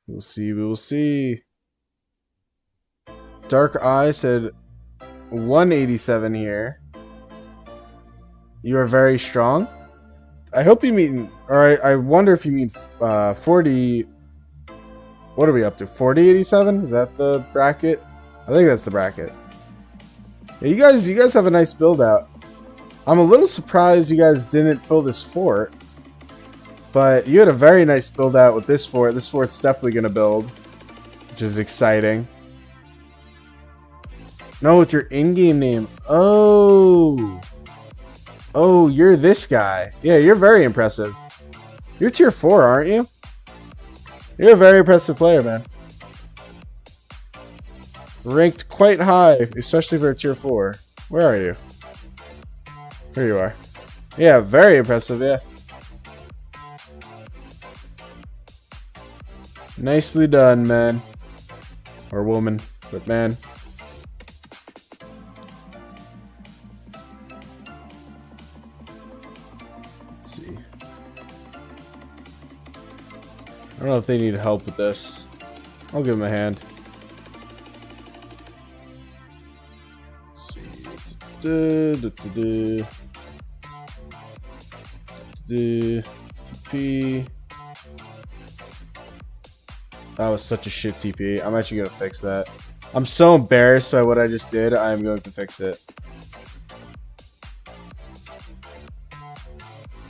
We'll see, we will see. Dark Eye said 187 here. You are very strong. I hope you mean, or I wonder if you mean 40. What are we up to? 4087? Is that the bracket? I think that's the bracket. Yeah, you guys have a nice build out. I'm a little surprised you guys didn't fill this fort. But you had a very nice build out with this fort. This fort's definitely going to build, which is exciting. No, it's your in-game name. Oh. Oh, you're this guy. Yeah, you're very impressive. You're tier 4, aren't you? You're a very impressive player, man. Ranked quite high, especially for a tier 4. Where are you? Here you are. Yeah, very impressive, yeah. Nicely done, man. Or woman, but man. Let's see. I don't know if they need help with this. I'll give them a hand. Let's see. TP. That was such a shit TP. I'm actually gonna fix that. I'm so embarrassed by what I just did. I'm going to fix it.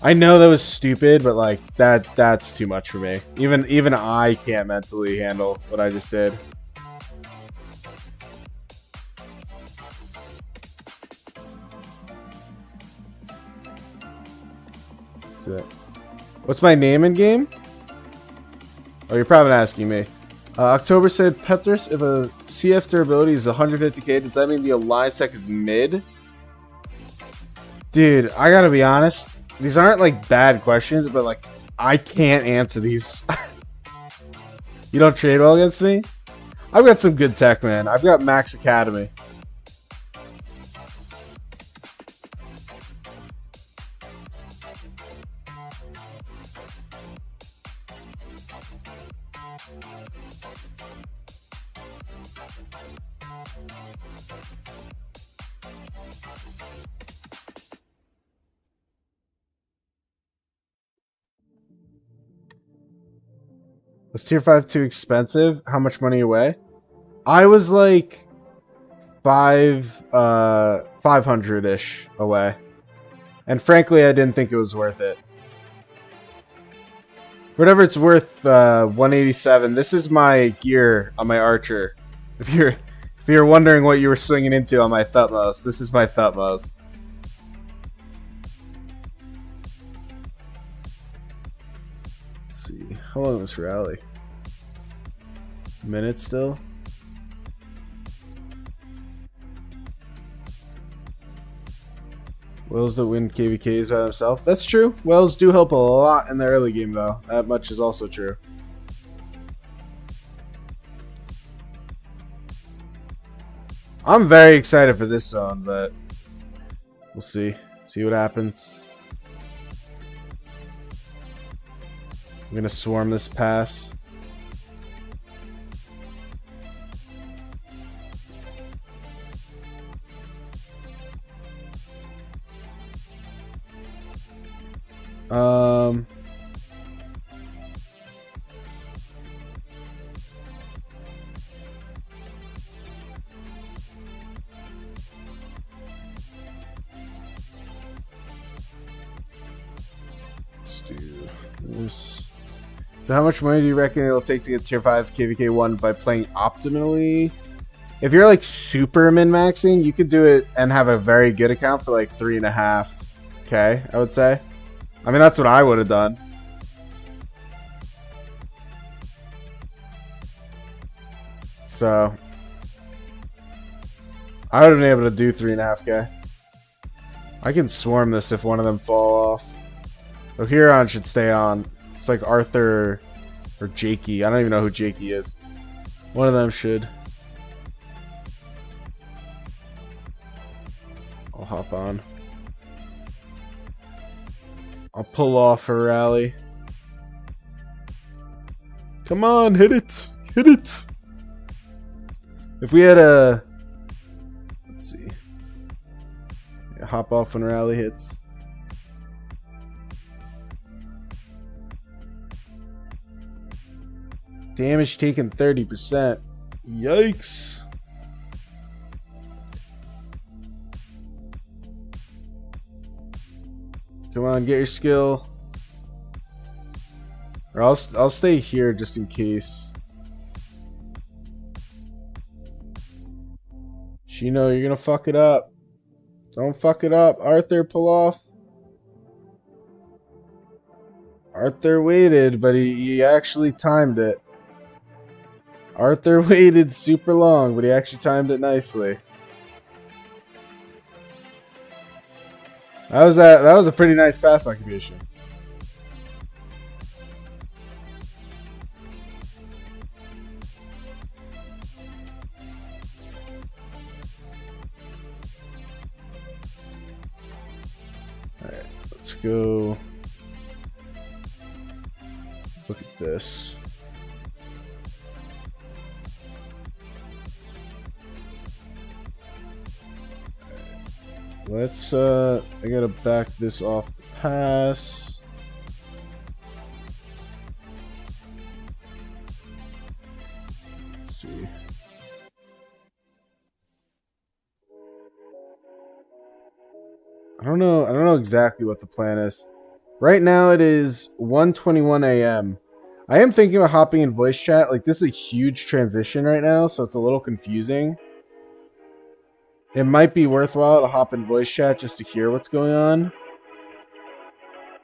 I know that was stupid, but like that's too much for me. Even I can't mentally handle what I just did. What's my name in game? Oh, you're probably not asking me. October said, Petrus, if a CF durability is 150k, does that mean the Alliance tech is mid? Dude, I gotta be honest. These aren't like bad questions, but like I can't answer these. You don't trade well against me? I've got some good tech, man. I've got Max Academy. Was tier 5 too expensive? How much money away? I was like 500-ish away. And frankly, I didn't think it was worth it. For whatever it's worth, 187. This is my gear on my archer. If you're wondering what you were swinging into on my Thutmose, this is my Thutmose. See how long is this rally? A minute still. Whales that win KVKs by themselves. That's true. Whales do help a lot in the early game, though. That much is also true. I'm very excited for this zone, but we'll see. See what happens. I'm gonna swarm this pass. Let's do this. So how much money do you reckon it'll take to get tier 5 KVK 1 by playing optimally? If you're like super min-maxing, you could do it and have a very good account for like 3.5k, I would say. I mean, that's what I would have done. So I would have been able to do 3.5k. I can swarm this if one of them fall off. So Huron should stay on. It's like Arthur or Jakey. I don't even know who Jakey is. One of them should. I'll hop on. I'll pull off her rally. Come on, hit it! Hit it! If we had a... Let's see. Yeah, hop off when rally hits. Damage taken 30%. Yikes. Come on, get your skill. Or I'll stay here just in case. Shino, you're gonna fuck it up. Don't fuck it up. Arthur, pull off. Arthur waited, but he actually timed it. Arthur waited super long, but he actually timed it nicely. That was a pretty nice pass occupation. Alright, let's go. Look at this. Let's I gotta back this off the pass. Let's see. I don't know exactly what the plan is. Right now it is 1:21 a.m. I am thinking about hopping in voice chat. Like, this is a huge transition right now, so it's a little confusing. It might be worthwhile to hop in voice chat just to hear what's going on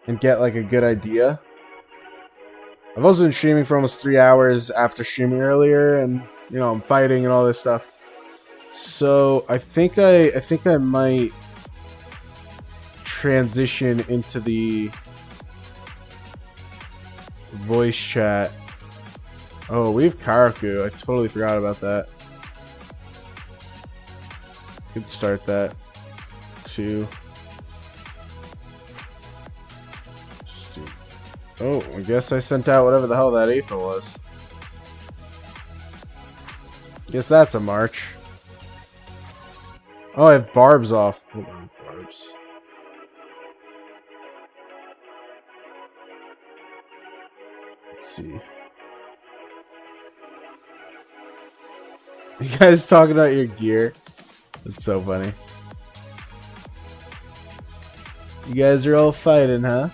and get like a good idea. I've also been streaming for almost 3 hours after streaming earlier, and you know, I'm fighting and all this stuff. So I think I might transition into the voice chat. Oh, we have Karaku. I totally forgot about that. Could start that too. Oh, I guess I sent out whatever the hell that Aether was. Guess that's a march. Oh, I have barbs off. Hold on, barbs. Let's see. You guys talking about your gear? That's so funny. You guys are all fighting, huh?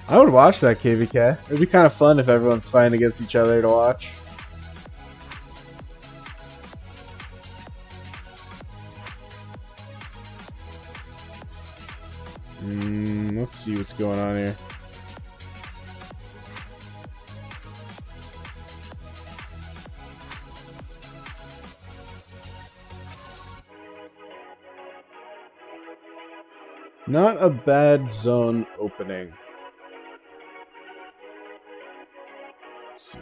I would watch that, KVK. It'd be kind of fun if everyone's fighting against each other to watch. Let's see what's going on here. Not a bad zone opening. Let's see.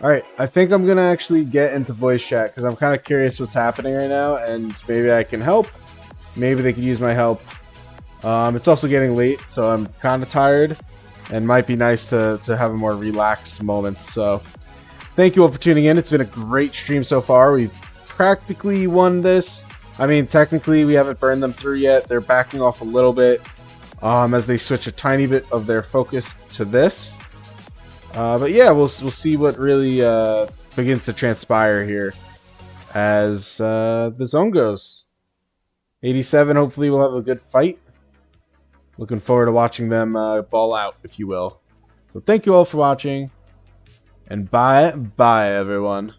Alright, I think I'm going to actually get into voice chat because I'm kind of curious what's happening right now, and maybe I can help. Maybe they could use my help. It's also getting late, so I'm kind of tired, and might be nice to have a more relaxed moment. So thank you all for tuning in. It's been a great stream so far. We've practically won this. I mean, technically, we haven't burned them through yet. They're backing off a little bit as they switch a tiny bit of their focus to this. But yeah, we'll see what really begins to transpire here as the zone goes. 87, hopefully we'll have a good fight. Looking forward to watching them ball out, if you will. So thank you all for watching, and bye everyone.